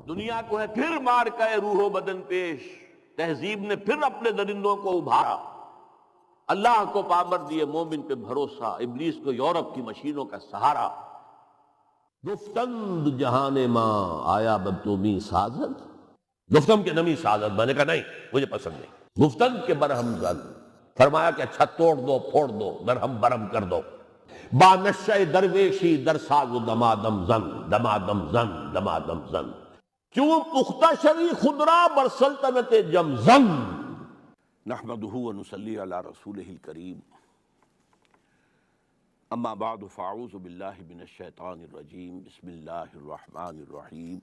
دنیا کو ہے پھر مار کے روح و بدن پیش، تہذیب نے پھر اپنے درندوں کو ابھارا، اللہ کو پامر دیے مومن پہ بھروسہ، ابلیس کو یورپ کی مشینوں کا سہارا۔ گفتند جہان ماں آیا بتومی سازد، گفتم کے نمی سازد، میں نے کہا نہیں مجھے پسند نہیں، گفتند کے برہم زد، فرمایا کہ اچھا توڑ دو پھوڑ دو درہم برہم کر دو، با نشہ درویشی در ساز و دمادم زن، دمادم زن دمادم زن، کیوں پختہ شوی خضرا بر سلطنت جمزن۔ نحمدہ و نصلی علی رسولہ الکریم، اما بعد فاعوذ باللہ من الشیطان الرجیم، بسم اللہ الرحمن الرحیم،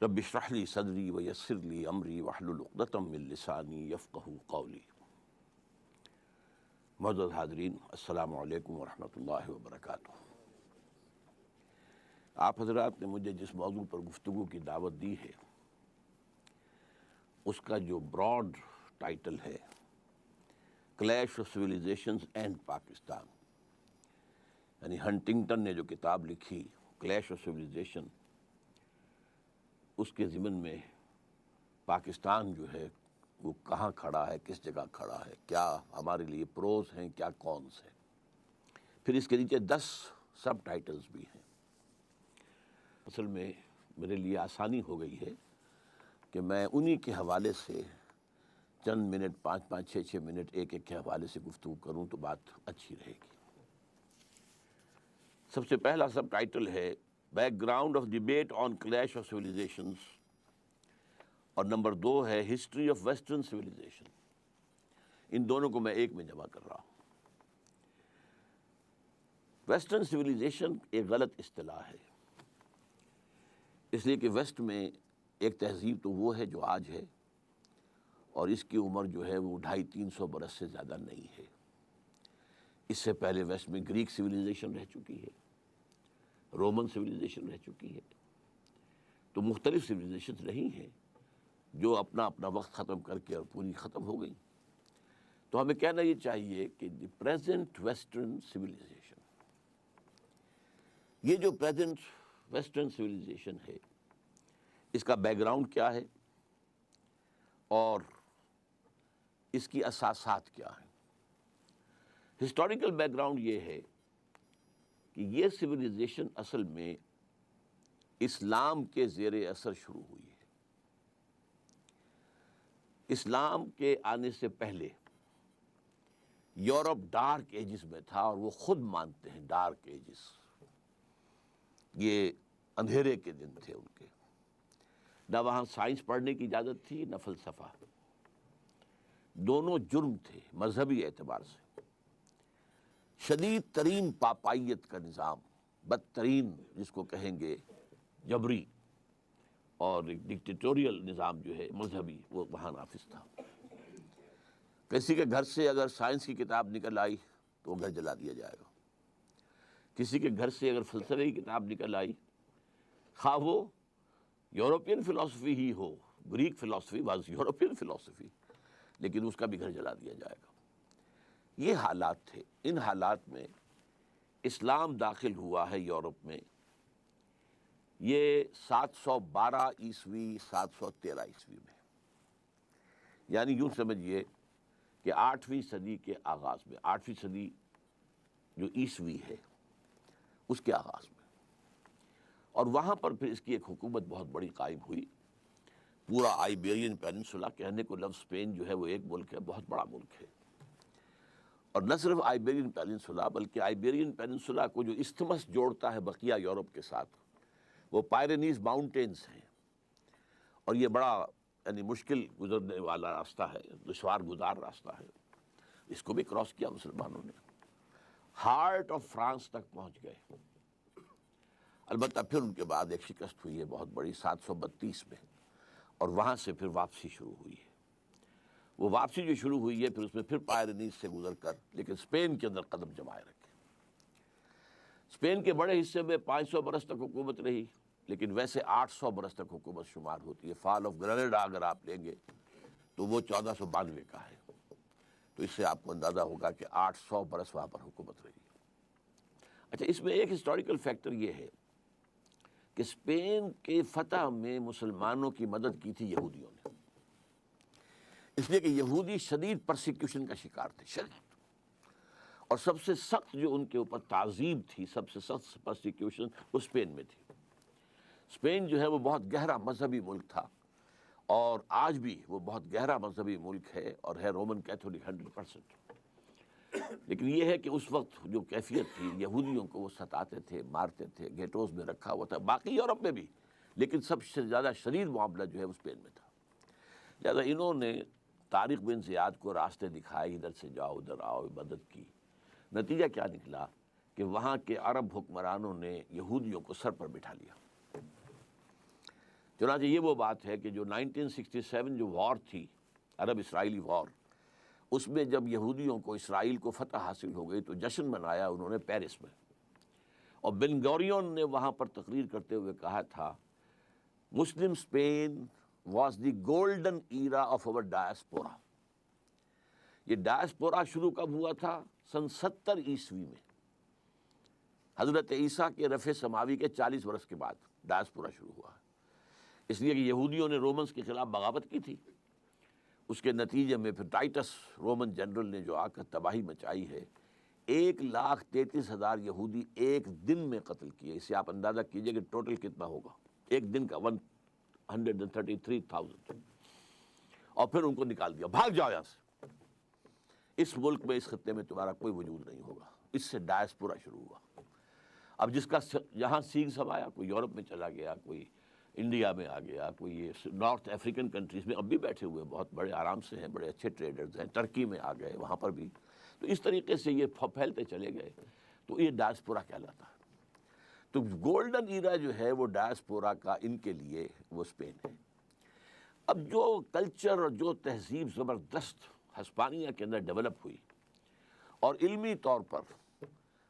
رب اشرح لی صدری ویسر لی امری واحلل عقدۃ من لسانی یفقہوا قولی۔ معزز حاضرین، السلام علیکم ورحمۃ اللہ وبرکاتہ۔ آپ حضرات نے مجھے جس موضوع پر گفتگو کی دعوت دی ہے اس کا جو براڈ ٹائٹل ہے clash of civilisations and Pakistan, یعنی ہنٹنگٹن نے جو کتاب لکھی کلیش آف سویلائزیشن، اس کے ضمن میں پاکستان جو ہے وہ کہاں کھڑا ہے، کس جگہ کھڑا ہے، کیا ہمارے لیے پروز ہیں، کیا کونس ہیں، پھر اس کے نیچے 10 سب ٹائٹلز بھی ہیں۔ اصل میں میرے لیے آسانی ہو گئی ہے کہ میں انہی کے حوالے سے چند منٹ 5-5 6-6 منٹ ایک کے حوالے سے گفتگو کروں تو بات اچھی رہے گی۔ سب سے پہلا سب ٹائٹل ہے back ground of debate on clash of civilisations, اور نمبر 2 ہے ہسٹری آف ویسٹرن سویلائزیشن۔ ان دونوں کو میں ایک میں جمع کر رہا ہوں۔ ویسٹرن سویلائزیشن ایک غلط اصطلاح ہے، اس لیے کہ ویسٹ میں ایک تہذیب تو وہ ہے جو آج ہے، اور اس کی عمر جو ہے وہ 250-300 برس سے زیادہ نہیں ہے۔ اس سے پہلے ویسٹ میں گریک سویلائزیشن رہ چکی ہے، رومن سویلائزیشن رہ چکی ہے، تو مختلف سویلائزیشن رہی ہیں جو اپنا اپنا وقت ختم کر کے اور پوری ختم ہو گئی۔ تو ہمیں کہنا یہ چاہیے کہ دی پریزنٹ ویسٹرن سویلائزیشن، یہ جو پریزنٹ ویسٹرن سویلائزیشن ہے اس کا بیک گراؤنڈ کیا ہے اور اس کی اساسات کیا ہیں۔ ہسٹوریکل بیک گراؤنڈ یہ ہے کہ یہ سویلائزیشن اصل میں اسلام کے زیر اثر شروع ہوئی ہے۔ اسلام کے آنے سے پہلے یورپ ڈارک ایجز میں تھا، اور وہ خود مانتے ہیں ڈارک ایجز، یہ اندھیرے کے دن تھے ان کے، نہ وہاں سائنس پڑھنے کی اجازت تھی نہ فلسفہ، دونوں جرم تھے مذہبی اعتبار سے۔ شدید ترین پاپائیت کا نظام، بدترین جس کو کہیں گے جبری اور ایک ڈکٹیٹوریل نظام جو ہے مذہبی، وہ وہاں نافذ تھا۔ کسی کے گھر سے اگر سائنس کی کتاب نکل آئی تو وہ گھر جلا دیا جائے گا، کسی کے گھر سے اگر فلسفے کی کتاب نکل آئی، خواہ وہ یورپین فلسفی ہی ہو، گریک فلسفی واز یورپین فلسفی، لیکن اس کا بھی گھر جلا دیا جائے گا۔ یہ حالات تھے۔ ان حالات میں اسلام داخل ہوا ہے یورپ میں، یہ 712 عیسوی 713 عیسوی میں، یعنی یوں سمجھیے کہ 8ویں صدی کے آغاز میں، 8ویں صدی جو عیسوی ہے اس کے آغاز میں، اور وہاں پر پھر اس کی ایک حکومت بہت بڑی قائم ہوئی۔ پورا آئیبیرین پیننسولا، کہنے کو لفظ اسپین جو ہے وہ ایک ملک ہے، بہت بڑا ملک ہے، اور نہ صرف آئیبیرین پیننسولا بلکہ آئیبیرین پیننسولا کو جو استھمس جوڑتا ہے بقیہ یورپ کے ساتھ، وہ پائرینیز ماؤنٹینز ہیں، اور یہ بڑا یعنی مشکل گزرنے والا راستہ ہے، دشوار گزار راستہ ہے۔ اس کو بھی کراس کیا مسلمانوں نے، ہارٹ آف فرانس تک پہنچ گئے۔ البتہ پھر ان کے بعد ایک شکست ہوئی ہے بہت بڑی 732 میں، اور وہاں سے پھر واپسی شروع ہوئی ہے۔ وہ واپسی جو شروع ہوئی ہے پھر اس میں پھر پائرینیز سے گزر کر لیکن اسپین کے اندر قدم جمائے رکھے۔ اسپین کے بڑے حصے میں 500 برس تک حکومت رہی، لیکن ویسے 800 برس تک حکومت شمار ہوتی ہے۔ فال آف گرینیڈا اگر آپ لیں گے تو وہ 1492 کا ہے، تو اس سے آپ کو اندازہ ہوگا کہ 800 برس وہاں پر حکومت رہی۔ اچھا، اس میں ایک ہسٹوریکل فیکٹر یہ ہے کہ اسپین کے فتح میں مسلمانوں کی مدد کی تھی یہودیوں نے، اس لیے کہ یہودی شدید پرسیکیوشن کا شکار تھے، شدید، اور سب سے سخت جو ان کے اوپر تعذیب تھی، سب سے سخت پرسیکیوشن وہ اسپین میں تھی۔ اسپین جو ہے وہ بہت گہرا مذہبی ملک تھا، اور آج بھی وہ بہت گہرا مذہبی ملک ہے اور ہے رومن کیتھولک 100%۔ لیکن یہ ہے کہ اس وقت جو کیفیت تھی، یہودیوں کو وہ ستاتے تھے، مارتے تھے، گیٹوز میں رکھا ہوا تھا، باقی یورپ میں بھی، لیکن سب سے زیادہ شدید معاملہ جو ہے وہ اسپین میں تھا۔ لہٰذا انہوں نے طارق بن زیاد کو راستے دکھائے، ادھر سے جاؤ ادھر آؤ، مدد کی۔ نتیجہ کیا نکلا کہ وہاں کے عرب حکمرانوں نے یہودیوں کو سر پر بٹھا لیا۔ چنانچہ یہ وہ بات ہے کہ جو 1967 جو وار تھی، عرب اسرائیلی وار، اس میں جب یہودیوں کو اسرائیل کو فتح حاصل ہو گئی تو جشن منایا انہوں نے پیرس میں، اور بن گوریون نے وہاں پر تقریر کرتے ہوئے کہا تھا، Muslim Spain was the golden era of our diaspora. یہ ڈائسپورا شروع کب ہوا تھا؟ سن 70 عیسوی میں، حضرت عیسیٰ کے رفع سماوی کے 40 برس کے بعد ڈائسپورا شروع ہوا، اس لیے کہ یہودیوں نے رومنز کے خلاف بغاوت کی تھی۔ اس کے نتیجے میں پھر ٹائٹس رومن جنرل نے جو آ کر تباہی مچائی ہے، 1,33,000 یہودی ایک دن میں قتل کیے۔ اس سے آپ اندازہ کیجئے کہ ٹوٹل کتنا ہوگا ایک دن کا، 133,000، اور پھر ان کو نکال دیا، بھاگ جاؤ یہاں سے، اس ملک میں، اس خطے میں تمہارا کوئی وجود نہیں ہوگا۔ اس سے ڈائسپورا شروع ہوا۔ اب جس کا یہاں سیگ سمایا، کوئی یورپ میں چلا گیا، کوئی انڈیا میں آ گیا، کوئی یہ نارتھ افریقن کنٹریز میں اب بھی بیٹھے ہوئے بہت بڑے آرام سے ہیں، بڑے اچھے ٹریڈرز ہیں، ترکی میں آ گئے، وہاں پر بھی۔ تو اس طریقے سے یہ پھیلتے چلے گئے، تو یہ ڈائسپورا کہلاتا ہے۔ تو گولڈن ایرا جو ہے وہ ڈائسپورا کا ان کے لیے وہ اسپین ہے۔ اب جو کلچر اور جو تہذیب زبردست ہسپانیہ کے اندر ڈیولپ ہوئی، اور علمی طور پر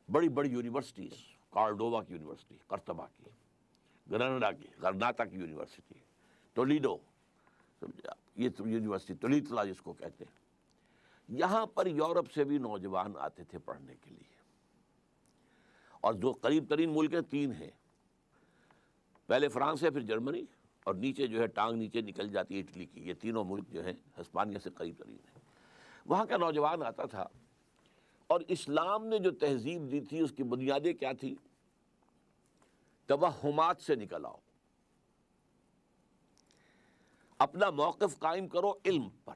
بڑی بڑی یونیورسٹیز، کارڈووا کی یونیورسٹی، قرطبہ کی، گرناڈا کی، غرناطہ کی یونیورسٹی، تولیڈو، یہ یونیورسٹی تولیتلا جس کو کہتے ہیں، یہاں پر یورپ سے بھی نوجوان آتے تھے پڑھنے کے لیے۔ اور جو قریب ترین ملک ہیں 3 ہیں، پہلے فرانس ہے، پھر جرمنی، اور نیچے جو ہے ٹانگ نیچے نکل جاتی ہے اٹلی کی۔ یہ تینوں ملک جو ہیں ہسپانیہ سے قریب ترین ہیں، وہاں کا نوجوان آتا تھا، اور اسلام نے جو تہذیب دی تھی اس کی بنیادیں کیا تھی؟ توہمات سے نکل آؤ، اپنا موقف قائم کرو علم پر،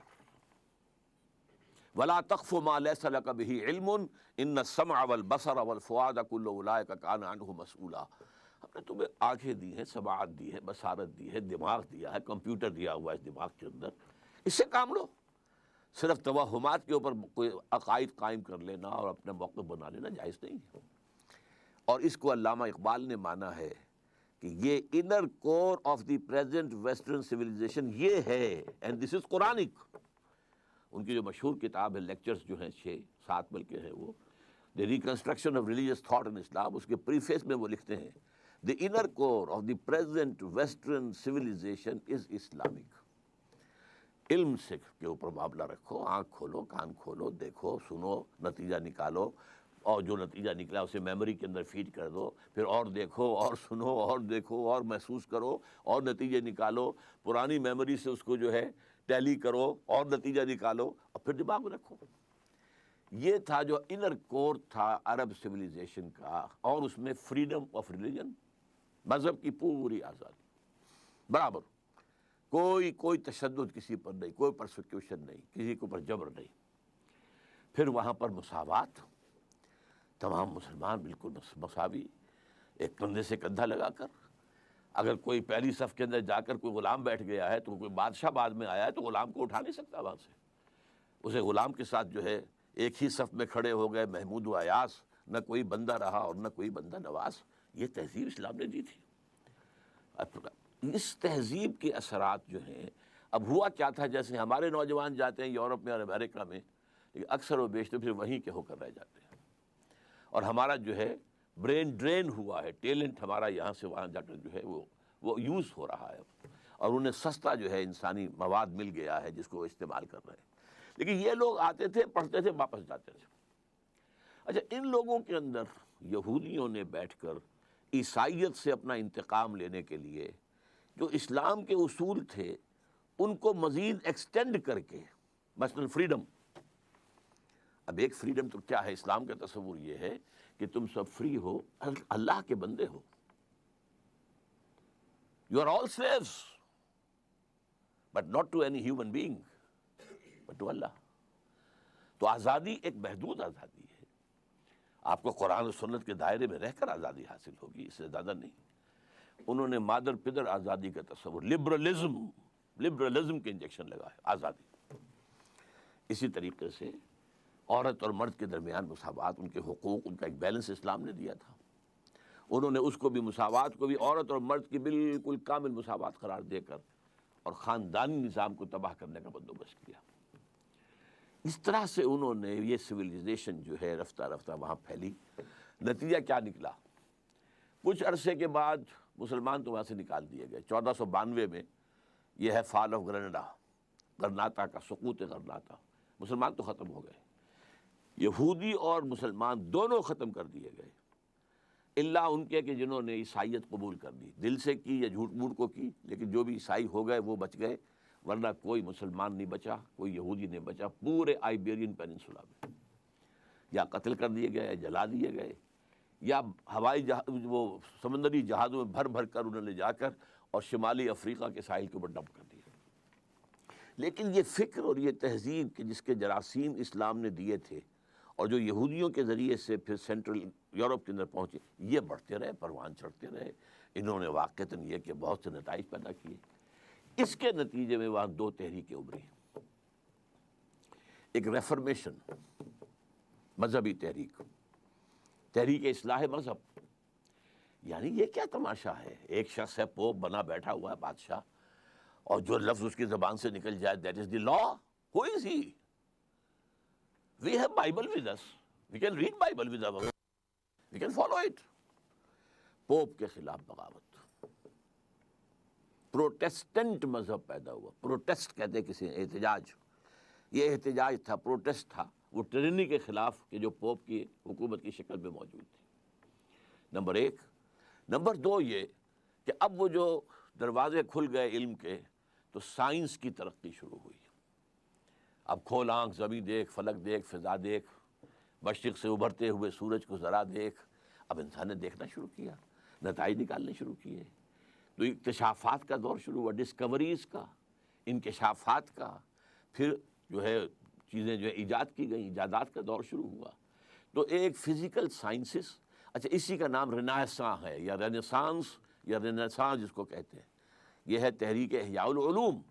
وَلَا تَقْفُ مَا لَيْسَ لَكَ بِهِ عِلْمٌ إِنَّ السَّمْعَ وَالْبَصَرَ وَالْفُؤَادَ كُلُّ أُولَٰئِكَ كَانَ عَنْهُ مَسْئُولًا۔ ہم نے تمہیں آنکھیں دی ہیں، سماعت دی ہے، بصارت دی ہے، دماغ دیا ہے، کمپیوٹر دیا ہوا ہے اس دماغ کے اندر، اس سے کام لو۔ صرف توہمات کے اوپر کوئی عقائد قائم کر لینا اور اپنا موقف بنا لینا جائز نہیں ہے۔ اور اس کو علامہ اقبال نے مانا ہے کہ یہ inner core of the present western civilisation یہ ہے، اینڈ دس از قرآنک۔ ان کی جو مشہور کتاب ہے، لیکچرز جو ہیں 6-7 بلکہ ہیں وہ، the reconstruction of religious thought in Islam, اس کے پریفیس میں وہ لکھتے ہیں، the inner core of the present western civilisation is Islamic. علم سے کے اوپر معاملہ رکھو، آنکھ کھولو، کان کھولو، دیکھو، سنو، نتیجہ نکالو، اور جو نتیجہ نکلا اسے میموری کے اندر فیڈ کر دو، پھر اور دیکھو اور سنو اور دیکھو اور محسوس کرو اور نتیجے نکالو، پرانی میموری سے اس کو جو ہے ٹیلی کرو اور نتیجہ نکالو، اور پھر دماغ میں رکھو۔ یہ تھا جو انر کور تھا عرب سویلائزیشن کا، اور اس میں فریڈم آف ریلیجن، مذہب کی پوری آزادی، برابر، کوئی تشدد کسی پر نہیں، کوئی پرسیکیوشن نہیں، کسی کے اوپر جبر نہیں۔ پھر وہاں پر مساوات، تمام مسلمان بالکل مساوی، ایک کندھے سے کندھا لگا کر۔ اگر کوئی پہلی صف کے اندر جا کر کوئی غلام بیٹھ گیا ہے تو کوئی بادشاہ بعد میں آیا ہے تو غلام کو اٹھا نہیں سکتا وہاں سے، اسے غلام کے ساتھ جو ہے ایک ہی صف میں کھڑے ہو گئے محمود و ایاز، نہ کوئی بندہ رہا اور نہ کوئی بندہ نواز۔ یہ تہذیب اسلام نے دی تھی۔ اس تہذیب کے اثرات جو ہیں، اب ہوا کیا تھا، جیسے ہمارے نوجوان جاتے ہیں یورپ میں اور امریکہ میں، اکثر و بیشتر پھر وہیں کے ہو کر رہ جاتے ہیں، اور ہمارا جو ہے برین ڈرین ہوا ہے، ٹیلنٹ ہمارا یہاں سے وہاں جا کر جو ہے وہ یوز ہو رہا ہے، اور انہیں سستا جو ہے انسانی مواد مل گیا ہے جس کو وہ استعمال کر رہے ہیں۔ لیکن یہ لوگ آتے تھے، پڑھتے تھے، واپس جاتے تھے۔ اچھا، ان لوگوں کے اندر یہودیوں نے بیٹھ کر عیسائیت سے اپنا انتقام لینے کے لیے جو اسلام کے اصول تھے ان کو مزید ایکسٹینڈ کر کے، مثلا فریڈم. اب ایک فریڈم تو کیا ہے، اسلام کا تصور یہ ہے کہ تم سب فری ہو، اللہ کے بندے ہو. You are all slaves, but not to any human being, but to Allah. تو آزادی ایک محدود آزادی ہے. آپ کو قرآن و سنت کے دائرے میں رہ کر آزادی حاصل ہوگی، اس سے زیادہ نہیں. انہوں نے مادر پدر آزادی کا تصور، لبرلزم کے انجیکشن لگا ہے آزادی. اسی طریقے سے عورت اور مرد کے درمیان مساوات، ان کے حقوق، ان کا ایک بیلنس اسلام نے دیا تھا. انہوں نے اس کو بھی، مساوات کو بھی، عورت اور مرد کی بالکل کامل مساوات قرار دے کر اور خاندانی نظام کو تباہ کرنے کا بندوبست کیا. اس طرح سے انہوں نے یہ سویلائزیشن جو ہے رفتہ رفتہ وہاں پھیلی. نتیجہ کیا نکلا؟ کچھ عرصے کے بعد مسلمان تو وہاں سے نکال دیے گئے. 1492 میں یہ ہے فال آف گرناڈا، غرناطہ کا سقوط غرناطہ. مسلمان تو ختم ہو گئے، یہودی اور مسلمان دونوں ختم کر دیے گئے، اللہ ان کے کہ جنہوں نے عیسائیت قبول کر لی، دل سے کی یا جھوٹ موٹ کو کی، لیکن جو بھی عیسائی ہو گئے وہ بچ گئے، ورنہ کوئی مسلمان نہیں بچا، کوئی یہودی نہیں بچا پورے آئیبیرین پیننسولا میں. یا قتل کر دیے گئے، جلا دیے گئے، یا ہوائی وہ سمندری جہازوں میں بھر بھر کر انہوں نے جا کر اور شمالی افریقہ کے ساحل کے اوپر ڈمپ کر دیا. لیکن یہ فکر اور یہ تہذیب کہ جس کے جراثیم اسلام نے دیے تھے اور جو یہودیوں کے ذریعے سے پھر سینٹرل یورپ کے اندر پہنچے، یہ بڑھتے رہے، پروان چڑھتے رہے. انہوں نے واقعتاً یہ کہ بہت سے نتائج پیدا کیے. اس کے نتیجے میں وہاں دو تحریکیں ابھری. ایک ریفرمیشن، مذہبی تحریک، تحریک اصلاح مذہب. یعنی یہ کیا تماشا ہے، ایک شخص ہے پوپ بنا بیٹھا ہوا ہے بادشاہ، اور جو لفظ اس کی زبان سے نکل جائے that is the law. Who is he? We have Bible with us. We can read Bible with us. We can follow it. Pope کے خلاف بغاوت. پروٹیسٹنٹ مذہب پیدا ہوا. پروٹیسٹ کہتے کسی احتجاج. یہ احتجاج تھا، پروٹیسٹ تھا، وہ ٹرینی کے خلاف کہ جو پوپ کی حکومت کی شکل میں موجود تھی. نمبر ایک. نمبر دو یہ کہ اب وہ جو دروازے کھل گئے علم کے، تو سائنس کی ترقی شروع ہوئی. اب کھول آنکھ، زمین دیکھ، فلک دیکھ، فضا دیکھ، مشرق سے ابھرتے ہوئے سورج کو ذرا دیکھ. اب انسان نے دیکھنا شروع کیا، نتائج نکالنے شروع کیے. تو اکتشافات کا دور شروع ہوا، ڈسکوریز کا، انکشافات کا. پھر جو ہے چیزیں جو ہے ایجاد کی گئیں، ایجادات کا دور شروع ہوا. تو ایک فزیکل سائنسز، اچھا اسی کا نام رینیساں ہے، یا رینیسانس یا رینیسانس جس کو کہتے ہیں. یہ ہے تحریک احیاء العلوم.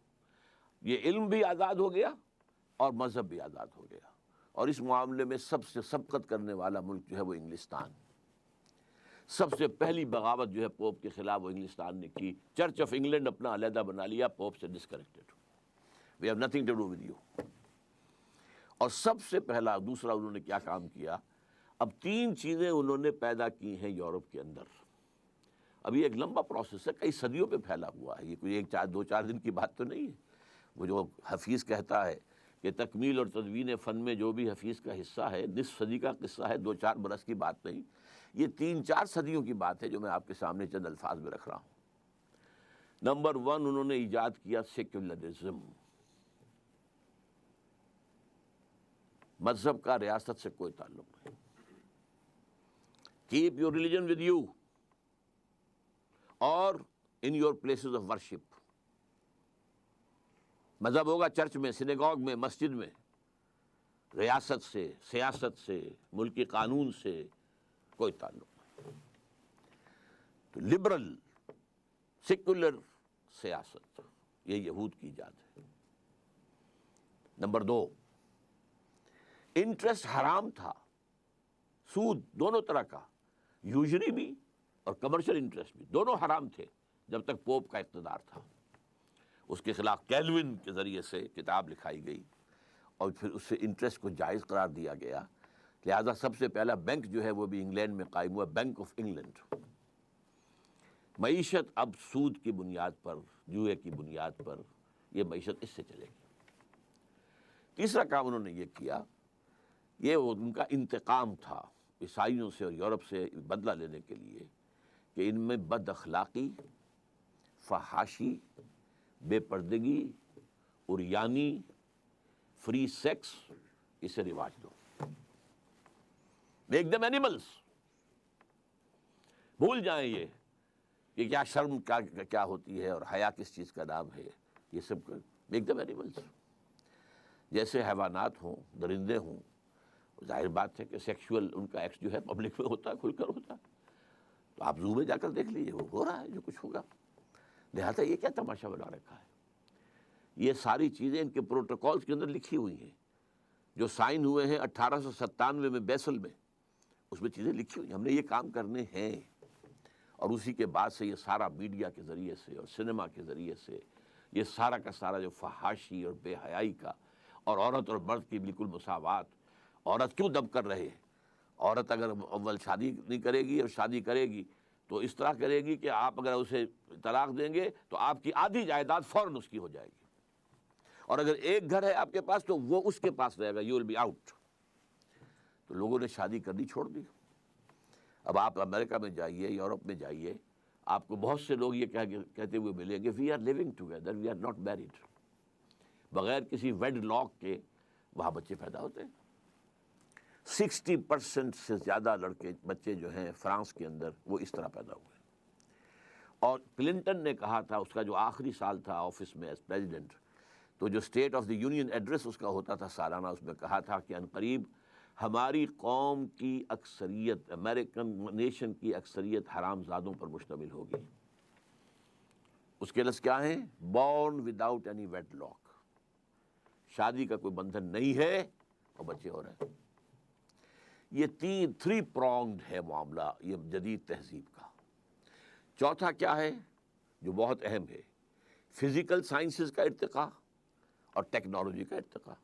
یہ علم بھی آزاد ہو گیا اور مذہب بھی آزاد ہو گیا. اور اس معاملے میں سب سے سبقت کرنے والا ملک جو ہے وہ انگلستان. سب سے پہلی بغاوت جو ہے پوپ کے خلاف وہ انگلستان نے کی. چرچ آف انگلینڈ اپنا علیحدہ بنا لیا، پوپ سے disconnected. We have nothing to do with you. اور سب سے پہلا دوسرا انہوں نے کیا کام کیا؟ اب تین چیزیں انہوں نے پیدا کی ہیں یورپ کے اندر. اب یہ ایک لمبا پروسیس ہے، کئی صدیوں پہ پھیلا ہوا ہے. یہ کوئی ایک دو چار دن کی بات تو نہیں ہے. وہ جو حفیظ کہتا ہے کہ تکمیل اور تدوین فن میں جو بھی حفیظ کا حصہ ہے، نصف صدی کا قصہ ہے، 2-4 برس کی بات نہیں. یہ 3-4 صدیوں کی بات ہے جو میں آپ کے سامنے چند الفاظ میں رکھ رہا ہوں. نمبر 1 انہوں نے ایجاد کیا سیکولرزم. مذہب کا ریاست سے کوئی تعلق نہیں. Keep your religion with you اور in your places of worship. مذہب ہوگا چرچ میں، سینیگوگ میں، مسجد میں. ریاست سے، سیاست سے، ملکی قانون سے کوئی تعلق نہیں. تو لبرل سیکولر سیاست یہ یہود کی ایجاد ہے. نمبر 2 انٹرسٹ حرام تھا، سود دونوں طرح کا، یوزری بھی اور کمرشل انٹرسٹ بھی، دونوں حرام تھے جب تک پوپ کا اقتدار تھا. اس کے خلاف کیلوین کے ذریعے سے کتاب لکھائی گئی اور پھر اس سے انٹرسٹ کو جائز قرار دیا گیا. لہذا سب سے پہلا بینک جو ہے وہ بھی انگلینڈ میں قائم ہوا، بینک آف انگلینڈ. معیشت اب سود کی بنیاد پر، جوئے کی بنیاد پر، یہ معیشت اس سے چلے گی. تیسرا کام انہوں نے یہ کیا، یہ ان کا انتقام تھا عیسائیوں سے اور یورپ سے بدلہ لینے کے لیے، کہ ان میں بد اخلاقی، فحاشی، بے پردگی، عریانی، فری سیکس، اسے رواج دو، میک دم اینیملس. بھول جائیں یہ کہ کیا شرم کیا ہوتی ہے اور حیا کس چیز کا نام ہے. یہ سب میک دم اینیملس. جیسے حیوانات ہوں، درندے ہوں، ظاہر بات ہے کہ سیکشول ان کا ایکٹ جو ہے پبلک میں ہوتا ہے، کھل کر ہوتا ہے. تو آپ زو میں جا کر دیکھ لیجیے، وہ ہو رہا ہے جو کچھ ہوگا. لہٰذا یہ کیا تماشا بنا رکھا ہے. یہ ساری چیزیں ان کے پروٹوکولز کے اندر لکھی ہوئی ہیں جو سائن ہوئے ہیں 1897 میں بیسل میں. اس میں چیزیں لکھی ہوئی ہیں، ہم نے یہ کام کرنے ہیں. اور اسی کے بعد سے یہ سارا میڈیا کے ذریعے سے اور سنیما کے ذریعے سے یہ سارا کا سارا جو فحاشی اور بے حیائی کا، اور عورت اور مرد کی بالکل مساوات. عورت کیوں دب کر رہے؟ عورت اگر اول شادی نہیں کرے گی اور شادی کرے گی تو اس طرح کرے گی کہ آپ اگر اسے طلاق دیں گے تو آپ کی آدھی جائیداد فوراً اس کی ہو جائے گی. اور اگر ایک گھر ہے آپ کے پاس تو وہ اس کے پاس رہے گا، یو ول بی آؤٹ. تو لوگوں نے شادی کرنی چھوڑ دی. اب آپ امریکہ میں جائیے، یورپ میں جائیے، آپ کو بہت سے لوگ یہ کہتے ہوئے ملیں گے، we are living together, we are not married. بغیر کسی ویڈ لاک کے وہاں بچے پیدا ہوتے ہیں. 60% سے زیادہ بچے جو ہیں فرانس کے اندر وہ اس طرح پیدا ہوئے. اور کلنٹن نے کہا تھا، اس کا جو آخری سال تھا آفس میں ایز پریزیڈنٹ، تو جو state of the union address اس کا ہوتا تھا سالانہ، اس میں کہا تھا کہ عنقریب ہماری قوم کی اکثریت، امریکن نیشن کی اکثریت حرام زادوں پر مشتمل ہوگی. اس کے لفظ کیا ہیں؟ Born without any wedlock. شادی کا کوئی بندھن نہیں ہے اور بچے ہو رہے ہیں. یہ 3 پرونگڈ ہے معاملہ یہ جدید تہذیب کا. چوتھا کیا ہے جو بہت اہم ہے؟ فزیکل سائنسز کا ارتقاء اور ٹیکنالوجی کا ارتقاء.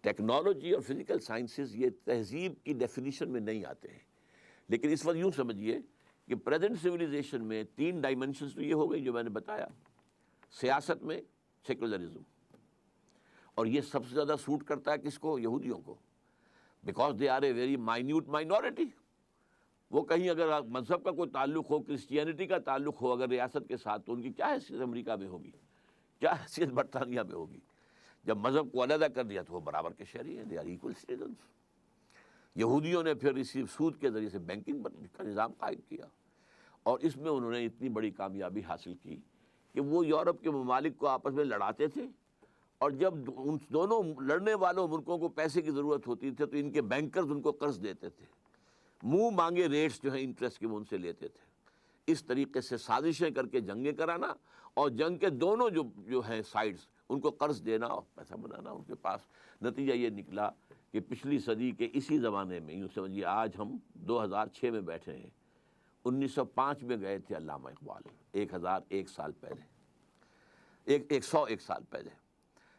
ٹیکنالوجی اور فزیکل سائنسز یہ تہذیب کی ڈیفینیشن میں نہیں آتے ہیں، لیکن اس وقت یوں سمجھیے کہ پریزنٹ سویلائزیشن میں 3 ڈائمنشنز تو یہ ہو گئی جو میں نے بتایا. سیاست میں سیکولرزم، اور یہ سب سے زیادہ سوٹ کرتا ہے کس کو؟ یہودیوں کو، because they are a very minute minority. وہ کہیں اگر مذہب کا کوئی تعلق ہو، کرسچینٹی کا تعلق ہو اگر ریاست کے ساتھ، تو ان کی کیا حیثیت امریکہ میں ہوگی، کیا حیثیت برطانیہ میں ہوگی. جب مذہب کو علیحدہ کر دیا تو وہ برابر کے شہری ہیں، دے آر ایکول سٹیزنز. یہودیوں نے پھر اسی سود کے ذریعے سے بینکنگ کا نظام قائم کیا، اور اس میں انہوں نے اتنی بڑی کامیابی حاصل کی کہ وہ یورپ کے ممالک کو آپس میں لڑاتے تھے، اور جب ان دونوں لڑنے والوں ملکوں کو پیسے کی ضرورت ہوتی تھی تو ان کے بینکرز ان کو قرض دیتے تھے. منہ مانگے ریٹس جو ہیں انٹرسٹ کے وہ ان سے لیتے تھے. اس طریقے سے سازشیں کر کے جنگیں کرانا، اور جنگ کے دونوں جو ہیں سائڈز ان کو قرض دینا اور پیسہ بنانا ان کے پاس. نتیجہ یہ نکلا کہ پچھلی صدی کے اسی زمانے میں، یوں سمجھیے آج ہم 2006 میں بیٹھے ہیں، 1905 میں گئے تھے علامہ اقبال، 1001 سال پہلے، 101 سال پہلے.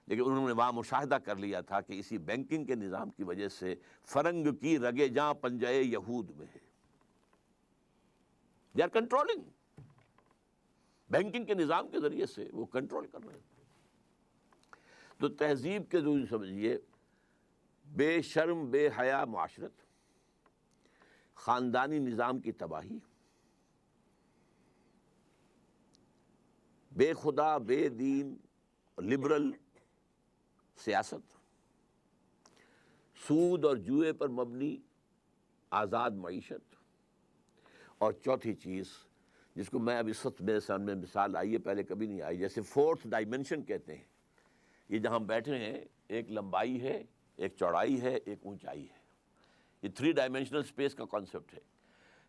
لیکن انہوں نے وہاں مشاہدہ کر لیا تھا کہ اسی بینکنگ کے نظام کی وجہ سے فرنگ کی رگے جاں پنجے یہود میں ہے. They are controlling. بینکنگ کے نظام کے ذریعے سے وہ کنٹرول کر رہے ہیں. تو تہذیب کے جو سمجھیے بے شرم بے حیا معاشرت، خاندانی نظام کی تباہی، بے خدا بے دین لبرل سیاست، سود اور جوئے پر مبنی آزاد معیشت، اور چوتھی چیز جس کو میں اب اس وقت میرے سامنے مثال آئی ہے، پہلے کبھی نہیں آئی، جیسے 4th ڈائمنشن کہتے ہیں. یہ جہاں بیٹھے ہیں ایک لمبائی ہے، ایک چوڑائی ہے، ایک اونچائی ہے. یہ 3 ڈائمنشنل اسپیس کا کانسیپٹ ہے.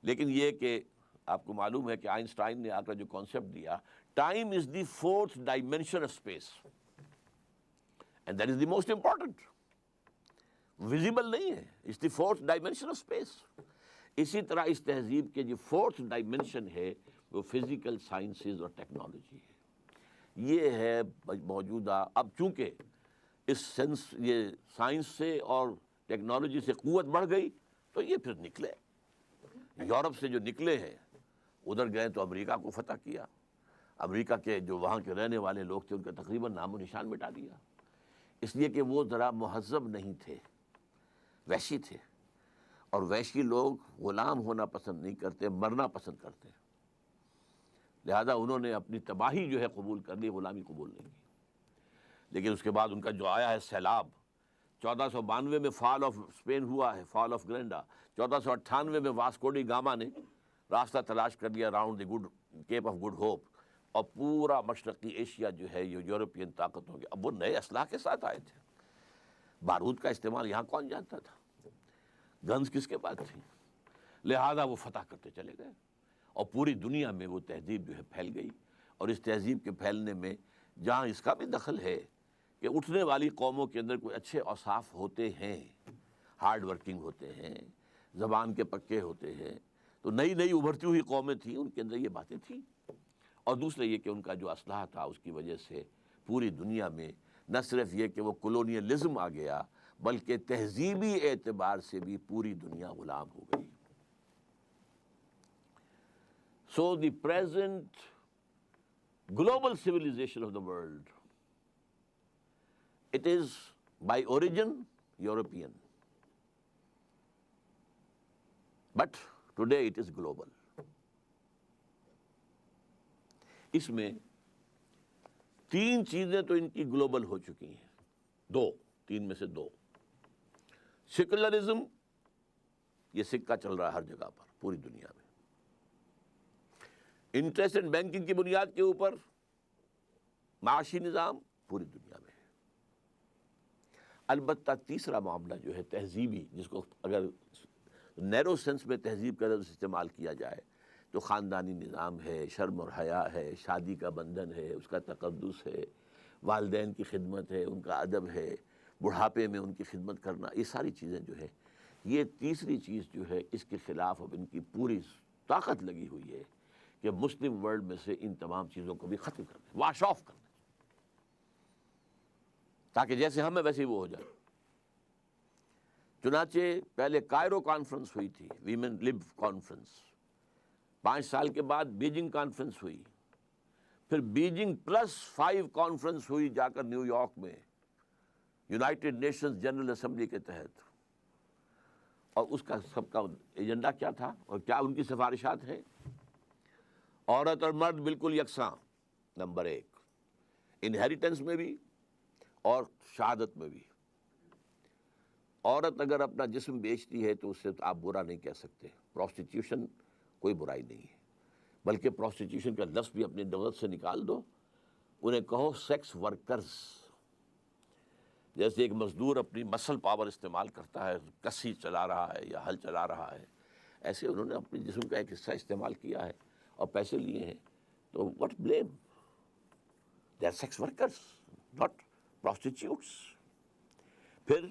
لیکن یہ کہ آپ کو معلوم ہے کہ آئنسٹائن نے آ کر جو کانسیپٹ دیا، time is the 4th dimension of space, and that is the most important. Visible نہیں ہے، it's the 4th dimension of space. اسی طرح اس تہذیب کے جو 4th ڈائمنشن ہے وہ فزیکل سائنسز اور ٹیکنالوجی ہے. یہ ہے موجودہ. اب چونکہ یہ سائنس سے اور ٹیکنالوجی سے قوت بڑھ گئی تو یہ پھر نکلے. یورپ سے جو نکلے ہیں ادھر گئے تو امریکہ کو فتح کیا. امریکہ کے جو وہاں کے رہنے والے لوگ تھے ان کا تقریباً نام و نشان مٹا دیا، اس لیے کہ وہ ذرا مہذب نہیں تھے، وحشی تھے. اور وحشی لوگ غلام ہونا پسند نہیں کرتے، مرنا پسند کرتے ہیں، لہذا انہوں نے اپنی تباہی جو ہے قبول کر لی، غلامی قبول نہیں کی۔ لیکن اس کے بعد ان کا جو آیا ہے سیلاب، 1492 میں فال آف اسپین ہوا ہے، فال آف گرینڈا، 1498 میں واسکو ڈی گاما نے راستہ تلاش کر لیا round the good Cape of Good Hope, اور پورا مشرقی ایشیا جو ہے یہ یورپین طاقتوں کے، اب وہ نئے اسلحہ کے ساتھ آئے تھے، بارود کا استعمال یہاں کون جانتا تھا، گنز کس کے پاس تھی، لہذا وہ فتح کرتے چلے گئے، اور پوری دنیا میں وہ تہذیب جو ہے پھیل گئی۔ اور اس تہذیب کے پھیلنے میں جہاں اس کا بھی دخل ہے کہ اٹھنے والی قوموں کے اندر کوئی اچھے اوصاف ہوتے ہیں، ہارڈ ورکنگ ہوتے ہیں، زبان کے پکے ہوتے ہیں، تو نئی نئی ابھرتی ہوئی قومیں تھیں، ان کے اندر یہ باتیں تھیں۔ اور دوسرے یہ کہ ان کا جو اسلحہ تھا اس کی وجہ سے پوری دنیا میں نہ صرف یہ کہ وہ کولونیلزم آ گیا، بلکہ تہذیبی اعتبار سے بھی پوری دنیا غلام ہو گئی۔ So the present global civilization of the world, it is by origin European, but today it is global. اس میں تین چیزیں تو ان کی گلوبل ہو چکی ہیں، تین میں سے دو۔ سیکولرزم، یہ سکہ چل رہا ہے ہر جگہ پر پوری دنیا میں، انٹرسٹ اینڈ بینکنگ کی بنیاد کے اوپر معاشی نظام پوری دنیا میں ہے۔ البتہ تیسرا معاملہ جو ہے تہذیبی، جس کو اگر نیرو سینس میں تہذیب کا لفظ استعمال کیا جائے تو خاندانی نظام ہے، شرم اور حیا ہے، شادی کا بندھن ہے، اس کا تقدس ہے، والدین کی خدمت ہے، ان کا ادب ہے، بڑھاپے میں ان کی خدمت کرنا، یہ ساری چیزیں جو ہے، یہ تیسری چیز جو ہے اس کے خلاف اب ان کی پوری طاقت لگی ہوئی ہے کہ مسلم ورلڈ میں سے ان تمام چیزوں کو بھی ختم کرنا، واش آف کرنا، تاکہ جیسے ہم ہیں ویسے ہی وہ ہو جائے۔ چنانچہ پہلے کائرو کانفرنس ہوئی تھی، ویمن لب کانفرنس، 5 سال کے بعد بیجنگ کانفرنس ہوئی، پھر بیجنگ +5 کانفرنس ہوئی جا کر نیو یارک میں یونائٹڈ نیشنز جنرل اسمبلی کے تحت، اور اس کا سب کا ایجنڈا کیا تھا اور کیا ان کی سفارشات ہیں؟ عورت اور مرد بالکل یکساں، نمبر 1، انہیریٹنس میں بھی اور شہادت میں بھی۔ عورت اگر اپنا جسم بیچتی ہے تو اس سے آپ برا نہیں کہہ سکتے، پروسٹیٹیوشن کوئی برائی نہیں ہے، بلکہ پروسٹیٹیوشن کا لفظ بھی اپنے لغت سے نکال دو، انہیں کہو سیکس ورکرز۔ جیسے ایک مزدور اپنی مسل پاور استعمال کرتا ہے، کسی چلا رہا ہے یا ہل چلا رہا ہے، ایسے انہوں نے اپنے جسم کا ایک حصہ استعمال کیا ہے اور پیسے لیے ہیں، تو what blame؟ They are sex workers, not prostitutes۔ پھر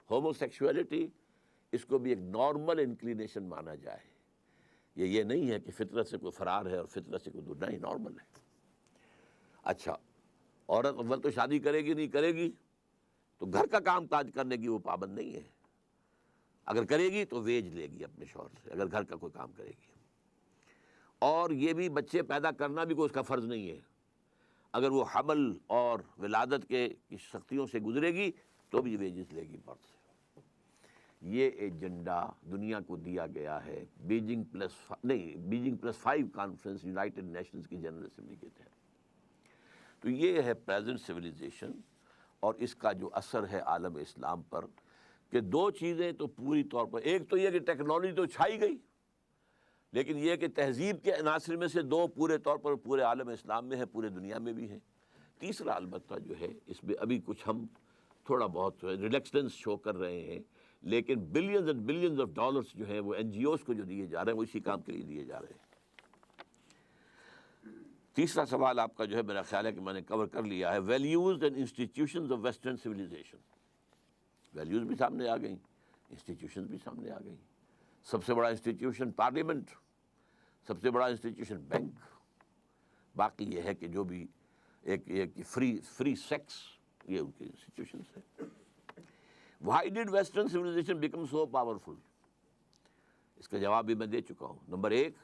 ہومو سیکشولیٹی، اس کو بھی ایک نارمل انکلینیشن مانا جائے، یہ نہیں ہے کہ فطرت سے کوئی فرار ہے اور فطرت سے کوئی دور، نہیں، نارمل ہے۔ اچھا، عورت اول تو شادی کرے گی نہیں کرے گی تو گھر کا کام کاج کرنے کی وہ پابند نہیں ہے، اگر کرے گی تو ویج لے گی اپنے شوہر سے، اگر گھر کا کوئی کام کرے گی۔ اور یہ بھی بچے پیدا کرنا بھی کوئی اس کا فرض نہیں ہے، اگر وہ حمل اور ولادت کے سختیوں سے گزرے گی تو بھی ویجز لے گی مرد سے۔ یہ ایجنڈا دنیا کو دیا گیا ہے بیجنگ +5 کانفرنس یونائٹڈ نیشنز کی جنرل اسمبلی کے تحت۔ تو یہ ہے پریزنٹ سویلائزیشن، اور اس کا جو اثر ہے عالم اسلام پر، کہ دو چیزیں تو پوری طور پر، ایک تو یہ کہ ٹیکنالوجی تو چھائی گئی، لیکن یہ کہ تہذیب کے عناصر میں سے دو پورے طور پر پورے عالم اسلام میں ہے، پورے دنیا میں بھی ہے۔ تیسرا البتہ جو ہے اس میں ابھی کچھ ہم تھوڑا بہت ریلیکسٹنس شو کر رہے ہیں، لیکن billions and billions of dollars جو ہیں وہ این جی اوز کو جو دیے جا رہے ہیں وہ اسی کام کے لیے دیے جا رہے ہیں۔ تیسرا سوال آپ کا جو ہے میرا خیال ہے کہ میں نے کور کر لیا ہے، values and institutions of western civilisation. Values بھی سامنے آ گئیں، انسٹیٹیوشنز بھی سامنے آ گئیں۔ سب سے بڑا انسٹیٹیوشن پارلیمنٹ، سب سے بڑا انسٹیٹیوشن بینک، باقی یہ ہے کہ جو بھی ایک فری سیکس، یہ ان کے انسٹیٹیوشنز ہیں۔ Why did Western civilization become so powerful؟ اس کا جواب بھی میں دے چکا ہوں۔ نمبر 1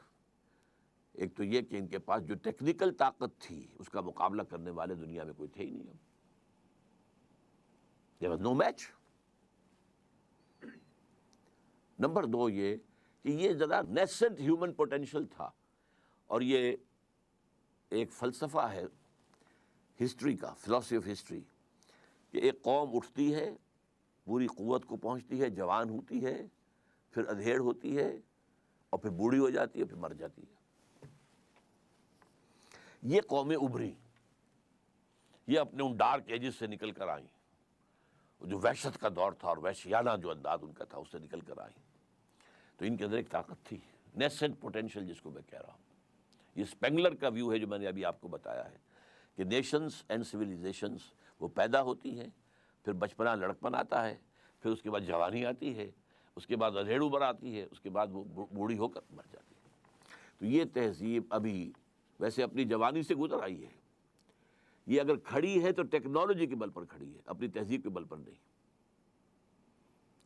تو یہ کہ ان کے پاس جو ٹیکنیکل طاقت تھی اس کا مقابلہ کرنے والے دنیا میں کوئی تھے ہی نہیں۔ There was no match۔ Number دو یہ کہ یہ ذرا نیسنٹ ہیومن پوٹینشل تھا، اور یہ ایک فلسفہ ہے ہسٹری کا، فلاسفی آف ہسٹری، کہ ایک قوم اٹھتی ہے، پوری قوت کو پہنچتی ہے، جوان ہوتی ہے، پھر ادھیڑ ہوتی ہے، اور پھر بوڑھی ہو جاتی ہے، پھر مر جاتی ہے۔ یہ قومیں ابھری، یہ اپنے ان ڈارک ایجز سے نکل کر آئیں، جو وحشت کا دور تھا اور وحشیانہ جو انداز ان کا تھا اس سے نکل کر آئیں۔ تو ان کے اندر ایک طاقت تھی، نیسنٹ پوٹینشل جس کو میں کہہ رہا ہوں۔ یہ اسپینگلر کا ویو ہے جو میں نے ابھی آپ کو بتایا ہے کہ نیشنز اینڈ سویلائزیشنز وہ پیدا ہوتی ہیں، پھر بچپنا لڑکپن آتا ہے، پھر اس کے بعد جوانی آتی ہے، اس کے بعد ادھیڑ ابھر آتی ہے، اس کے بعد وہ بوڑھی ہو کر مر جاتی ہے۔ تو یہ تہذیب ابھی ویسے اپنی جوانی سے گزر آئی ہے، یہ اگر کھڑی ہے تو ٹیکنالوجی کے بل پر کھڑی ہے، اپنی تہذیب کے بل پر نہیں،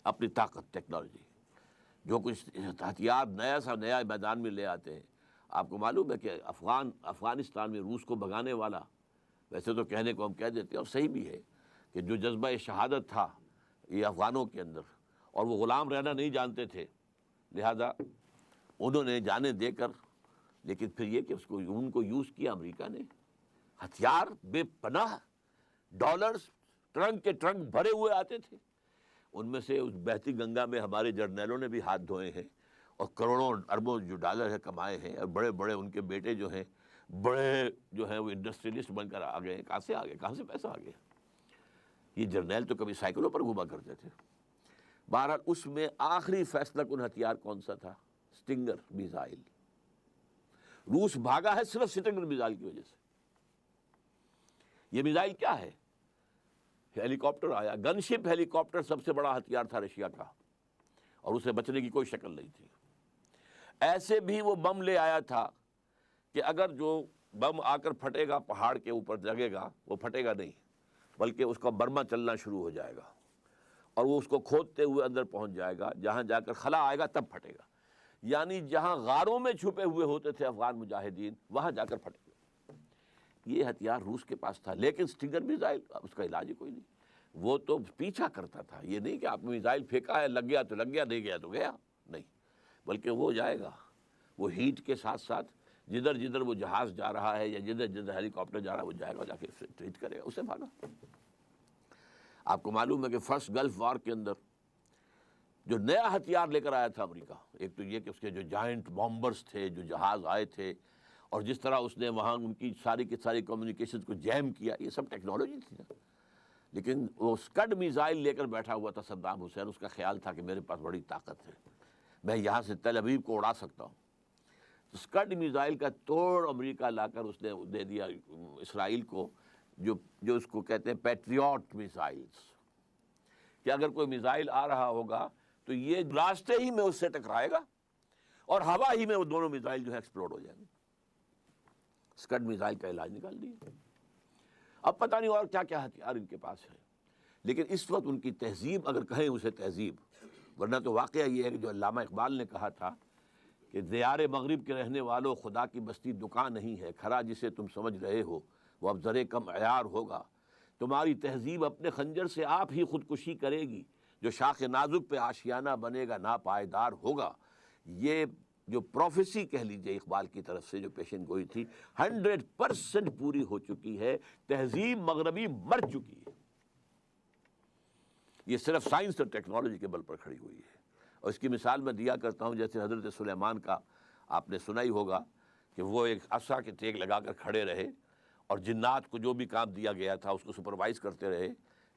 اپنی طاقت ٹیکنالوجی، جو کچھ ہتھیار نیا میدان میں لے آتے ہیں۔ آپ کو معلوم ہے کہ افغانستان میں روس کو بھگانے والا، ویسے تو کہنے کو ہم کہہ دیتے ہیں اور صحیح بھی ہے، کہ جو جذبہ شہادت تھا یہ افغانوں کے اندر، اور وہ غلام رہنا نہیں جانتے تھے، لہذا انہوں نے جانیں دے کر، لیکن پھر یہ کہ ان کو یوز کیا امریکہ نے، ہتھیار بے پناہ، ڈالرز ٹرنک کے ٹرنک بھرے ہوئے آتے تھے، ان میں سے اس بہتی گنگا میں ہمارے جرنیلوں نے بھی ہاتھ دھوئے ہیں، اور کروڑوں اربوں جو ڈالر ہے کمائے ہیں، اور بڑے بڑے ان کے بیٹے جو ہیں، بڑے جو ہیں وہ انڈسٹریلسٹ بن کر آ گئے۔ کہاں سے آ گئے، کہاں سے پیسہ آ گیا؟ یہ جرنیل تو کبھی سائیکلوں پر گھوما کرتے تھے۔ بہرحال اس میں آخری فیصلہ کن ہتھیار کون سا تھا؟ Stinger missile. روس بھاگا ہے صرف سٹنگر میزائل کی وجہ سے۔ یہ میزائل کیا ہے؟ ہیلی کاپٹر آیا، گن شپ ہیلی کاپٹر سب سے بڑا ہتھیار تھا رشیا کا، اور اسے بچنے کی کوئی شکل نہیں تھی۔ ایسے بھی وہ بم لے آیا تھا کہ اگر جو بم آ کر پھٹے گا پہاڑ کے اوپر لگے گا، وہ پھٹے گا نہیں، بلکہ اس کا برما چلنا شروع ہو جائے گا، اور وہ اس کو کھودتے ہوئے اندر پہنچ جائے گا، جہاں جا کر خلا آئے گا تب پھٹے گا۔ یعنی جہاں غاروں میں چھپے ہوئے ہوتے تھے افغان مجاہدین، وہاں جا کر پھٹے گا۔ یہ ہتھیار روس کے پاس تھا، لیکن سٹنگر میزائل اس کا علاج ہی کوئی نہیں۔ وہ تو پیچھا کرتا تھا، یہ نہیں کہ آپ نے میزائل پھینکا ہے، لگ گیا تو لگ گیا، نہیں گیا تو گیا، نہیں، بلکہ وہ جائے گا، وہ ہیٹ کے ساتھ ساتھ جدھر جدھر وہ جہاز جا رہا ہے یا جدھر جدھر ہیلی کاپٹر جا رہا ہے وہ جائے گا، جا کے ٹریٹ کرے گا، اسے بھاگا۔ آپ کو معلوم ہے کہ فرسٹ گلف وار کے اندر جو نیا ہتھیار لے کر آیا تھا امریکہ، ایک تو یہ کہ اس کے جو جائنٹ بامبرز تھے، جو جہاز آئے تھے، اور جس طرح اس نے وہاں ان کی ساری کی ساری کمیونیکیشن کو جیم کیا، یہ سب ٹیکنالوجی تھی نا۔ لیکن وہ اسکڈ میزائل لے کر بیٹھا ہوا تھا صدام حسین، اس کا خیال تھا کہ میرے پاس بڑی طاقت ہے، میں یہاں سے تل ابیب کو اڑا سکتا ہوں۔ اسکڈ میزائل کا توڑ امریکہ لا کر اس نے دے دیا اسرائیل کو، جو اس کو کہتے ہیں پیٹریوٹ میزائلز، کہ اگر کوئی میزائل آ رہا ہوگا تو یہ راستے ہی میں اس سے ٹکرائے گا، اور ہوا ہی میں وہ دونوں میزائل جو ہے ایکسپلوڈ ہو جائیں گے۔ اسکڈ میزائل کا علاج نکال دیا۔ اب پتہ نہیں اور کیا کیا ہتھیار ان کے پاس ہے، لیکن اس وقت ان کی تہذیب، اگر کہیں اسے تہذیب، ورنہ تو واقعہ یہ ہے کہ جو علامہ اقبال نے کہا تھا کہ دیار مغرب کے رہنے والوں، خدا کی بستی دکان نہیں ہے، کھرا جسے تم سمجھ رہے ہو وہ اب ذرے کم عیار ہوگا، تمہاری تہذیب اپنے خنجر سے آپ ہی خودکشی کرے گی، جو شاخ نازک پہ آشیانہ بنے گا ناپائیدار ہوگا۔ یہ جو پروفیسی کہہ لیجئے اقبال کی طرف سے جو پیشن گوئی تھی، 100% پوری ہو چکی ہے۔ تہذیب مغربی مر چکی ہے، یہ صرف سائنس اور ٹیکنالوجی کے بل پر کھڑی ہوئی ہے۔ اور اس کی مثال میں دیا کرتا ہوں، جیسے حضرت سلیمان کا آپ نے سنا ہی ہوگا کہ وہ ایک عصا کے ٹیک لگا کر کھڑے رہے، اور جنات کو جو بھی کام دیا گیا تھا اس کو سپروائز کرتے رہے،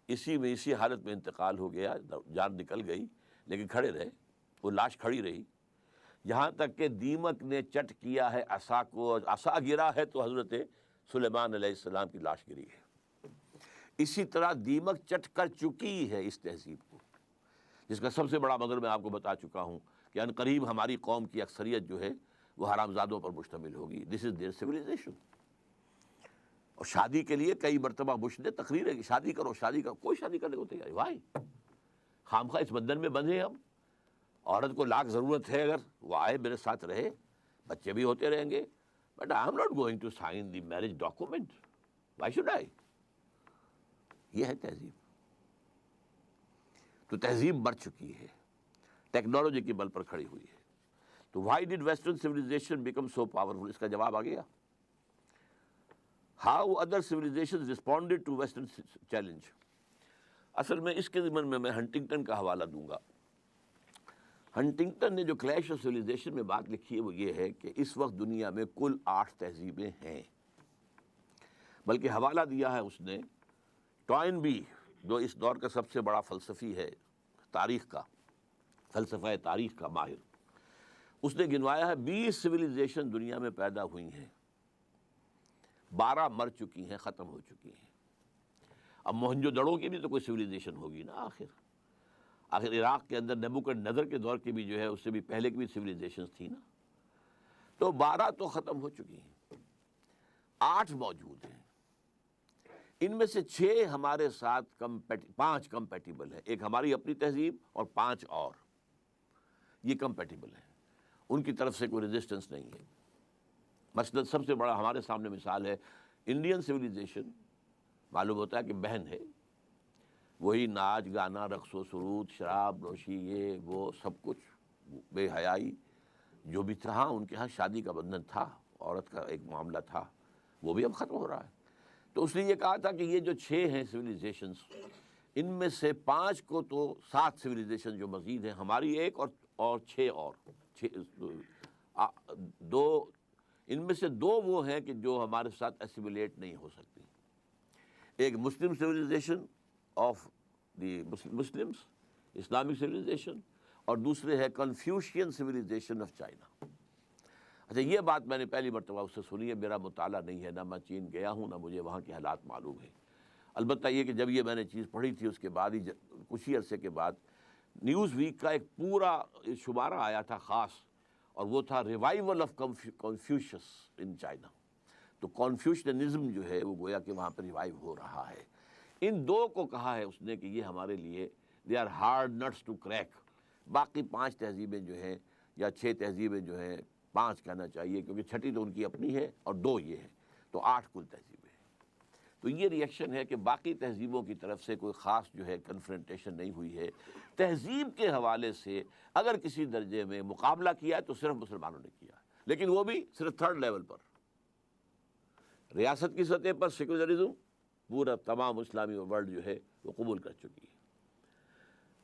اسی حالت میں انتقال ہو گیا، جان نکل گئی، لیکن کھڑے رہے، وہ لاش کھڑی رہی، یہاں تک کہ دیمک نے چٹ کیا ہے عصا کو، عصا گرا ہے تو حضرت سلیمان علیہ السلام کی لاش گری ہے۔ اسی طرح دیمک چٹ کر چکی ہے اس تہذیب کو، جس کا سب سے بڑا مگر میں آپ کو بتا چکا ہوں کہ ان قریب ہماری قوم کی اکثریت جو ہے وہ حرامزادوں پر مشتمل ہوگی۔ دس از دیئر سویلائزیشن۔ اور شادی کے لیے کئی مرتبہ بش نے تقریر ہے کہ شادی کرو، شادی کرو، کوئی شادی کرنے کو تیار، وائی خامخواہ اس بندھن میں بندھے ہم؟ عورت کو لاکھ ضرورت ہے، اگر وہ آئے میرے ساتھ رہے، بچے بھی ہوتے رہیں گے، but I'm not going to sign the marriage document, why should I? یہ ہے تہذیب۔ تو تہذیب مر چکی ہے، ٹیکنالوجی کے بل پر کھڑی ہوئی ہے. تو why did western civilisation become so powerful? اس کا جواب آ گیا. How other civilisation responded to western challenge. اصل میں اس کے ضمن میں ہنٹنگٹن کا حوالہ دوں گا. ہنٹنگٹن نے جو کلیش آف سویلائزیشن میں بات لکھی ہے وہ یہ ہے کہ اس وقت دنیا میں کل 8 تہذیبیں ہیں. بلکہ حوالہ دیا ہے اس نے ٹوائن بی، جو اس دور کا سب سے بڑا فلسفی ہے، تاریخ کا، فلسفہ تاریخ کا ماہر. اس نے گنوایا ہے 20 سویلائزیشن دنیا میں پیدا ہوئی ہیں، 12 مر چکی ہیں، ختم ہو چکی ہیں. اب موہنجو دڑو کی بھی تو کوئی سویلائزیشن ہوگی نا آخر عراق کے اندر نیبوکڈنیزر کے دور کی بھی جو ہے اس سے بھی پہلے کی بھی سویلائزیشنز تھی نا. تو 12 تو ختم ہو چکی ہیں، 8 موجود ہیں. ان میں سے 6 ہمارے ساتھ 5 کمپیٹیبل ہیں. ایک ہماری اپنی تہذیب اور 5 اور یہ کمپیٹیبل ہیں، ان کی طرف سے کوئی ریزسٹنس نہیں ہے. مثلا سب سے بڑا ہمارے سامنے مثال ہے انڈین سویلائزیشن. معلوم ہوتا ہے کہ بہن ہے، وہی ناچ گانا رقص و سرود شراب نوشی یہ وہ سب کچھ بے حیائی جو بھی تھا. ان کے ہاں شادی کا بندھن تھا، عورت کا ایک معاملہ تھا، وہ بھی اب ختم ہو رہا ہے. تو اس نے یہ کہا تھا کہ یہ جو 6 ہیں سویلائزیشنز، ان میں سے 5 کو تو 7 سویلائزیشن جو مزید ہیں، ہماری ایک اور 6 اور 2، ان میں سے 2 وہ ہیں کہ جو ہمارے ساتھ ایسیمولیٹ نہیں ہو سکتی. ایک Muslim civilisation of the Muslims, Islamic civilisation, اور دوسرے ہے کنفیوشین سویلائزیشن آف چائنا. اچھا یہ بات میں نے پہلی مرتبہ اس سے سنی ہے. میرا مطالعہ نہیں ہے، نہ میں چین گیا ہوں، نہ مجھے وہاں کے حالات معلوم ہیں. البتہ یہ کہ جب یہ میں نے چیز پڑھی تھی اس کے بعد ہی کچھ ہی عرصے کے بعد نیوز ویک کا ایک پورا شمارہ آیا تھا خاص، اور وہ تھا revival of Confucius in China. تو کنفیوشنزم جو ہے وہ گویا کہ وہاں پہ ریوائیو ہو رہا ہے. ان 2 کو کہا ہے اس نے کہ یہ ہمارے لیے they are hard nuts to crack. باقی 5 تہذیبیں جو ہیں یا 6 تہذیبیں جو ہیں، 5 کہنا چاہیے کیونکہ 6ٹھی تو ان کی اپنی ہے اور 2 یہ ہے، تو 8 کل تہذیبیں ہیں. تو یہ ریئیکشن ہے کہ باقی تہذیبوں کی طرف سے کوئی خاص جو ہے کنفرنٹیشن نہیں ہوئی ہے. تہذیب کے حوالے سے اگر کسی درجے میں مقابلہ کیا ہے تو صرف مسلمانوں نے کیا ہے، لیکن وہ بھی صرف 3rd لیول پر. ریاست کی سطح پر سیکولرزم پورا تمام اسلامی ورلڈ جو ہے وہ قبول کر چکی ہے.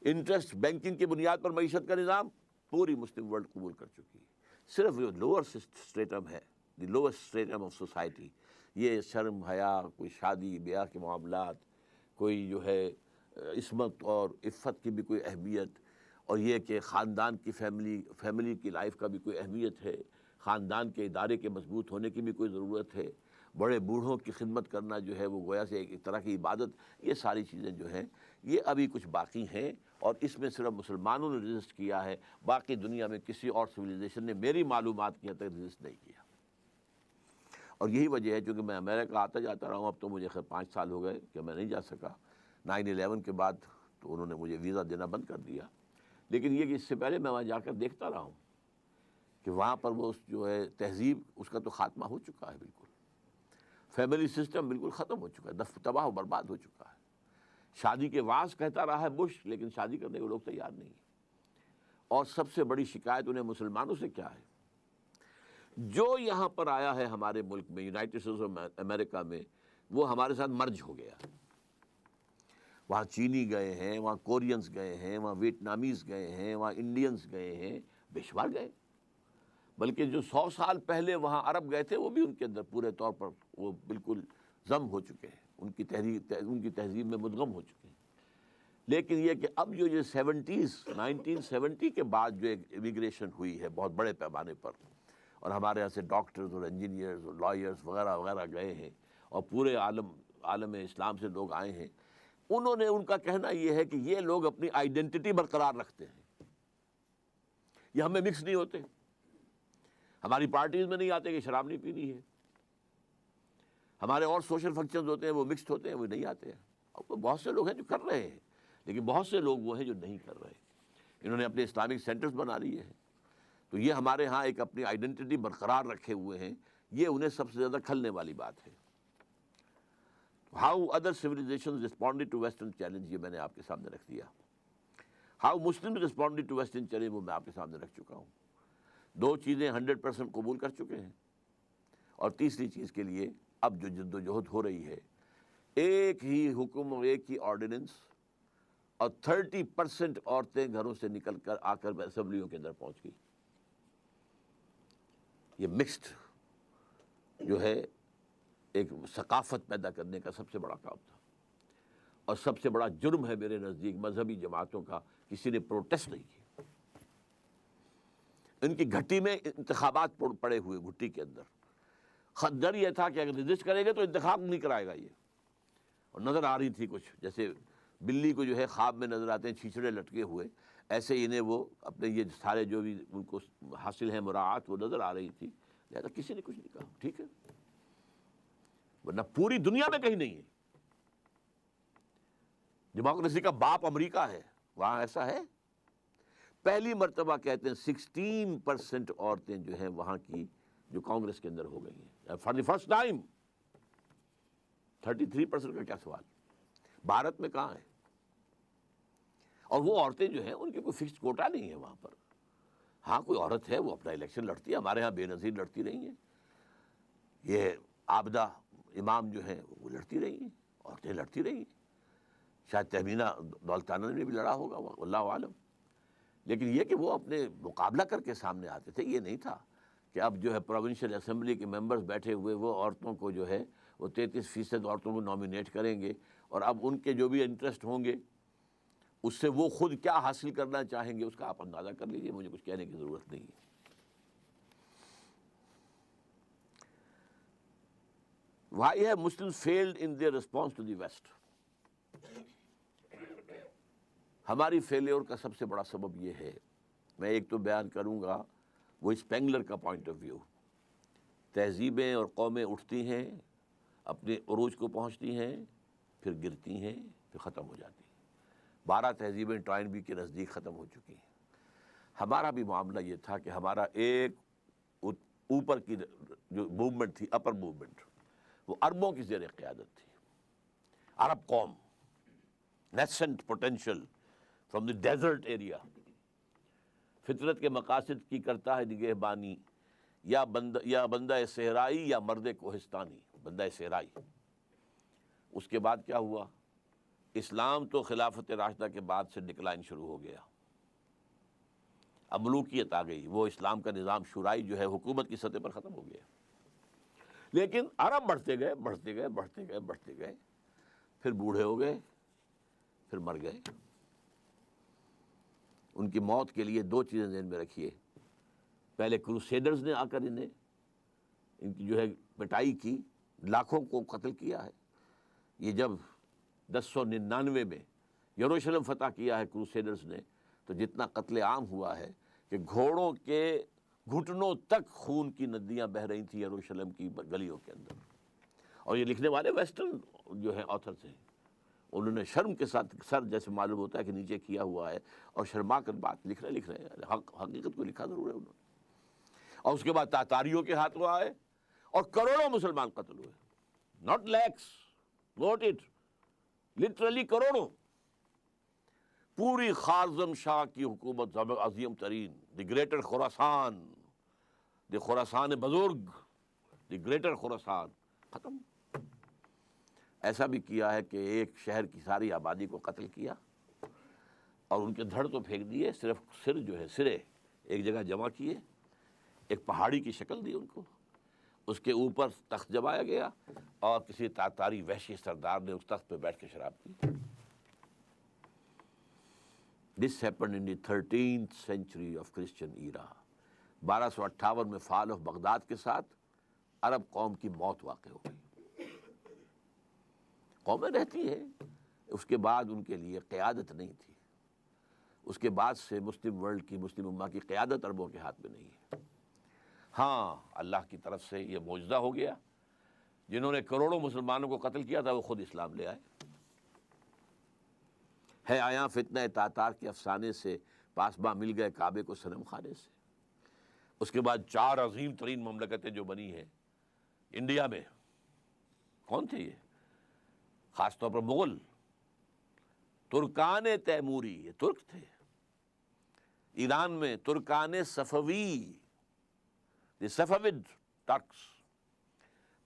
انٹرسٹ بینکنگ کی بنیاد پر معیشت کا نظام پوری مسلم ورلڈ قبول کر چکی ہے. صرف جو لوور اسٹیٹم ہے، دی لوور اسٹیٹم آف سوسائٹی، یہ شرم حیا، کوئی شادی بیاہ کے معاملات، کوئی جو ہے عصمت اور عفت کی بھی کوئی اہمیت، اور یہ کہ خاندان کی فیملی کی لائف کا بھی کوئی اہمیت ہے، خاندان کے ادارے کے مضبوط ہونے کی بھی کوئی ضرورت ہے، بڑے بوڑھوں کی خدمت کرنا جو ہے وہ گویا سے ایک طرح کی عبادت. یہ ساری چیزیں جو ہیں یہ ابھی کچھ باقی ہیں، اور اس میں صرف مسلمانوں نے رجسٹ کیا ہے. باقی دنیا میں کسی اور سویلائزیشن نے میری معلومات کی حد تک رجسٹ نہیں کیا. اور یہی وجہ ہے چونکہ میں امریکہ آتا جاتا رہا ہوں، اب تو مجھے خیر 5 سال ہو گئے کہ میں نہیں جا سکا. 9/11 کے بعد تو انہوں نے مجھے ویزا دینا بند کر دیا. لیکن یہ کہ اس سے پہلے میں وہاں جا کر دیکھتا رہا ہوں کہ وہاں پر وہ جو ہے تہذیب اس کا تو خاتمہ ہو چکا ہے. بالکل فیملی سسٹم بالکل ختم ہو چکا ہے، تباہ و برباد ہو چکا ہے. شادی کے واس کہتا رہا ہے بش، لیکن شادی کرنے کو لوگ تیار نہیں. اور سب سے بڑی شکایت انہیں مسلمانوں سے کیا ہے؟ جو یہاں پر آیا ہے ہمارے ملک میں، یونائٹڈ اسٹیٹس آف امریکہ میں، وہ ہمارے ساتھ مرج ہو گیا. وہاں چینی گئے ہیں، وہاں کورینز گئے ہیں، وہاں ویتنامیز گئے ہیں، وہاں انڈینز گئے ہیں، بے شمار گئے. بلکہ جو 100 سال پہلے وہاں عرب گئے تھے وہ بھی ان کے اندر پورے طور پر وہ بالکل ضم ہو چکے ہیں، ان کی تہذیب میں مدغم ہو چکے ہیں. لیکن یہ کہ اب جو 1970 کے بعد جو ایک امیگریشن ہوئی ہے بہت بڑے پیمانے پر، اور ہمارے یہاں سے ڈاکٹرز اور انجینئرز اور لائرز وغیرہ وغیرہ گئے ہیں، اور پورے عالم اسلام سے لوگ آئے ہیں، انہوں نے ان کا کہنا یہ ہے کہ یہ لوگ اپنی آئیڈینٹی برقرار رکھتے ہیں، یہ ہمیں مکس نہیں ہوتے، ہماری پارٹیز میں نہیں آتے کہ شراب نہیں پینی ہے، ہمارے اور سوشل فنکشنز ہوتے ہیں وہ مکسڈ ہوتے ہیں، وہ نہیں آتے ہیں. اور بہت سے لوگ ہیں جو کر رہے ہیں، لیکن بہت سے لوگ وہ ہیں جو نہیں کر رہے. انہوں نے اپنے اسلامک سینٹرز بنا لیے ہیں. تو یہ ہمارے ہاں ایک اپنی آئیڈینٹی برقرار رکھے ہوئے ہیں، یہ انہیں سب سے زیادہ کھلنے والی بات ہے. How other civilisation responded to western challenge, یہ میں نے آپ کے سامنے رکھ دیا. How Muslim responded to western challenge وہ میں آپ کے سامنے رکھ چکا ہوں. دو چیزیں 100% قبول کر چکے ہیں، اور تیسری چیز کے لیے اب جو جد و جہد ہو رہی ہے، ایک ہی حکم اور ایک ہی آرڈیننس، اور 30% عورتیں گھروں سے نکل کر آ کر اسمبلیوں کے اندر پہنچ گئی. یہ مکسڈ جو ہے ایک ثقافت پیدا کرنے کا سب سے بڑا کام تھا، اور سب سے بڑا جرم ہے میرے نزدیک مذہبی جماعتوں کا کسی نے پروٹیسٹ نہیں کیا. ان کی گھٹی میں انتخابات پڑے ہوئے گھٹی کے اندر، خدر یہ تھا کہ اگر رجسٹ کریں گے تو انتخاب نہیں کرائے گا یہ. اور نظر آ رہی تھی کچھ جیسے بلی کو جو ہے خواب میں نظر آتے ہیں چھیچڑے لٹکے ہوئے، ایسے انہیں وہ اپنے یہ سارے جو بھی ان کو حاصل ہیں مراعات وہ نظر آ رہی تھی، لہذا کسی نے کچھ نہیں کہا. ٹھیک ہے، ورنہ پوری دنیا میں کہیں نہیں ہے. ڈیموکریسی کا باپ امریکہ ہے، وہاں ایسا ہے. پہلی مرتبہ کہتے ہیں 16% عورتیں جو ہیں وہاں کی جو کانگریس کے اندر ہو گئی ہیں فار دی فرسٹ ٹائم. 33% کا کیا سوال، بھارت میں کہاں ہے؟ اور وہ عورتیں جو ہیں ان کی کوئی فکسڈ کوٹا نہیں ہے وہاں پر. ہاں کوئی عورت ہے وہ اپنا الیکشن لڑتی ہے، ہمارے ہاں بے نظیر لڑتی رہی ہیں، یہ عابدہ امام جو ہیں وہ لڑتی رہی ہیں، عورتیں لڑتی رہی ہیں. شاید تہمینہ دولتانہ نے بھی لڑا ہوگا، اللہ عالم. لیکن یہ کہ وہ اپنے مقابلہ کر کے سامنے آتے تھے، یہ نہیں تھا کہ اب جو ہے پروونشل اسمبلی کے ممبرز بیٹھے ہوئے وہ عورتوں کو جو ہے وہ 33% عورتوں کو نامینیٹ کریں گے، اور اب ان کے جو بھی انٹرسٹ ہوں گے اس سے وہ خود کیا حاصل کرنا چاہیں گے اس کا آپ اندازہ کر لیجئے، مجھے کچھ کہنے کی ضرورت نہیں ہے. Why have Muslims failed in their response to the West? ہماری فیلیور کا سب سے بڑا سبب یہ ہے، میں ایک تو بیان کروں گا وہ اسپینگلر کا پوائنٹ آف ویو. تہذیبیں اور قومیں اٹھتی ہیں، اپنے عروج کو پہنچتی ہیں، پھر گرتی ہیں، پھر ختم ہو جاتی ہیں. 12 تہذیبیں ٹوائنبی کے نزدیک ختم ہو چکی ہیں. ہمارا بھی معاملہ یہ تھا کہ ہمارا ایک اوپر کی جو موومنٹ تھی، اپر موومنٹ، وہ عربوں کی زیر قیادت تھی. عرب قوم، nascent potential from the desert area, فطرت کے مقاصد کی کرتا ہے نگہبانی، یا بندہ صحرائی یا مرد کوہستانی. بندہ صحرائی. اس کے بعد کیا ہوا؟ اسلام تو خلافت راشدہ کے بعد سے ڈکلائن شروع ہو گیا، اب ملوکیت آ گئی، وہ اسلام کا نظام شورائی جو ہے حکومت کی سطح پر ختم ہو گیا. لیکن عرب بڑھتے گئے بڑھتے گئے بڑھتے گئے بڑھتے گئے، پھر بوڑھے ہو گئے، پھر مر گئے. ان کی موت کے لیے دو چیزیں ذہن میں رکھیے. پہلے کروسیڈرز نے آ کر ان کی جو ہے پٹائی کی، لاکھوں کو قتل کیا ہے. یہ جب 1099 میں یروشلم فتح کیا ہے کروسیڈرز نے، تو جتنا قتل عام ہوا ہے کہ گھوڑوں کے گھٹنوں تک خون کی ندیاں بہہ رہی تھیں یروشلم کی گلیوں کے اندر. اور یہ لکھنے والے ویسٹرن جو ہیں آتھرز ہیں، انہوں نے شرم کے ساتھ سر جیسے معلوم ہوتا ہے کہ نیچے کیا ہوا ہے، اور شرما کر بات لکھ رہے ہیں. حقیقت کو لکھا ضرور ہے انہوں نے. اور اس کے بعد تاتاریوں کے ہاتھوں آئے اور کروڑوں مسلمان قتل ہوئے. Not lakhs, note it, literally کروڑوں. پوری خارزم شاہ کی حکومت عظیم ترین، دی گریٹر خراسان، دی خراسان بزرگ، دی گریٹر خراسان، ختم. ایسا بھی کیا ہے کہ ایک شہر کی ساری آبادی کو قتل کیا اور ان کے دھڑ تو پھینک دیے، صرف سر جو ہے سرے ایک جگہ جمع کیے، ایک پہاڑی کی شکل دی ان کو، اس کے اوپر تخت جمایا گیا، اور کسی تاتاری وحشی سردار نے اس تخت پہ بیٹھ کے شراب پی. This happened in the 13th century of Christian era. 1258 میں فال آف بغداد کے ساتھ عرب قوم کی موت واقع ہو گئی. قومیں رہتی ہیں، اس کے بعد ان کے لیے قیادت نہیں تھی. اس کے بعد سے مسلم ورلڈ کی، مسلم امہ کی قیادت عربوں کے ہاتھ میں نہیں ہے. ہاں اللہ کی طرف سے یہ معجزہ ہو گیا، جنہوں نے کروڑوں مسلمانوں کو قتل کیا تھا وہ خود اسلام لے آئے. ہے آیا فتنہ تاتار کے افسانے سے، پاسباں مل گئے کعبے کو صنم خانے سے. اس کے بعد 4 عظیم ترین مملکتیں جو بنی ہیں انڈیا میں. کون تھے یہ؟ خاص طور پر مغل، ترکان تیموری، یہ ترک تھے. ایران میں ترکان صفوی، دی صفوید ٹرکس،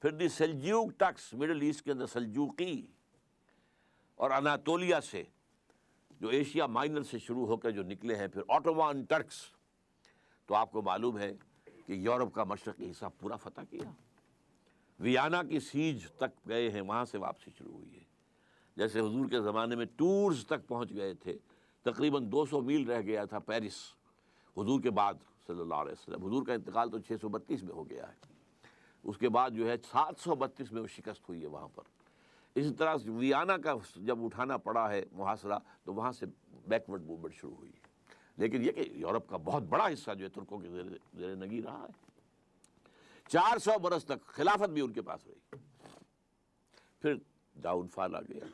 پھر دی سلجوق ٹرکس مڈل ایسٹ کے اندر سلجوقی، اور اناطولیہ سے جو ایشیا مائنر سے شروع ہو کر جو نکلے ہیں، پھر آٹومان ٹرکس. تو آپ کو معلوم ہے کہ یورپ کا مشرقی حصہ پورا فتح کیا. ویانا کی سیج تک گئے ہیں، وہاں سے واپسی شروع ہوئی ہے. جیسے حضور کے زمانے میں ٹورز تک پہنچ گئے تھے، تقریباً 200 میل رہ گیا تھا پیرس حضور کے بعد صلی اللہ علیہ وسلم. حضور کا انتقال تو 632 میں ہو گیا ہے، اس کے بعد جو ہے 732 میں وہ شکست ہوئی ہے وہاں پر. اسی طرح ویانا کا جب اٹھانا پڑا ہے محاصرہ، تو وہاں سے بیکورڈ موومنٹ شروع ہوئی ہے. لیکن یہ کہ یورپ کا بہت بڑا حصہ جو ہے ترکوں کے زیر نگی رہا ہے. 400 برس تک خلافت بھی ان کے پاس رہی. پھر ڈاؤن فال آ گیا.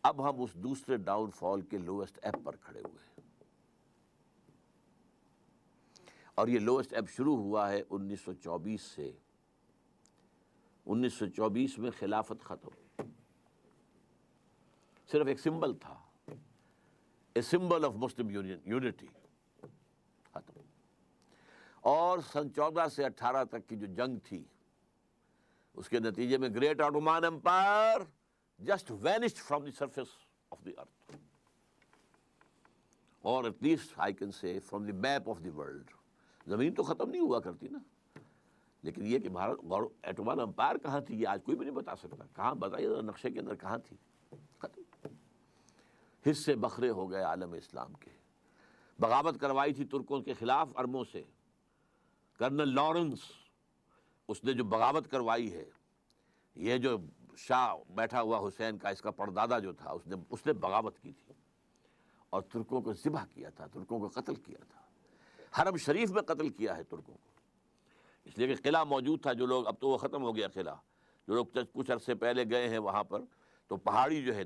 اب ہم اس دوسرے ڈاؤن فال کے لوئسٹ ایب پر کھڑے ہوئے ہیں، اور یہ لوئسٹ ایب شروع ہوا ہے 1924 سے. 1924 میں خلافت ختم، صرف ایک سمبل تھا، a symbol of Muslim unity, ختم. اور سن 14 سے 18 تک کی جو جنگ تھی، اس کے نتیجے میں great Ottoman empire just vanished from the surface of the earth, اور at least I can say from the map of the world. زمین تو ختم نہیں ہوا کرتی نا، لیکن یہ کہ بھارت ایٹومان امپائر کہاں تھی، یہ آج کوئی بھی نہیں بتا سکتا. کہاں بتائیے ذرا نقشے کے اندر کہاں تھی؟ ختم. حصے بکھرے ہو گئے عالم اسلام کے. بغاوت کروائی تھی ترکوں کے خلاف اربوں سے. کرنل لارنس، اس نے جو بغاوت کروائی ہے، یہ جو شاہ بیٹھا ہوا حسین کا، اس کا پردادا جو تھا، اس نے بغاوت کی تھی اور ترکوں کو ذبح کیا تھا، ترکوں کو قتل کیا تھا. حرم شریف میں قتل کیا ہے ترکوں کو، اس لیے کہ قلعہ موجود تھا. جو لوگ، اب تو وہ ختم ہو گیا قلعہ، جو لوگ کچھ عرصے پہلے گئے ہیں وہاں پر، تو پہاڑی جو ہے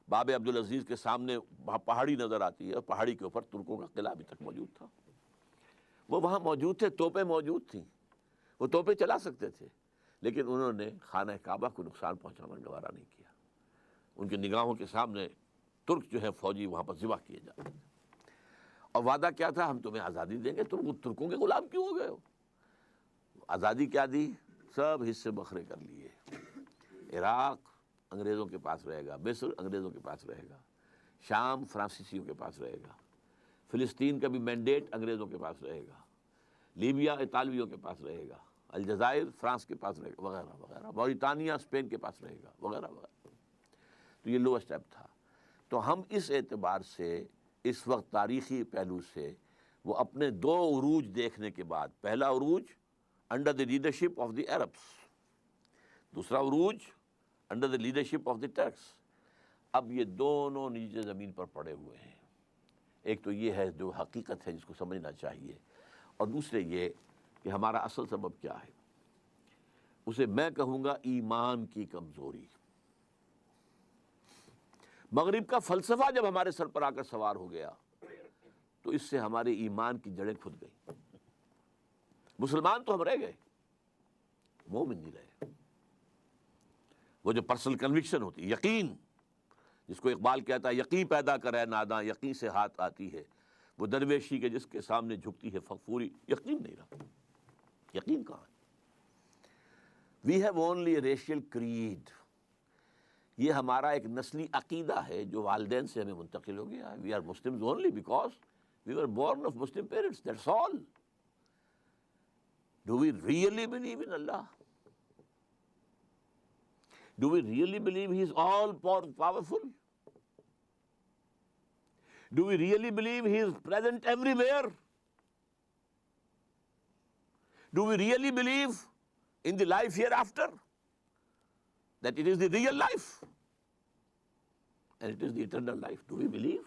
باب عبدالعزیز کے سامنے وہاں پہاڑی نظر آتی ہے، اور پہاڑی کے اوپر ترکوں کا قلعہ ابھی تک موجود تھا. وہ وہاں موجود تھے، توپیں موجود تھیں، وہ توپیں چلا سکتے تھے، لیکن انہوں نے خانہ کعبہ کو نقصان پہنچانا گوارا نہیں کیا. ان کی نگاہوں کے سامنے ترک جو ہے فوجی وہاں پر ذبح کیے جاتے تھے. اور وعدہ کیا تھا، ہم تمہیں آزادی دیں گے. ترکوں کے غلام کیوں ہو گئے ہو؟ آزادی کیا دی؟ سب حصے بکھرے کر لیے. عراق انگریزوں کے پاس رہے گا، مصر انگریزوں کے پاس رہے گا، شام فرانسیسیوں کے پاس رہے گا، فلسطین کا بھی مینڈیٹ انگریزوں کے پاس رہے گا، لیبیا اطالویوں کے پاس رہے گا، الجزائر فرانس کے پاس رہے گا، وغیرہ وغیرہ، موریٹانیہ اسپین کے پاس رہے گا، وغیرہ وغیرہ. تو یہ لوور اسٹیپ تھا. تو ہم اس اعتبار سے اس وقت تاریخی پہلو سے وہ اپنے دو عروج دیکھنے کے بعد، پہلا عروج under the leadership of the Arabs, دوسرا عروج under the leadership of the tricks. اب یہ دونوں نیچے زمین پر پڑے ہوئے ہیں. ایک تو یہ ہے جو حقیقت ہے جس کو سمجھنا چاہیے، اور دوسرے یہ کہ ہمارا اصل سبب کیا ہے. اسے میں کہوں گا ایمان کی کمزوری. مغرب کا فلسفہ جب ہمارے سر پر آ کر سوار ہو گیا، تو اس سے ہمارے ایمان کی جڑیں کھد گئی. مسلمان تو ہم رہ گئے، مومن نہیں رہے. وہ جو پرسنل کنوکشن ہوتی، یقین، جس کو اقبال کہتا ہے یقین پیدا کرے ناداں، یقین سے ہاتھ آتی ہے. وہ درویشی کے جس کے سامنے جھکتی ہے فغفوری. یقین نہیں رہا. یقین کہاں ہے؟ We have only a racial creed. یہ ہمارا ایک نسلی عقیدہ ہے جو والدین سے ہمیں منتقل ہو گیا ہے. We are Muslims only because we were born of Muslim parents, that's all. Do we really believe in Allah? Do we really believe He is all powerful? Do we really believe He is present everywhere? Do we really believe in the life hereafter? That it is the real life and it is the eternal life. Do we believe?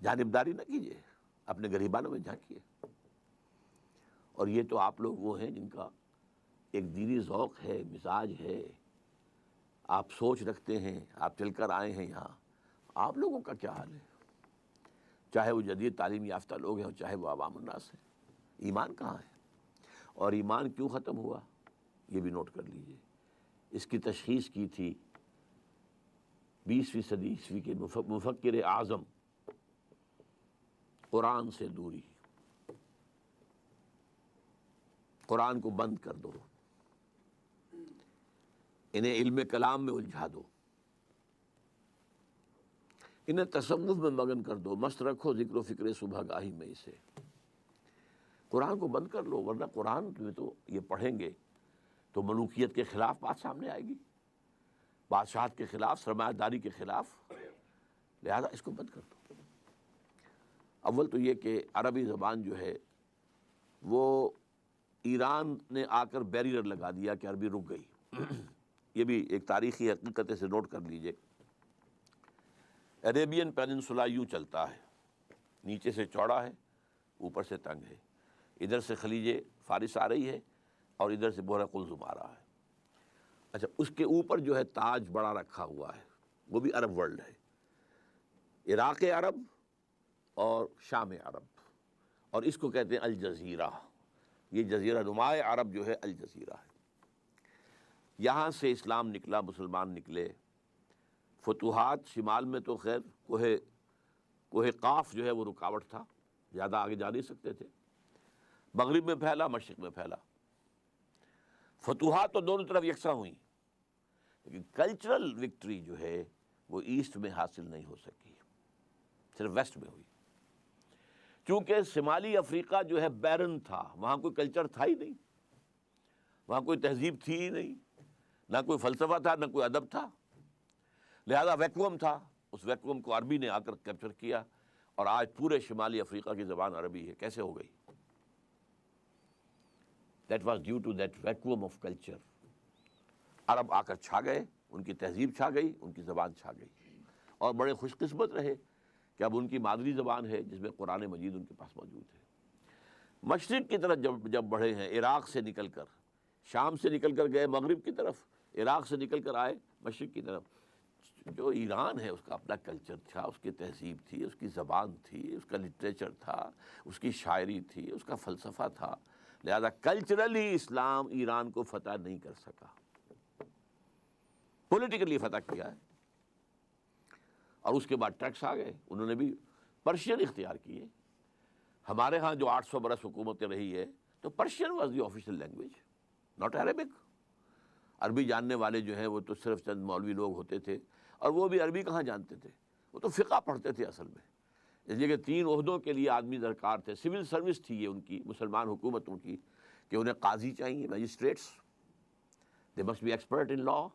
جانبداری نہ کیجیے، اپنے گریبانوں میں جھانکیے. اور یہ تو آپ لوگ وہ ہیں جن کا ایک دینی ذوق ہے، مزاج ہے، آپ سوچ رکھتے ہیں، آپ چل کر آئے ہیں یہاں. آپ لوگوں کا کیا حال ہے؟ چاہے وہ جدید تعلیم یافتہ لوگ ہیں اور چاہے وہ عوام الناس ہیں. ایمان کہاں ہے؟ اور ایمان کیوں ختم ہوا؟ یہ بھی نوٹ کر لیجئے. اس کی تشخیص کی تھی 20ویں صدی عیسوی کے مفکر اعظم قرآن سے دوری، قرآن کو بند کر دو، انہیں علم کلام میں الجھا دو، انہیں تصوف میں مگن کر دو، مست رکھو ذکر و فکر صبح گاہی میں اسے۔ قرآن کو بند کر لو، ورنہ قرآن میں تو یہ پڑھیں گے تو ملوکیت کے خلاف بات سامنے آئے گی، بادشاہت کے خلاف، سرمایہ داری کے خلاف، لہذا اس کو بند کر دو۔ اول تو یہ کہ عربی زبان جو ہے وہ ایران نے آ کر بیریئر لگا دیا کہ عربی رک گئی، یہ بھی ایک تاریخی حقیقت سے نوٹ کر لیجئے۔ عربین پیننسولا یوں چلتا ہے، نیچے سے چوڑا ہے، اوپر سے تنگ ہے، ادھر سے خلیج فارس آ رہی ہے اور ادھر سے بحر قلزم آ رہا ہے۔ اچھا، اس کے اوپر جو ہے تاج بڑا رکھا ہوا ہے، وہ بھی عرب ورلڈ ہے، عراق عرب اور شام عرب، اور اس کو کہتے ہیں الجزیرہ، یہ جزیرہ نمائے عرب جو ہے الجزیرہ ہے۔ یہاں سے اسلام نکلا، مسلمان نکلے، فتوحات شمال میں تو خیر کوہ قاف جو ہے وہ رکاوٹ تھا، زیادہ آگے جا نہیں سکتے تھے، مغرب میں پھیلا، مشرق میں پھیلا، فتوحات تو دونوں طرف یکساں ہوئیں، لیکن کلچرل وکٹری جو ہے وہ ایسٹ میں حاصل نہیں ہو سکی، صرف ویسٹ میں ہوئی، چونکہ شمالی افریقہ جو ہے بیرن تھا، وہاں کوئی کلچر تھا ہی نہیں، وہاں کوئی تہذیب تھی ہی نہیں، نہ کوئی فلسفہ تھا، نہ کوئی ادب تھا، لہذا ویکوم تھا، اس ویکوم کو عربی نے آ کر کیپچر کیا، اور آج پورے شمالی افریقہ کی زبان عربی ہے۔ کیسے ہو گئی؟ That was due to that vacuum of culture۔ عرب آ کر چھا گئے، ان کی تہذیب چھا گئی، ان کی زبان چھا گئی، اور بڑے خوش قسمت رہے کہ اب ان کی مادری زبان ہے جس میں قرآن مجید ان کے پاس موجود ہے۔ مشرق کی طرف جب بڑھے ہیں، عراق سے نکل کر، شام سے نکل کر گئے مغرب کی طرف، عراق سے نکل کر آئے مشرق کی طرف، جو ایران ہے اس کا اپنا کلچر تھا، اس کی تہذیب تھی، اس کی زبان تھی، اس کا لٹریچر تھا، اس کی شاعری تھی، اس کا فلسفہ تھا، لہذا کلچرلی اسلام ایران کو فتح نہیں کر سکا، پولیٹیکلی فتح کیا ہے۔ اور اس کے بعد ٹرکس آ گئے، انہوں نے بھی پرشین اختیار کیے۔ ہمارے ہاں جو 800 برس حکومت رہی ہے تو Persian was the official language, not Arabic. عربی جاننے والے جو ہیں وہ تو صرف چند مولوی لوگ ہوتے تھے، اور وہ بھی عربی کہاں جانتے تھے، وہ تو فقہ پڑھتے تھے اصل میں، اس لیے کہ 3 عہدوں کے لیے آدمی درکار تھے، سول سروس تھی یہ ان کی مسلمان حکومتوں کی، کہ انہیں قاضی چاہیے، magistrates, they must be expert in law,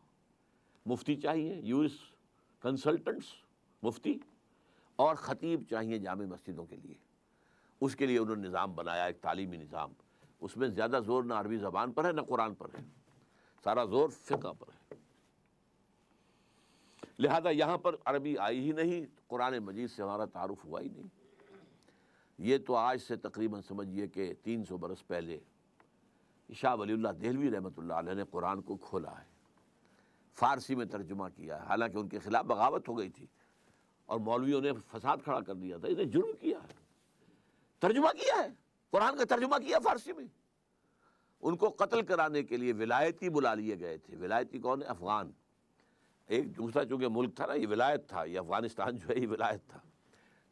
مفتی چاہیے، یورس کنسلٹنٹس، مفتی، اور خطیب چاہیے جامع مسجدوں کے لیے۔ اس کے لیے انہوں نے نظام بنایا، ایک تعلیمی نظام، اس میں زیادہ زور نہ عربی زبان پر ہے نہ قرآن پر ہے، سارا زور فقہ پر ہے، لہذا یہاں پر عربی آئی ہی نہیں، قرآن مجید سے ہمارا تعارف ہوا ہی نہیں۔ یہ تو آج سے تقریباً سمجھیے کہ 300 برس پہلے شاہ ولی اللہ دہلوی رحمۃ اللہ علیہ نے قرآن کو کھولا ہے، فارسی میں ترجمہ کیا ہے، حالانکہ ان کے خلاف بغاوت ہو گئی تھی اور مولویوں نے فساد کھڑا کر دیا تھا، انہیں جرم کیا ہے، ترجمہ کیا ہے، قرآن کا ترجمہ کیا فارسی میں۔ ان کو قتل کرانے کے لیے ولایتی بلا لیے گئے تھے۔ ولایتی کون ہے؟ افغان، ایک دوسرا چونکہ ملک تھا نا، یہ ولایت تھا، یہ افغانستان جو ہے یہ ولایت تھا۔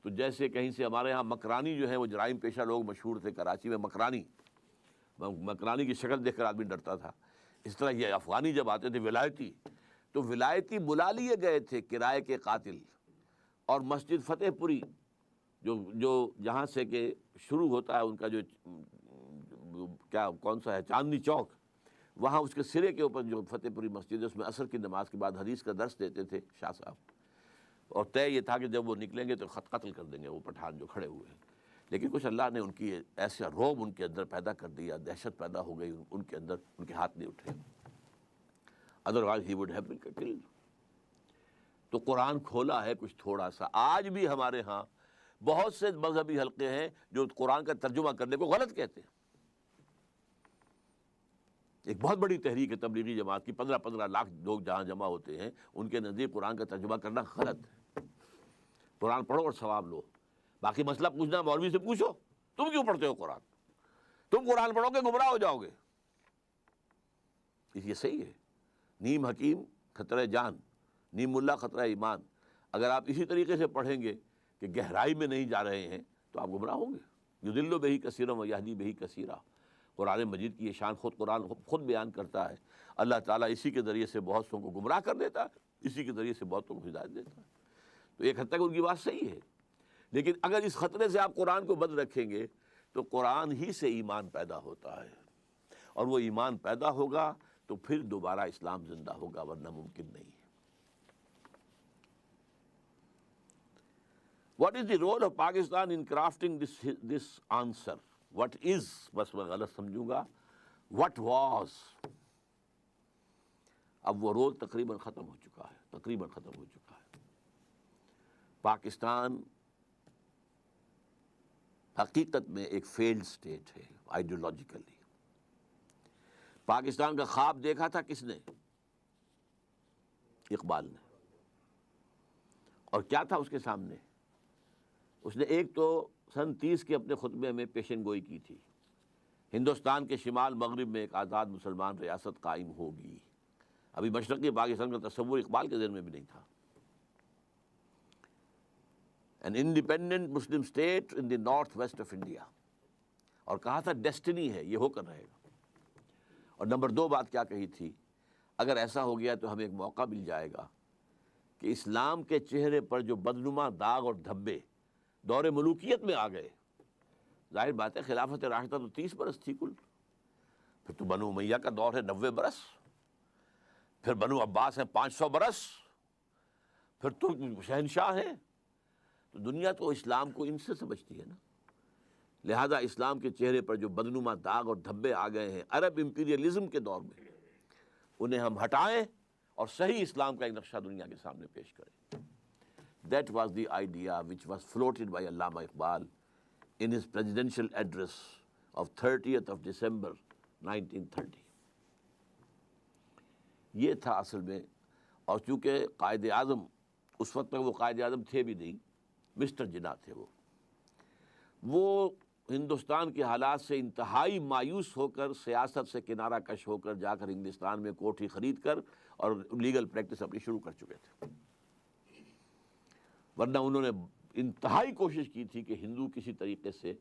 تو جیسے کہیں سے ہمارے ہاں مکرانی جو ہے وہ جرائم پیشہ لوگ مشہور تھے، کراچی میں مکرانی کی شکل دیکھ کر آدمی ڈرتا تھا، اس طرح یہ افغانی جب آتے تھے ولایتی، تو ولایتی بلا لیے گئے تھے کرائے کے قاتل، اور مسجد فتح پوری جو جہاں سے کہ شروع ہوتا ہے ان کا جو کون سا ہے، چاندنی چوک، وہاں اس کے سرے کے اوپر جو فتح پوری مسجد ہے، اس میں عصر کی نماز کے بعد حدیث کا درس دیتے تھے شاہ صاحب، اور طے یہ تھا کہ جب وہ نکلیں گے تو قتل کر دیں گے وہ پٹھان جو کھڑے ہوئے ہیں، لیکن کچھ اللہ نے ان کی ایسا روب ان کے اندر پیدا کر دیا، دہشت پیدا ہو گئی ان کے اندر، ان کے ہاتھ نہیں اٹھے، otherwise he would have been killed. تو قرآن کھولا ہے کچھ تھوڑا سا۔ آج بھی ہمارے ہاں بہت سے مذہبی حلقے ہیں جو قرآن کا ترجمہ کرنے کو غلط کہتے ہیں۔ ایک بہت بڑی تحریک ہے تبلیغی جماعت کی، 15 لاکھ لوگ جہاں جمع ہوتے ہیں، ان کے نزدیک قرآن کا ترجمہ کرنا غلط ہے۔ قرآن پڑھو اور ثواب لو، باقی مسئلہ پوچھنا مولوی سے پوچھو، تم کیوں پڑھتے ہو قرآن؟ تم قرآن پڑھو گے گمراہ ہو جاؤ گے۔ یہ صحیح ہے، نیم حکیم خطرہ جان، نیم ملا خطرہ ایمان۔ اگر آپ اسی طریقے سے پڑھیں گے کہ گہرائی میں نہیں جا رہے ہیں تو آپ گمراہ ہوں گے۔ یضل بہ کثیرا ویہدی بہ کثیرا، قرآن مجید کی یہ شان قرآن خود بیان کرتا ہے۔ اللہ تعالیٰ اسی کے ذریعے سے بہت سو کو گمراہ کر دیتا ہے، اسی کے ذریعے سے بہتوں کو ہدایت دیتا ہے۔ تو ایک حد تک ان کی بات صحیح ہے، لیکن اگر اس خطرے سے آپ قرآن کو بند رکھیں گے تو قرآن ہی سے ایمان پیدا ہوتا ہے، اور وہ ایمان پیدا ہوگا تو پھر دوبارہ اسلام زندہ ہوگا، ورنہ ممکن نہیں ہے۔ What is the role of Pakistan in crafting this answer? What is، بس میں غلط سمجھوں گا، what was۔ اب وہ رول تقریباً ختم ہو چکا ہے، پاکستان حقیقت میں ایک فیلڈ اسٹیٹ ہے آئیڈیولوجیکلی۔ پاکستان کا خواب دیکھا تھا کس نے؟ اقبال نے۔ اور کیا تھا اس کے سامنے؟ اس نے ایک تو سن 30 کے اپنے خطبے میں پیشن گوئی کی تھی، ہندوستان کے شمال مغرب میں ایک آزاد مسلمان ریاست قائم ہوگی۔ ابھی مشرقی پاکستان کا تصور اقبال کے ذہن میں بھی نہیں تھا۔ An independent Muslim state in the north west of India، اور کہا تھا ڈیسٹنی ہے، یہ ہو کر رہے گا۔ اور نمبر 2 بات کیا کہی تھی؟ اگر ایسا ہو گیا تو ہمیں ایک موقع مل جائے گا کہ اسلام کے چہرے پر جو بدنما داغ اور دھبے دور ملوکیت میں آ گئے، ظاہر بات ہے خلافت راشدہ تو 30 برس تھی کل، پھر تو بنو امیہ کا دور ہے 90 برس، پھر بنو عباس ہے 500 برس، پھر ترک شہنشاہ ہیں، تو دنیا تو اسلام کو ان سے سمجھتی ہے نا۔ لہذا اسلام کے چہرے پر جو بدنما داغ اور دھبے آ گئے ہیں عرب امپیریلزم کے دور میں، انہیں ہم ہٹائیں اور صحیح اسلام کا ایک نقشہ دنیا کے سامنے پیش کریں۔ That was the idea which was floated by Allama Iqbal in his presidential address of 30th of December 1930۔ یہ تھا اصل میں، اور چونکہ قائد اعظم اس وقت تک وہ قائد اعظم تھے بھی نہیں، مسٹر جناح تھے وہ ہندوستان کے حالات سے انتہائی مایوس ہو کر، سیاست سے کنارہ کش ہو کر جا کر انگلستان میں کوٹھی خرید کر اور لیگل پریکٹس اپنی شروع کر چکے تھے۔ ورنہ انہوں نے انتہائی کوشش کی تھی کہ ہندو کسی طریقے سے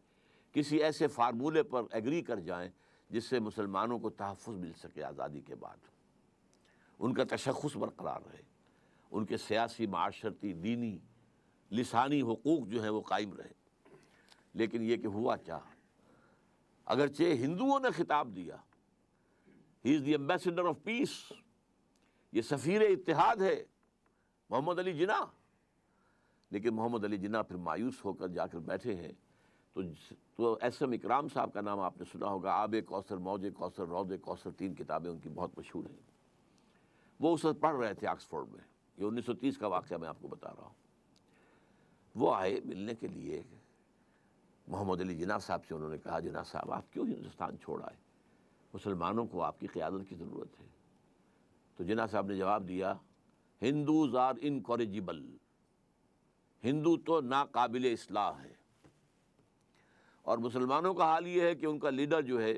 کسی ایسے فارمولے پر ایگری کر جائیں جس سے مسلمانوں کو تحفظ مل سکے آزادی کے بعد، ان کا تشخص برقرار رہے، ان کے سیاسی، معاشرتی، دینی، لسانی حقوق جو ہیں وہ قائم رہے۔ لیکن یہ کہ ہوا کیا؟ اگرچہ ہندوؤں نے خطاب دیا، ہی از دی ایمبیسڈر آف پیس، یہ سفیر اتحاد ہے محمد علی جناح، لیکن محمد علی جناح پھر مایوس ہو کر جا کر بیٹھے ہیں۔ تو ایس ایم اکرام صاحب کا نام آپ نے سنا ہوگا، آب کوثر، موج کوثر، روض کوثر، 3 کتابیں ان کی بہت مشہور ہیں۔ وہ اس وقت پڑھ رہے تھے آکسفورڈ میں، یہ 1930 کا واقعہ میں آپ کو بتا رہا ہوں۔ وہ آئے ملنے کے لیے، محمد علی جناح صاحب سے انہوں نے کہا، جناح صاحب آپ کیوں ہندوستان چھوڑ آئے؟ مسلمانوں کو آپ کی قیادت کی ضرورت ہے۔ تو جناح صاحب نے جواب دیا، ہندوز آر انکوریجیبل، ہندو تو ناقابل اصلاح ہے، اور مسلمانوں کا حال یہ ہے کہ ان کا لیڈر جو ہے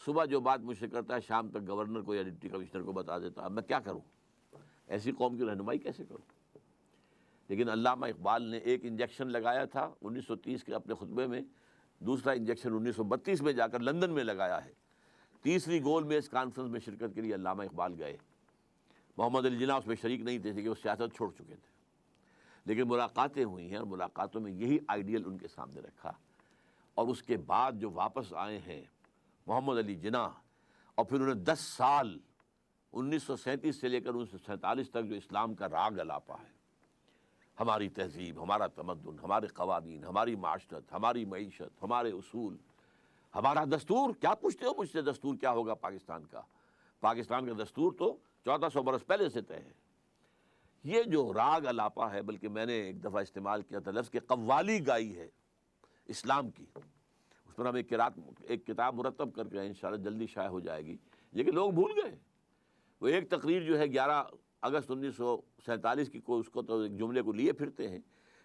صبح جو بات مجھ سے کرتا ہے شام تک گورنر کو یا ڈپٹی کمشنر کو بتا دیتا ہے۔ اب میں کیا کروں؟ ایسی قوم کی رہنمائی کیسے کروں؟ لیکن علامہ اقبال نے ایک انجیکشن لگایا تھا 1930 کے اپنے خطبے میں، دوسرا انجیکشن 1932 میں جا کر لندن میں لگایا ہے۔ تیسری گول میز کانفرنس میں شرکت کے لیے علامہ اقبال گئے، محمد علی جناح اس میں شریک نہیں تھے کہ وہ سیاست چھوڑ چکے تھے، لیکن ملاقاتیں ہوئی ہیں، اور ملاقاتوں میں یہی آئیڈیل ان کے سامنے رکھا۔ اور اس کے بعد جو واپس آئے ہیں محمد علی جناح، اور پھر انہوں نے 10 سال 1937 سے لے کر 1947 تک جو اسلام کا راگ الاپا ہے، ہماری تہذیب، ہمارا تمدن، ہمارے قوانین، ہماری معاشرت، ہماری معیشت، ہمارے اصول، ہمارا دستور، کیا پوچھتے ہو مجھ سے دستور کیا ہوگا پاکستان کا؟ پاکستان کا دستور تو 1400 برس پہلے سے طے ہے۔ یہ جو راگ الاپا ہے، بلکہ میں نے ایک دفعہ استعمال کیا تھا لفظ کہ قوالی گائی ہے اسلام کی، اس پر ہم ایک کتاب مرتب کر کے انشاءاللہ جلدی شائع ہو جائے گی، لیکن لوگ بھول گئے۔ وہ ایک تقریر جو ہے 11 اگست 1947 کی اس کو تو ایک جملے کو لیے پھرتے ہیں،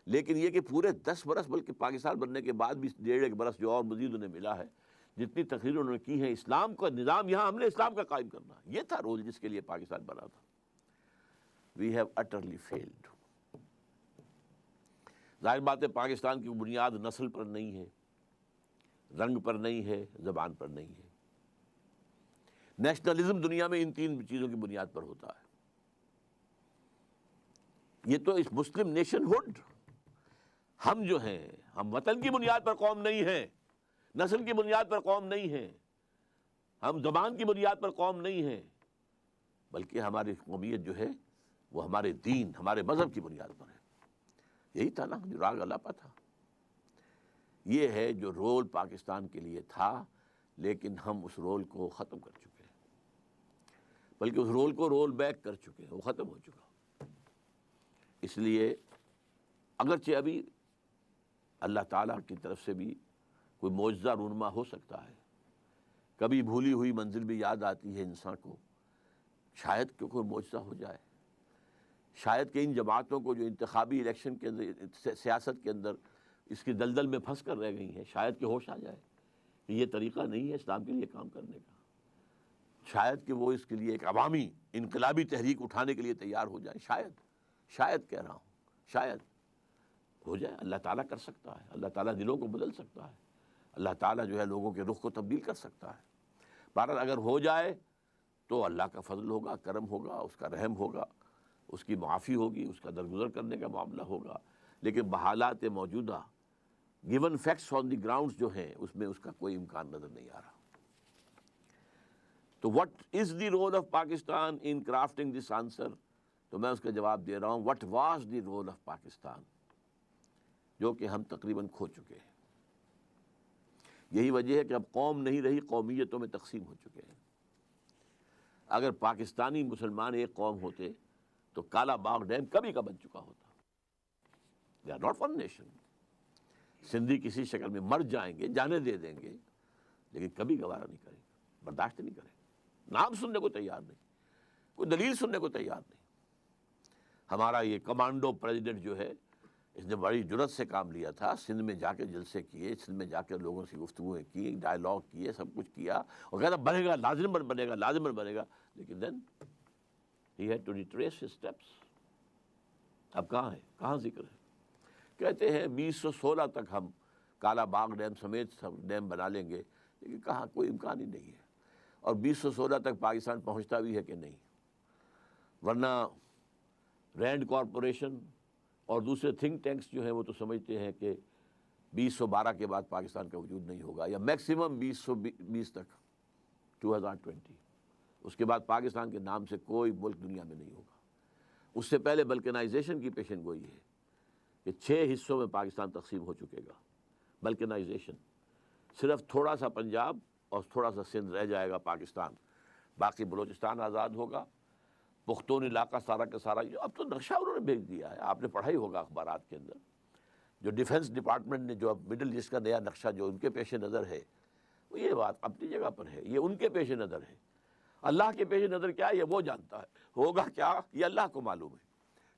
لیکن یہ کہ پورے 10 برس بلکہ پاکستان بننے کے بعد بھی 1.5 برس جو اور مزید انہیں ملا ہے، جتنی تقریریں انہوں نے کی ہیں، اسلام کا نظام یہاں ہم نے اسلام کا قائم کرنا، یہ تھا رول جس کے لیے پاکستان بنا تھا۔ We have utterly failed. ظاہر بات ہے پاکستان کی بنیاد نسل پر نہیں ہے، رنگ پر نہیں ہے، زبان پر نہیں ہے۔ نیشنلزم دنیا میں ان تین چیزوں کی بنیاد پر ہوتا ہے۔ یہ تو اس مسلم نیشن ہوڈ، ہم جو ہیں، ہم وطن کی بنیاد پر قوم نہیں ہیں، نسل کی بنیاد پر قوم نہیں ہیں، ہم زبان کی بنیاد پر قوم نہیں ہیں، بلکہ ہماری قومیت جو ہے وہ ہمارے دین، ہمارے مذہب کی بنیاد پر ہے۔ یہی تھا نا جو راگ الاپا تھا۔ یہ ہے جو رول پاکستان کے لیے تھا، لیکن ہم اس رول کو ختم کر چکے ہیں، بلکہ اس رول کو رول بیک کر چکے ہیں، وہ ختم ہو چکا۔ اس لیے اگرچہ ابھی اللہ تعالیٰ کی طرف سے بھی کوئی معجزہ رونما ہو سکتا ہے، کبھی بھولی ہوئی منزل بھی یاد آتی ہے انسان کو، شاید کہ کوئی معجزہ ہو جائے، شاید کہ ان جماعتوں کو جو انتخابی الیکشن کے اندر، سیاست کے اندر اس کی دلدل میں پھنس کر رہ گئی ہیں، شاید کہ ہوش آ جائے کہ یہ طریقہ نہیں ہے اسلام کے لیے کام کرنے کا، شاید کہ وہ اس کے لیے ایک عوامی انقلابی تحریک اٹھانے کے لیے تیار ہو جائے، شاید کہہ رہا ہوں، شاید ہو جائے۔ اللہ تعالیٰ کر سکتا ہے، اللہ تعالیٰ دلوں کو بدل سکتا ہے، اللہ تعالیٰ جو ہے لوگوں کے رخ کو تبدیل کر سکتا ہے۔ بہرحال اگر ہو جائے تو اللہ کا فضل ہوگا، کرم ہوگا، اس کا رحم ہوگا، اس کی معافی ہوگی، اس کا درگزر کرنے کا معاملہ ہوگا، لیکن بحالات موجودہ given facts on the grounds جو ہیں اس میں اس کا کوئی امکان نظر نہیں آ رہا۔ تو what is the role of Pakistan in crafting this answer؟ تو میں اس کا جواب دے رہا ہوں what was the role of Pakistan، جو کہ ہم تقریباً کھو چکے ہیں۔ یہی وجہ ہے کہ اب قوم نہیں رہی، قومیتوں میں تقسیم ہو چکے ہیں۔ اگر پاکستانی مسلمان ایک قوم ہوتے تو کالا باغ ڈیم کبھی کا بن چکا ہوتا۔ They are not one nation۔ Sindhi کسی شکل میں مر جائیں گے، جانے دے دیں گے، لیکن کبھی گوارا نہیں کریں گے، برداشت نہیں کریں گے، نام سننے کو تیار نہیں، کوئی دلیل سننے کو تیار نہیں۔ ہمارا یہ کمانڈو پریزیڈنٹ جو ہے، اس نے بڑی جرت سے کام لیا تھا، سندھ میں جا کے جلسے کیے، سندھ میں جا کے لوگوں سے گفتگویں کی، ڈائلاگ کیے، سب کچھ کیا، اور کہتا بنے گا، لازماً بنے گا، لازماً بنے گا، لیکن then he had to retrace his steps۔ اب کہاں ہے، کہاں ذکر ہے؟ کہتے ہیں 2016 تک ہم کالا باغ ڈیم سمیت سب ڈیم بنا لیں گے، لیکن کہاں، کوئی امکان ہی نہیں ہے۔ اور 2016 تک پاکستان پہنچتا بھی ہے کہ نہیں، ورنہ رینڈ کارپوریشن اور دوسرے تھنک ٹینکس جو ہیں وہ تو سمجھتے ہیں کہ 2012 کے بعد پاکستان کا وجود نہیں ہوگا، یا میکسیمم 2020 تک، 2020، اس کے بعد پاکستان کے نام سے کوئی ملک دنیا میں نہیں ہوگا۔ اس سے پہلے بلکنائزیشن کی پیشن گوئی ہے کہ 6 حصوں میں پاکستان تقسیم ہو چکے گا۔ بلکنائزیشن، صرف تھوڑا سا پنجاب اور تھوڑا سا سندھ رہ جائے گا پاکستان، باقی بلوچستان آزاد ہوگا، پختون علاقہ سارا کا سارا، اب تو نقشہ انہوں نے بھیج دیا ہے، آپ نے پڑھا ہی ہوگا اخبارات کے اندر، جو ڈیفنس ڈپارٹمنٹ نے جو اب مڈل ایسٹ کا نیا نقشہ جو ان کے پیش نظر ہے، وہ یہ بات اپنی جگہ پر ہے، یہ ان کے پیش نظر ہے۔ اللہ کے پیش نظر کیا ہے یہ وہ جانتا ہے، ہوگا کیا یہ اللہ کو معلوم ہے،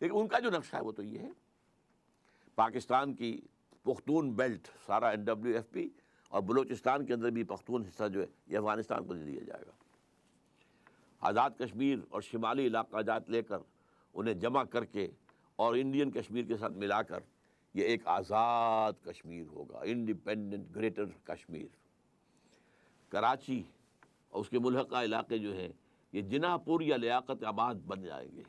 لیکن ان کا جو نقشہ ہے وہ تو یہ ہے۔ پاکستان کی پختون بیلٹ سارا NWFP، اور بلوچستان کے اندر بھی پختون حصہ جو ہے یہ افغانستان کو دے دیا جائے گا۔ آزاد کشمیر اور شمالی علاقہ جات لے کر انہیں جمع کر کے اور انڈین کشمیر کے ساتھ ملا کر یہ ایک آزاد کشمیر ہوگا، انڈیپینڈنٹ گریٹر کشمیر۔ کراچی اور اس کے ملحقہ علاقے جو ہیں یہ جناح پور یا لیاقت آباد بن جائیں گے،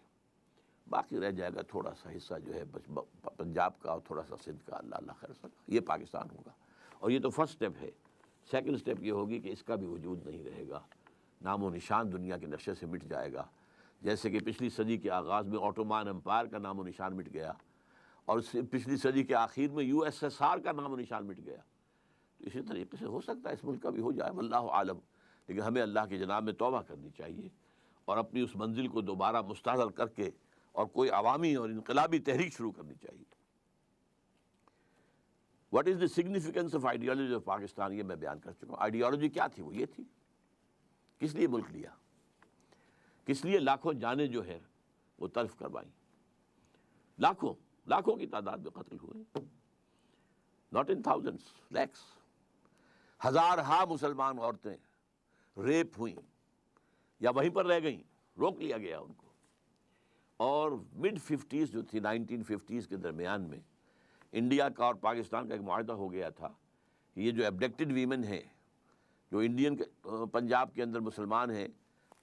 باقی رہ جائے گا تھوڑا سا حصہ جو ہے پنجاب کا اور تھوڑا سا سندھ کا، اللہ خیر سکا، یہ پاکستان ہوگا۔ اور یہ تو فرسٹ سٹیپ ہے۔ سیکنڈ سٹیپ یہ ہوگی کہ اس کا بھی وجود نہیں رہے گا، نام و نشان دنیا کے نقشے سے مٹ جائے گا، جیسے کہ پچھلی صدی کے آغاز میں آٹومان امپائر کا نام و نشان مٹ گیا، اور پچھلی صدی کے آخر میں USSR کا نام و نشان مٹ گیا۔ تو اسی طریقے سے ہو سکتا ہے اس ملک کا بھی ہو جائے، واللہ عالم، لیکن ہمیں اللہ کی جناب میں توبہ کرنی چاہیے اور اپنی اس منزل کو دوبارہ مستحضر کر کے اور کوئی عوامی اور انقلابی تحریک شروع کرنی چاہیے۔ What is the significance of ideology of Pakistan, یہ میں بیان کر چکا ہوں۔ آئیڈیالوجی کیا تھی؟ وہ یہ تھی، کس لیے ملک لیا، کس لیے لاکھوں جانیں جو ہے وہ تلف کروائیں، لاکھوں کی تعداد میں قتل ہوئے، not in thousands، لیکس، ہزارہا مسلمان عورتیں ریپ ہوئیں یا وہیں پر رہ گئیں، روک لیا گیا ان کو۔ اور mid 50s جو تھی، 1950s کے درمیان میں انڈیا کا اور پاکستان کا ایک معاہدہ ہو گیا تھا کہ یہ جو ایبڈکٹڈ ویمن ہیں، جو انڈین پنجاب کے اندر مسلمان ہیں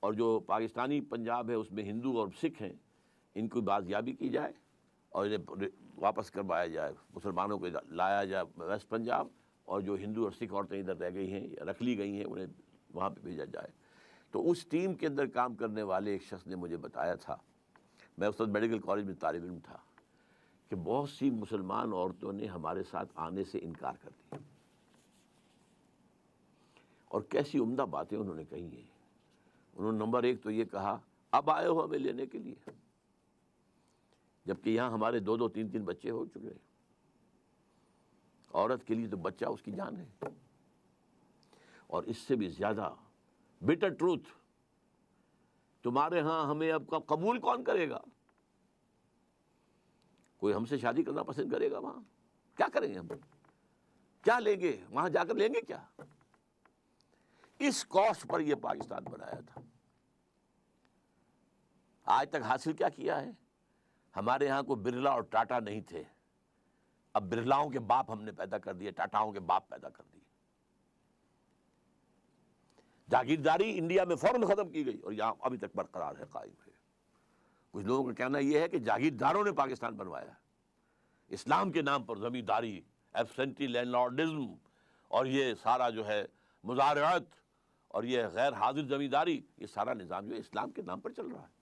اور جو پاکستانی پنجاب ہے اس میں ہندو اور سکھ ہیں، ان کی بازیابی کی جائے اور انہیں واپس کروایا جائے، مسلمانوں کو لایا جائے ویسٹ پنجاب، اور جو ہندو اور سکھ عورتیں ادھر رہ گئی ہیں یا رکھ لی گئی ہیں انہیں وہاں پہ بھیجا جائے۔ تو اس ٹیم کے اندر کام کرنے والے ایک شخص نے مجھے بتایا تھا، میں اس وقت میڈیکل کالج میں طالب علم تھا، کہ بہت سی مسلمان عورتوں نے ہمارے ساتھ آنے سے انکار کر دیا، اور کیسی عمدہ باتیں انہوں نے کہی ہیں۔ انہوں نے نمبر ایک تو یہ کہا، اب آئے ہو ہمیں لینے کے لیے، جبکہ یہاں ہمارے 2 3 بچے ہو چکے ہیں۔ عورت کے لیے تو بچہ اس کی جان ہے، اور اس سے بھی زیادہ بٹر ٹروتھ، تمہارے ہاں ہمیں اب قبول کون کرے گا؟ کوئی ہم سے شادی کرنا پسند کرے گا؟ وہاں کیا کریں گے ہم؟ کیا لیں گے وہاں جا کر؟ لیں گے کیا؟ اس کاسٹ پر یہ پاکستان بنایا تھا۔ آج تک حاصل کیا کیا ہے؟ ہمارے ہاں کوئی برلا اور ٹاٹا نہیں تھے، اب برلاؤں کے باپ ہم نے پیدا کر دیے، ٹاٹاؤں کے باپ پیدا کر دیے۔ جاگیرداری انڈیا میں فوراً ختم کی گئی اور یہاں ابھی تک برقرار ہے، قائم ہے۔ کچھ لوگوں کا کہنا یہ ہے کہ جاگیرداروں نے پاکستان بنوایا ہے، اسلام کے نام پر زمینداری، ایبسینٹی لینڈ لارڈزم، اور یہ سارا جو ہے مزارعت اور یہ غیر حاضر زمینداری، یہ سارا نظام جو ہے اسلام کے نام پر چل رہا ہے۔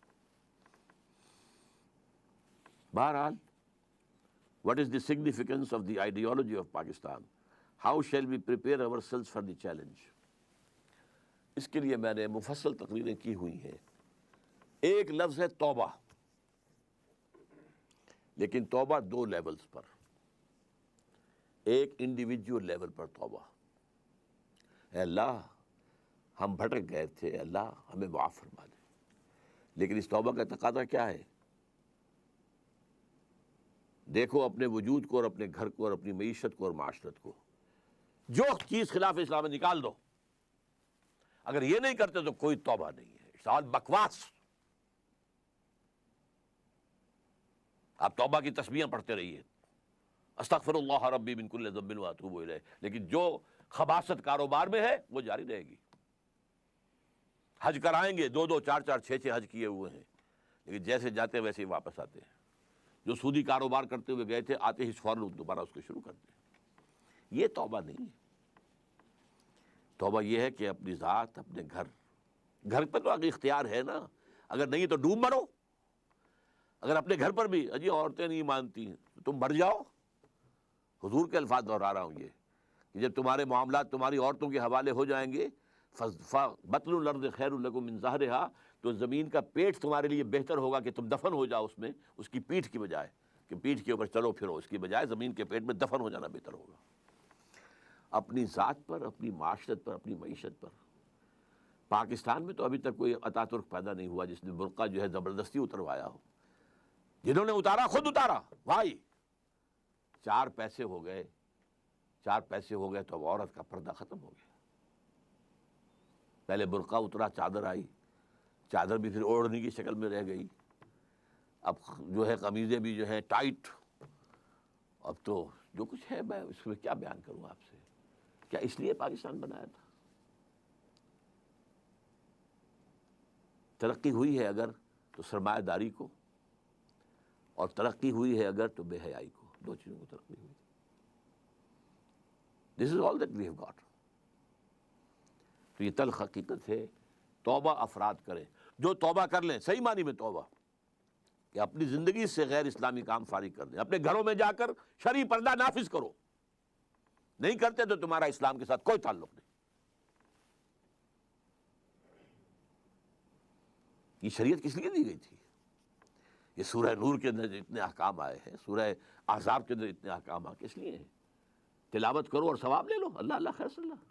بہرحال، what is the significance of the ideology of Pakistan? How shall we prepare ourselves for the challenge? اس کے لیے میں نے مفصل تقریریں کی ہوئی ہیں۔ ایک لفظ ہے توبہ، لیکن توبہ 2 لیولز پر۔ ایک انڈیویجول لیول پر توبہ، اے اللہ ہم بھٹک گئے تھے، اللہ ہمیں معاف فرما دے۔ لیکن اس توبہ کا تقاضا کیا ہے؟ دیکھو اپنے وجود کو اور اپنے گھر کو اور اپنی معیشت کو اور معاشرت کو، جو چیز خلاف اسلام ہے نکال دو۔ اگر یہ نہیں کرتے تو کوئی توبہ نہیں ہے، سال بکواس۔ آپ توبہ کی تسبیحاں پڑھتے رہیے، استغفر اللہ ربی من کل ذنب واتوب الیہ، لیکن جو خباثت کاروبار میں ہے وہ جاری رہے گی۔ حج کرائیں گے، 2 4 4 6 6 حج کیے ہوئے ہیں، لیکن جیسے جاتے ہیں ویسے ہی واپس آتے ہیں۔ جو سودی کاروبار کرتے ہوئے گئے تھے، آتے ہی فوراً دوبارہ اس کو شروع کرتے ہیں۔ یہ توبہ نہیں ہے۔ توبہ یہ ہے کہ اپنی ذات، اپنے گھر پہ تو آگے اختیار ہے نا، اگر نہیں تو ڈوب مرو۔ اگر اپنے گھر پر بھی اجی عورتیں نہیں مانتی ہیں تو تم مر جاؤ۔ حضور کے الفاظ دہرا رہا ہوں یہ، کہ جب تمہارے معاملات تمہاری عورتوں کے حوالے ہو جائیں گے، بطن الارض خیر لکم من ظہرہا، تو زمین کا پیٹ تمہارے لیے بہتر ہوگا کہ تم دفن ہو جاؤ اس میں، اس کی پیٹھ کی بجائے، کہ پیٹھ کے اوپر چلو پھرو، اس کی بجائے زمین کے پیٹ میں دفن ہو جانا بہتر ہوگا۔ اپنی ذات پر، اپنی معاشرت پر، اپنی معیشت پر۔ پاکستان میں تو ابھی تک کوئی اتا ترک پیدا نہیں ہوا جس نے برقع جو ہے زبردستی اتروایا ہو۔ جنہوں نے اتارا خود اتارا بھائی، 4 پیسے ہو گئے، 4 پیسے ہو گئے تو اب عورت کا پردہ ختم ہو گیا۔ پہلے برقع اترا، چادر آئی، چادر بھی پھر اوڑھنے کی شکل میں رہ گئی، اب جو ہے قمیضیں بھی جو ہے ٹائٹ۔ اب تو جو کچھ ہے میں اس میں کیا بیان کروں آپ سے؟ کیا اس لیے پاکستان بنایا تھا؟ ترقی ہوئی ہے اگر تو سرمایہ داری کو، اور ترقی ہوئی ہے اگر تو بے حیائی کو، 2 چیزوں کو ترقی ہوئی۔ This is all that we have got۔ تو یہ تلخ حقیقت ہے۔ توبہ افراد کریں، جو توبہ کر لیں، صحیح معنی میں توبہ، کہ اپنی زندگی سے غیر اسلامی کام فارغ کر دیں، اپنے گھروں میں جا کر شرعی پردہ نافذ کرو۔ نہیں کرتے تو تمہارا اسلام کے ساتھ کوئی تعلق نہیں۔ یہ شریعت کس لیے دی گئی تھی؟ یہ سورہ نور کے اندر اتنے احکام آئے ہیں، سورہ احزاب کے اندر اتنے احکام آئے، کس لیے ہیں؟ تلاوت کرو اور ثواب لے لو، اللہ اللہ خیر صلی اللہ۔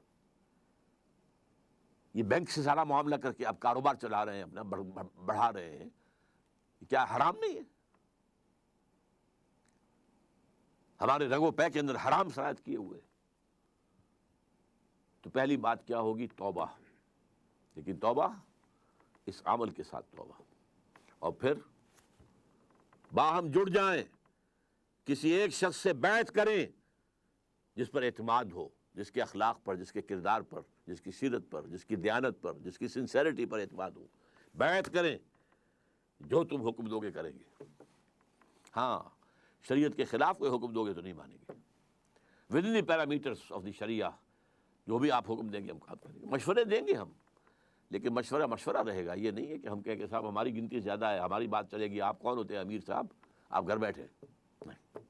یہ بینک سے سارا معاملہ کر کے اب کاروبار چلا رہے ہیں، اپنا بڑھا رہے ہیں، کیا حرام نہیں ہے؟ ہمارے رگ و پے کے اندر حرام شرائط کیے ہوئے۔ تو پہلی بات کیا ہوگی؟ توبہ۔ لیکن توبہ اس عمل کے ساتھ توبہ، اور پھر باہم جڑ جائیں کسی ایک شخص سے بیعت کریں جس پر اعتماد ہو، جس کے اخلاق پر، جس کے کردار پر، جس کی سیرت پر، جس کی دیانت پر، جس کی سنسیریٹی پر اعتماد ہو، بیعت کریں، جو تم حکم دو گے کریں گے۔ ہاں، شریعت کے خلاف کوئی حکم دو گے تو نہیں مانیں گے۔ Within the parameters of the شریعہ جو بھی آپ حکم دیں گے ہم کام کریں گے۔ مشورے دیں گے ہم، لیکن مشورہ رہے گا، یہ نہیں ہے کہ ہم کہیں کہ صاحب ہماری گنتی زیادہ ہے، ہماری بات چلے گی، آپ کون ہوتے ہیں امیر صاحب، آپ گھر بیٹھے۔ نہیں،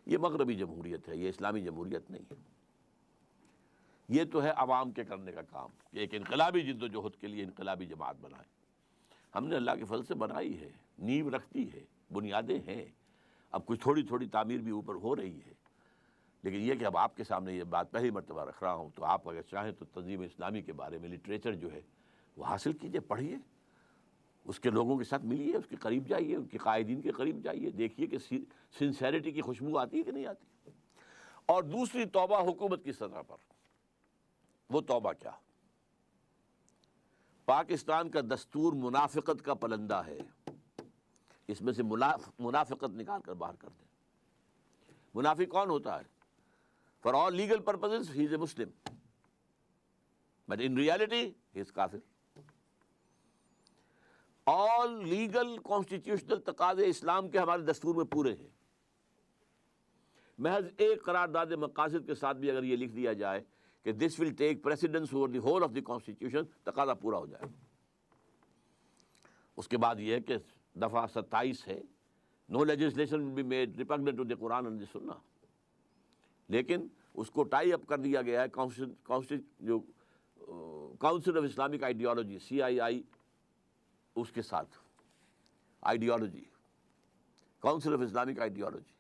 یہ مغربی جمہوریت ہے، یہ اسلامی جمہوریت نہیں ہے۔ یہ تو ہے عوام کے کرنے کا کام کہ ایک انقلابی جد و جہد کے لیے انقلابی جماعت بنائے۔ ہم نے اللہ کے فضل سے بنائی ہے، نیو رکھتی ہے، بنیادیں ہیں، اب کچھ تھوڑی تھوڑی تعمیر بھی اوپر ہو رہی ہے، لیکن یہ کہ اب آپ کے سامنے یہ بات پہلی مرتبہ رکھ رہا ہوں، تو آپ اگر چاہیں تو تنظیم اسلامی کے بارے میں لٹریچر جو ہے وہ حاصل کیجئے، پڑھیے، اس کے لوگوں کے ساتھ ملیے، اس کے قریب جائیے، ان کے قائدین کے قریب جائیے، دیکھیے کہ سنسیریٹی کی خوشبو آتی ہے کہ نہیں آتی۔ اور دوسری توبہ حکومت کی سطح پر، وہ توبہ کیا؟ پاکستان کا دستور منافقت کا پلندہ ہے، اس میں سے منافقت نکال کر باہر کر دیں۔ منافق کون ہوتا ہے؟ For all legal purposes he is a Muslim, but in reality he is kafir۔ all legal constitutional تقاضے اسلام کے ہمارے دستور میں پورے ہیں۔ محض ایک قرارداد مقاصد کے ساتھ بھی اگر یہ لکھ دیا جائے کہ this will take precedence over the whole of the constitution، تقاضا پورا ہو جائے۔ اس کے بعد یہ ہے کہ دفعہ 27 ہے، no legislation will be made repugnant to the Quran and the Sunnah، لیکن اس کو ٹائی اپ کر دیا گیا ہے council of Islamic ideology CII، اس کے ساتھ ideology, council of Islamic ideology,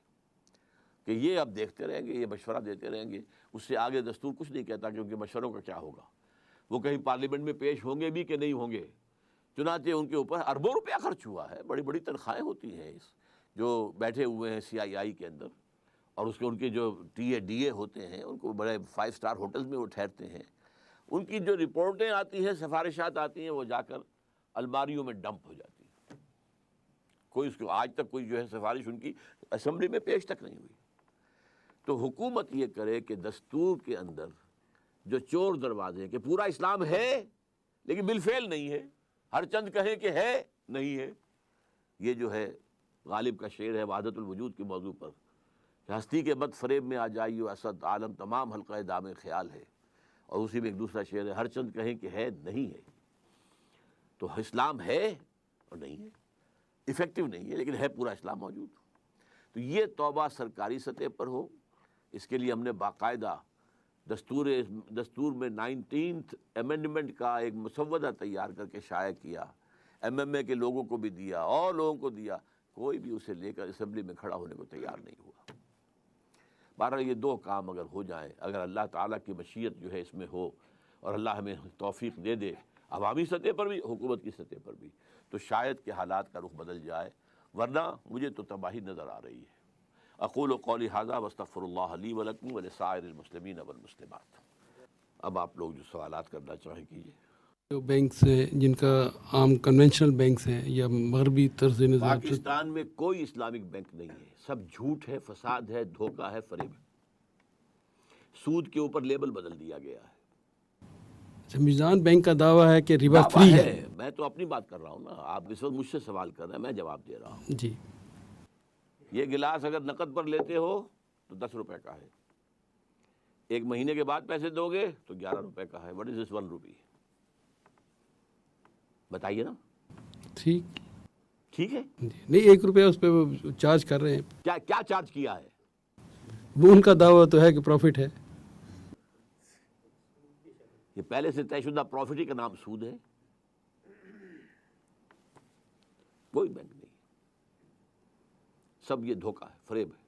کہ یہ اب دیکھتے رہیں گے، یہ مشورہ دیتے رہیں گے، اس سے آگے دستور کچھ نہیں کہتا کہ ان کے مشوروں کا کیا ہوگا، وہ کہیں پارلیمنٹ میں پیش ہوں گے بھی کہ نہیں ہوں گے۔ چنانچہ ان کے اوپر اربوں روپیہ خرچ ہوا ہے، بڑی بڑی تنخواہیں ہوتی ہیں جو بیٹھے ہوئے ہیں CII کے اندر، اور اس کے ان کے جو DA ہوتے ہیں، ان کو بڑے 5 اسٹار ہوٹلز میں وہ ٹھہرتے ہیں، ان کی جو رپورٹیں آتی ہیں، سفارشات آتی ہیں، وہ جا کر الماریوں میں ڈمپ ہو جاتی ہیں۔ کوئی اس کو آج تک کوئی جو ہے سفارش ان کی اسمبلی میں پیش تک نہیں ہوئی۔ تو حکومت یہ کرے کہ دستور کے اندر جو چور دروازے کہ پورا اسلام ہے لیکن بالفعل نہیں ہے، ہر چند کہیں کہ ہے نہیں ہے۔ یہ جو ہے غالب کا شعر ہے وحدت الوجود کے موضوع پر، کہ ہستی کے بد فریب میں آ جائیو اسد عالم تمام حلقہ دام خیال ہے، اور اسی میں ایک دوسرا شعر ہے ہر چند کہیں کہ ہے نہیں ہے۔ تو اسلام ہے اور نہیں ہے، ایفیکٹو نہیں ہے، لیکن ہے پورا اسلام موجود۔ تو یہ توبہ سرکاری سطح پر ہو، اس کے لیے ہم نے باقاعدہ دستور میں 19th امینڈمنٹ کا ایک مسودہ تیار کر کے شائع کیا، MMA کے لوگوں کو بھی دیا اور لوگوں کو دیا، کوئی بھی اسے لے کر اسمبلی میں کھڑا ہونے کو تیار نہیں ہوا۔ بہرحال یہ دو کام اگر ہو جائیں، اگر اللہ تعالیٰ کی مشیت جو ہے اس میں ہو اور اللہ ہمیں توفیق دے دے عوامی سطح پر بھی، حکومت کی سطح پر بھی، تو شاید کہ حالات کا رخ بدل جائے، ورنہ مجھے تو تباہی نظر آ رہی ہے۔ اقول قولی ھذا واستغفر اللہ لی ولکم ولسائر المسلمین والمسلمات۔ اب آپ لوگ جو سوالات کرنا چاہیں کیجیے۔ جو بینکس ہیں جن کا عام کنونشنل بینکس ہیں یا مغربی طرز نظام سے، پاکستان میں کوئی اسلامک بینک نہیں ہے، سب جھوٹ ہے، فساد ہے، دھوکہ ہے، فریب ہے۔ سود کے اوپر لیبل بدل دیا گیا ہے۔ میزان بینک کا دعویٰ ہے کہ ربا دعویٰ فری ہے۔ میں تو اپنی بات کر رہا ہوں نا، آپ اس وقت مجھ سے سوال کر رہے ہیں، میں جواب دے رہا ہوں۔ جی، یہ گلاس اگر نقد پر لیتے ہو تو 10 روپے کا ہے، ایک مہینے کے بعد پیسے دو گے تو 11 روپے کا ہے۔ واٹ از دس 1 روپی؟ بتائیے نا۔ ٹھیک ہے جی، نہیں 1 روپیہ اس پہ وہ چارج کر رہے ہیں، کیا چارج کیا ہے؟ وہ ان کا دعویٰ تو ہے کہ پروفٹ ہے۔ یہ پہلے سے طے شدہ پروفٹ کا نام سود ہے۔ کوئی بینک نہیں، سب یہ دھوکہ ہے، فریب ہے،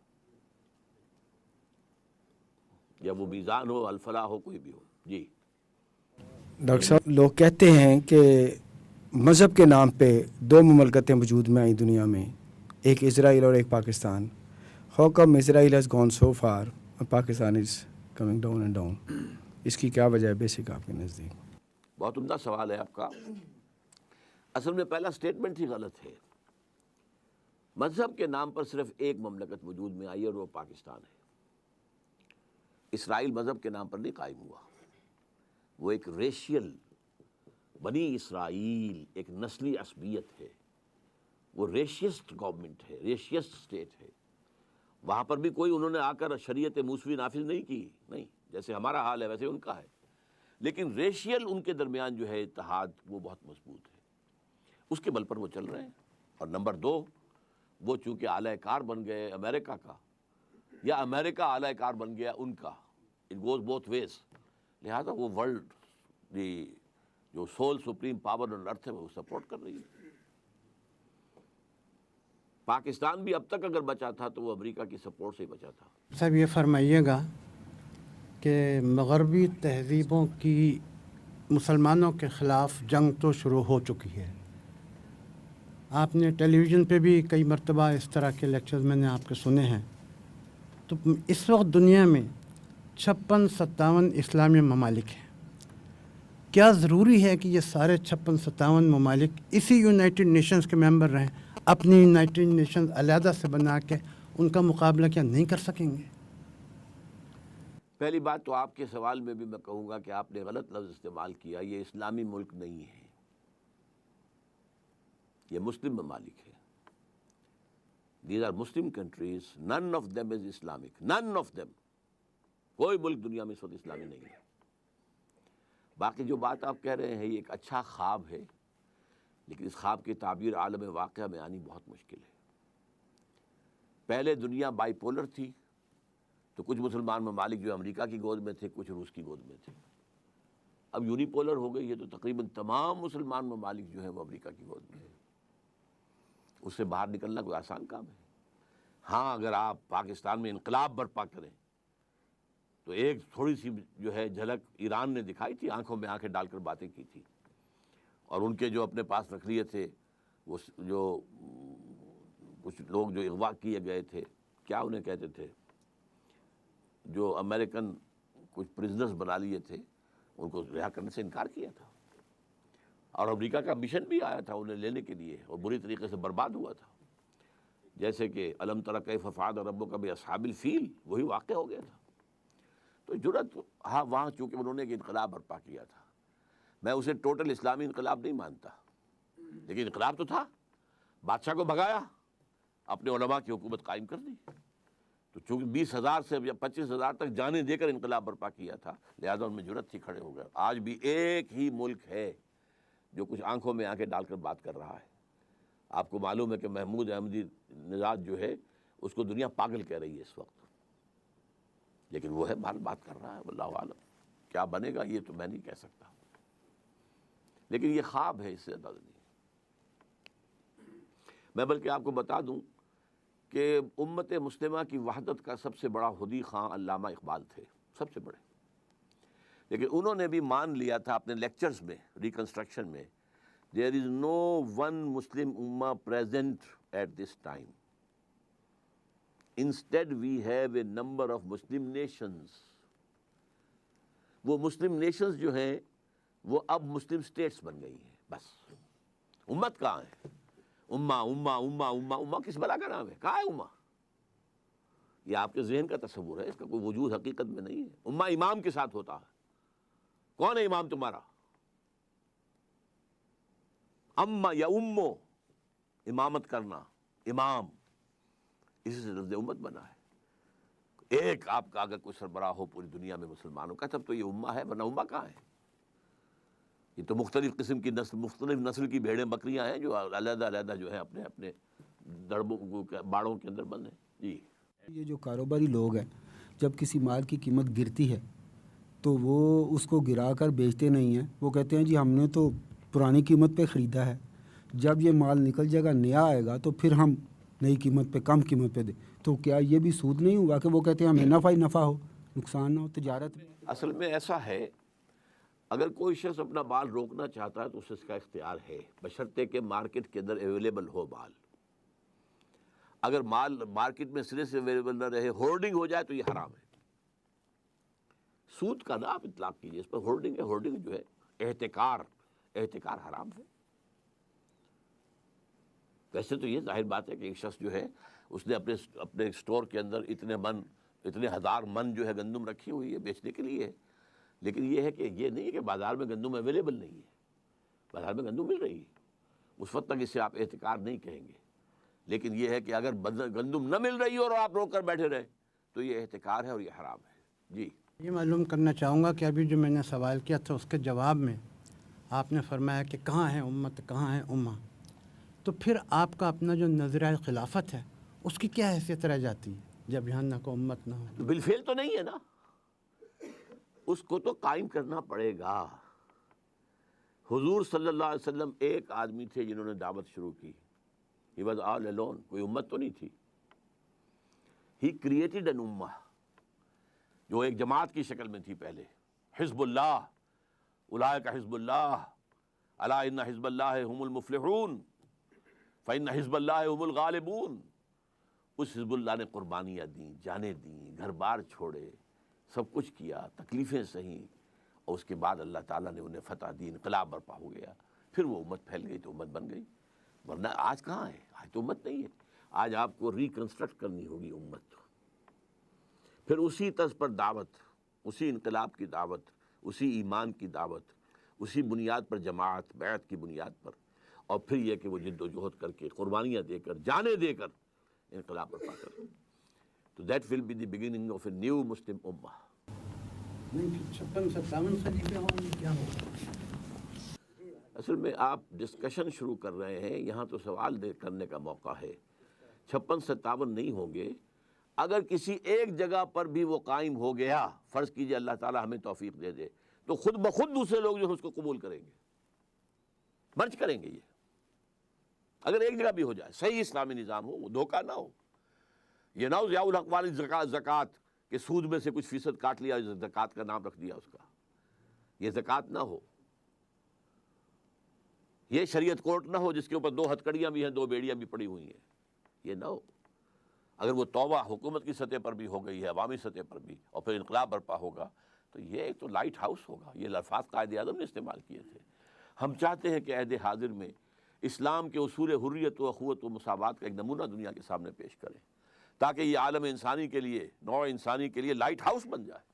یا وہ میزان ہو، الفلاح ہو، کوئی بھی ہو۔ جی ڈاکٹر صاحب، لوگ کہتے ہیں کہ مذہب کے نام پہ 2 مملکتیں وجود میں آئیں دنیا میں، ایک اسرائیل اور ایک Pakistan. How come Israel has gone so far اور Pakistan is coming down and down? اس کی کیا وجہ ہے بیسک آپ کے نزدیک؟ بہت عمدہ سوال ہے آپ کا۔ اصل میں پہلا سٹیٹمنٹ ہی غلط ہے۔ مذہب کے نام پر صرف ایک مملکت وجود میں آئی اور وہ پاکستان ہے. اسرائیل مذہب کے نام پر نہیں قائم ہوا، وہ ایک ریشیل، بنی اسرائیل ایک نسلی عصبیت ہے، وہ ریشیسٹ گورنمنٹ ہے، ریشیسٹ اسٹیٹ ہے. وہاں پر بھی کوئی انہوں نے آ کر شریعت موسوی نافذ نہیں کی، نہیں، جیسے ہمارا حال ہے ویسے ان کا ہے، لیکن ریشیل ان کے درمیان جو ہے اتحاد وہ بہت مضبوط ہے، اس کے بل پر وہ چل رہے ہیں. اور نمبر دو، وہ چونکہ اعلی کار بن گئے امریکہ کا، یا امریکہ اعلی کار بن گیا ان کا، اٹ گوز بوتھ ویز، لہذا وہ ورلڈ جو سول سپریم پاور آن ارتھ ہے وہ سپورٹ کر رہی ہے. پاکستان بھی اب تک اگر بچا تھا تو وہ امریکہ کی سپورٹ سے ہی بچا تھا. صاحب یہ فرمائیے گا کہ مغربی تہذیبوں کی مسلمانوں کے خلاف جنگ تو شروع ہو چکی ہے. آپ نے ٹیلی ویژن پہ بھی کئی مرتبہ اس طرح کے لیکچرز میں نے آپ کے سنے ہیں. تو اس وقت دنیا میں 56-57 اسلامی ممالک ہیں. کیا ضروری ہے کہ یہ سارے 56-57 ممالک اسی یونائٹڈ نیشنز کے ممبر رہیں؟ اپنی یونائٹڈ نیشنز علیحدہ سے بنا کے ان کا مقابلہ کیا نہیں کر سکیں گے؟ پہلی بات تو آپ کے سوال میں بھی میں کہوں گا کہ آپ نے غلط لفظ استعمال کیا. یہ اسلامی ملک نہیں ہے، یہ مسلم ممالک ہے. These are Muslim countries, none of them is Islamic, none of them. کوئی ملک دنیا میں اس وقت اسلامی نہیں ہے. باقی جو بات آپ کہہ رہے ہیں یہ ایک اچھا خواب ہے، لیکن اس خواب کی تعبیر عالم واقعہ میں آنی بہت مشکل ہے. پہلے دنیا بائی پولر تھی، تو کچھ مسلمان ممالک جو امریکہ کی گود میں تھے، کچھ روس کی گود میں تھے. اب یونی پولر ہو گئی ہے تو تقریباً تمام مسلمان ممالک جو ہیں وہ امریکہ کی گود میں ہیں. اس سے باہر نکلنا کوئی آسان کام ہے. ہاں، اگر آپ پاکستان میں انقلاب برپا کریں تو ایک تھوڑی سی جو ہے جھلک ایران نے دکھائی تھی، آنکھوں میں آنکھیں ڈال کر باتیں کی تھی. اور ان کے جو اپنے پاس رکھ لیے تھے، وہ جو کچھ لوگ جو اغوا کیے گئے تھے، کیا انہیں کہتے تھے، جو امریکن کچھ پرزنرز بنا لیے تھے، ان کو رہا کرنے سے انکار کیا تھا. اور امریکہ کا مشن بھی آیا تھا انہیں لینے کے لیے، اور بری طریقے سے برباد ہوا تھا. جیسے کہ الم تر کیف فعل ربک باصحاب الفیل، وہی واقع ہو گیا تھا. تو جرأت، ہاں وہاں چونکہ انہوں نے ایک انقلاب برپا کیا تھا. میں اسے ٹوٹل اسلامی انقلاب نہیں مانتا، لیکن انقلاب تو تھا. بادشاہ کو بھگایا، اپنے علماء کی حکومت قائم کر دی. تو چونکہ 20,000 سے یا 25,000 تک جانیں دے کر انقلاب برپا کیا تھا، لہذا ان میں جرأت تھی، کھڑے ہو گئے. آج بھی ایک ہی ملک ہے جو کچھ آنکھوں میں آنکھیں ڈال کر بات کر رہا ہے. آپ کو معلوم ہے کہ محمود احمدی نژاد جو ہے اس کو دنیا پاگل کہہ رہی ہے اس وقت، لیکن وہ ہے بات کر رہا ہے. واللہ عالم کیا بنے گا یہ تو میں نہیں کہہ سکتا، لیکن یہ خواب ہے، اس سے زیادہ نہیں. میں بلکہ آپ کو بتا دوں کہ امت مسلمہ کی وحدت کا سب سے بڑا حدی خواں علامہ اقبال تھے، سب سے بڑے. لیکن انہوں نے بھی مان لیا تھا اپنے لیکچرز میں، ریکنسٹرکشن میں، there is no one Muslim ummah present at this time. Instead we have a number of Muslim nations. وہ مسلم نیشنز جو ہیں وہ اب مسلم اسٹیٹس بن گئی ہیں. بس امت کہاں ہے؟ امہ امہ امہ امہ امہ کس بلا کا نام ہے؟ کہاں ہے امہ؟ یہ آپ کے ذہن کا تصور ہے، اس کا کوئی وجود حقیقت میں نہیں ہے. امہ امام کے ساتھ ہوتا ہے. کون ہے امام تمہارا؟ امہ یا امو، امامت کرنا، امام، اسی سے لفظ امت بنا ہے. ایک آپ کا اگر کوئی سربراہ ہو پوری دنیا میں مسلمانوں کا، تب تو یہ امہ ہے، ورنہ امہ کہاں ہے؟ یہ تو مختلف قسم کی نسل، مختلف نسل کی بھیڑیں بکریاں ہیں جو علیحدہ علیحدہ جو ہے اپنے اپنے دربوں باڑوں کے اندر بند ہیں. جی، یہ جو کاروباری لوگ ہیں، جب کسی مال کی قیمت گرتی ہے تو وہ اس کو گرا کر بیچتے نہیں ہیں. وہ کہتے ہیں جی ہم نے تو پرانی قیمت پہ خریدا ہے، جب یہ مال نکل جائے گا، نیا آئے گا، تو پھر ہم نئی قیمت پہ، کم قیمت پہ دیں. تو کیا یہ بھی سود نہیں ہوگا کہ وہ کہتے ہیں ہمیں نفع ہی نفع ہو، نقصان نہ ہو تجارت میں؟ اصل میں ایسا ہے، اگر کوئی شخص اپنا مال روکنا چاہتا ہے تو اسے اس کا اختیار ہے، بشرطے کہ مارکیٹ کے اندر اویلیبل ہو مال. اگر مال مارکیٹ میں سرے سے اویلیبل نہ رہے، ہولڈنگ ہو جائے تو یہ حرام ہے. سود کا نہ آپ اطلاق کیجیے، اس پر ہولڈنگ ہے. ہولڈنگ جو ہے احتکار حرام ہے. ویسے تو یہ ظاہر بات ہے کہ ایک شخص جو ہے اس نے اپنے اسٹور کے اندر اتنے ہزار من جو ہے گندم رکھی ہوئی ہے بیچنے کے لیے، لیکن یہ ہے کہ یہ نہیں ہے کہ بازار میں گندم اویلیبل نہیں ہے، بازار میں گندم مل رہی ہے، اس وقت تک اسے آپ احتکار نہیں کہیں گے. لیکن یہ ہے کہ اگر گندم نہ مل رہی ہو اور آپ روک کر بیٹھے رہے تو یہ احتکار ہے اور یہ حرام ہے. جی یہ معلوم کرنا چاہوں گا کہ ابھی جو میں نے سوال کیا تھا اس کے جواب میں آپ نے فرمایا کہ کہاں ہے امت، کہاں ہے امہ، تو پھر آپ کا اپنا جو نظریہ خلافت ہے اس کی کیا حیثیت رہ جاتی ہے جب یہاں نہ کو امت نہ ہو؟ تو بالفعل تو نہیں ہے نا، اس کو تو قائم کرنا پڑے گا. حضور صلی اللہ علیہ وسلم ایک آدمی تھے جنہوں نے دعوت شروع کی. He was all alone. کوئی امت تو نہیں تھی. He created an ummah جو ایک جماعت کی شکل میں تھی پہلے. حزب اللہ، اولئک حزب اللہ، الا ان حزب اللہ هم المفلحون فان حزب اللہ هم الغالبون. اس حزب اللہ نے قربانیاں دیں، جانیں دیں، گھر بار چھوڑے، سب کچھ کیا، تکلیفیں سہیں، اور اس کے بعد اللہ تعالیٰ نے انہیں فتح دی، انقلاب برپا ہو گیا. پھر وہ امت پھیل گئی تو امت بن گئی. ورنہ آج کہاں ہے؟ آج تو امت نہیں ہے. آج آپ کو ریکنسٹرکٹ کرنی ہوگی امت. پھر اسی طرز پر دعوت، اسی انقلاب کی دعوت، اسی ایمان کی دعوت، اسی بنیاد پر جماعت، بیعت کی بنیاد پر، اور پھر یہ کہ وہ جد و جہد کر کے، قربانیاں دے کر، جانیں دے کر انقلاب برپا کریں. تو that will be the beginning of a new Muslim امہ. نہیں 56-57 صدی پہ ہوں کیا ہوگا؟ اصل میں آپ ڈسکشن شروع کر رہے ہیں، یہاں تو سوال کرنے کا موقع ہے. 56-57 نہیں ہوں گے. اگر کسی ایک جگہ پر بھی وہ قائم ہو گیا، فرض کیجئے اللہ تعالیٰ ہمیں توفیق دے دے، تو خود بخود دوسرے لوگ جو ہیں اس کو قبول کریں گے، مرج کریں گے. یہ اگر ایک جگہ بھی ہو جائے، صحیح اسلامی نظام ہو، وہ دھوکہ نہ ہو. یہ نہ ہو ضیاء الحق والی زکوٰۃ کہ سود میں سے کچھ فیصد کاٹ لیا، زکوٰۃ کا نام رکھ دیا اس کا. یہ زکوٰۃ نہ ہو. یہ شریعت کورٹ نہ ہو جس کے اوپر 2 ہتکڑیاں بھی ہیں، 2 بیڑیاں بھی پڑی ہوئی ہیں. یہ نہ ہو. اگر وہ توبہ حکومت کی سطح پر بھی ہو گئی ہے، عوامی سطح پر بھی، اور پھر انقلاب برپا ہوگا، تو یہ ایک تو لائٹ ہاؤس ہوگا. یہ الفاظ قائد اعظم نے استعمال کیے تھے. ہم چاہتے ہیں کہ عہد حاضر میں اسلام کے اصول حریت و اخوت و مساوات کا ایک نمونہ دنیا کے سامنے پیش کریں، تاکہ یہ عالم انسانی کے لیے، نوع انسانی کے لیے لائٹ ہاؤس بن جائے.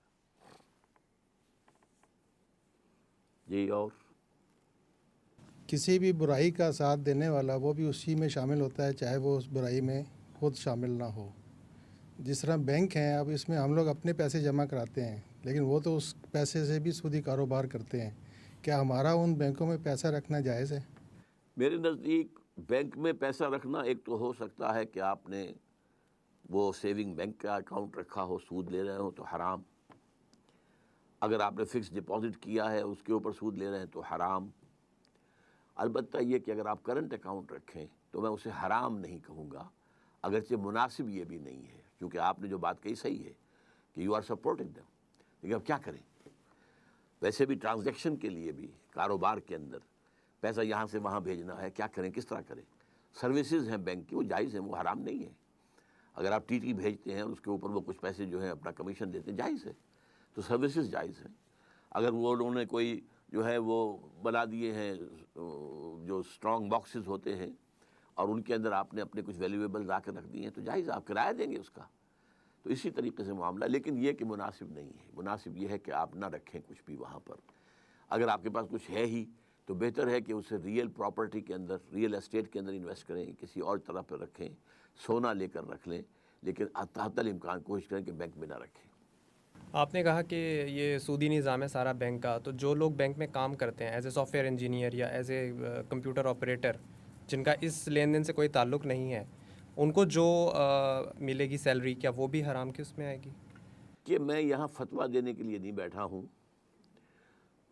جی. اور کسی بھی برائی کا ساتھ دینے والا وہ بھی اسی میں شامل ہوتا ہے، چاہے وہ اس برائی میں خود شامل نہ ہو. جس طرح بینک ہیں، اب اس میں ہم لوگ اپنے پیسے جمع کراتے ہیں، لیکن وہ تو اس پیسے سے بھی سودی کاروبار کرتے ہیں. کیا ہمارا ان بینکوں میں پیسہ رکھنا جائز ہے؟ میرے نزدیک بینک میں پیسہ رکھنا ایک تو ہو سکتا ہے کہ آپ نے وہ سیونگ بینک کا اکاؤنٹ رکھا ہو، سود لے رہے ہو تو حرام. اگر آپ نے فکس ڈپازٹ کیا ہے اس کے اوپر سود لے رہے ہیں تو حرام. البتہ یہ کہ اگر آپ کرنٹ اکاؤنٹ رکھیں تو میں اسے حرام نہیں کہوں گا، اگرچہ مناسب یہ بھی نہیں ہے، کیونکہ آپ نے جو بات کہی صحیح ہے کہ یو آر سپورٹنگ دیم. لیکن اب کیا کریں؟ ویسے بھی ٹرانزیکشن کے لیے بھی، کاروبار کے اندر پیسہ یہاں سے وہاں بھیجنا ہے، کیا کریں، کس طرح کریں؟ سروسز ہیں بینک کی، وہ جائز ہیں، وہ حرام نہیں ہیں. اگر آپ ٹی بھیجتے ہیں اور اس کے اوپر وہ کچھ پیسے جو ہیں اپنا کمیشن دیتے ہیں، جائز ہے. تو سروسز جائز ہیں. اگر وہ انہوں نے کوئی جو ہے وہ بنا دیے ہیں جو اسٹرانگ باکسز ہوتے ہیں، اور ان کے اندر آپ نے اپنے کچھ ویلیویبل لا کے رکھ دیے ہیں، تو جائز، آپ کرایہ دیں گے اس کا. تو اسی طریقے سے معاملہ. لیکن یہ کہ مناسب نہیں ہے. مناسب یہ ہے کہ آپ نہ رکھیں کچھ بھی وہاں پر. اگر آپ کے پاس کچھ ہے ہی تو بہتر ہے کہ اسے ریئل پراپرٹی کے اندر، ریئل اسٹیٹ کے اندر انویسٹ کریں، کسی اور طرح پہ رکھیں، سونا لے کر رکھ لیں، لیکن حتی الامکان کوشش کریں کہ بینک میں نہ رکھیں. آپ نے کہا کہ یہ سودی نظام ہے سارا بینک کا، تو جو لوگ بینک میں کام کرتے ہیں as a soft where engineer یا ایز اے کمپیوٹر آپریٹر، جن کا اس لین دین سے کوئی تعلق نہیں ہے، ان کو جو ملے گی سیلری، کیا وہ بھی حرام کی اس میں آئے گی؟ کہ میں یہاں فتویٰ دینے کے لیے نہیں بیٹھا ہوں.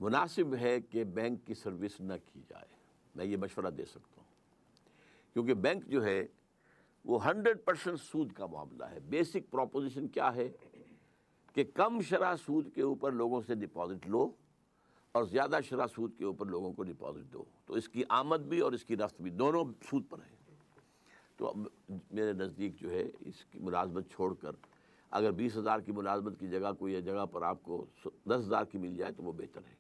مناسب ہے کہ بینک کی سروس نہ کی جائے، میں یہ مشورہ دے سکتا ہوں. کیونکہ بینک جو ہے وہ 100% سود کا معاملہ ہے. بیسک پروپوزیشن کیا ہے کہ کم شرح سود کے اوپر لوگوں سے ڈپازٹ لو اور زیادہ شرح سود کے اوپر لوگوں کو ڈپازٹ دو. تو اس کی آمد بھی اور اس کی رفت بھی دونوں سود پر ہیں. تو میرے نزدیک جو ہے اس کی ملازمت چھوڑ کر اگر 20,000 کی ملازمت کی جگہ کوئی جگہ پر آپ کو 10,000 کی مل جائے تو وہ بہتر ہے.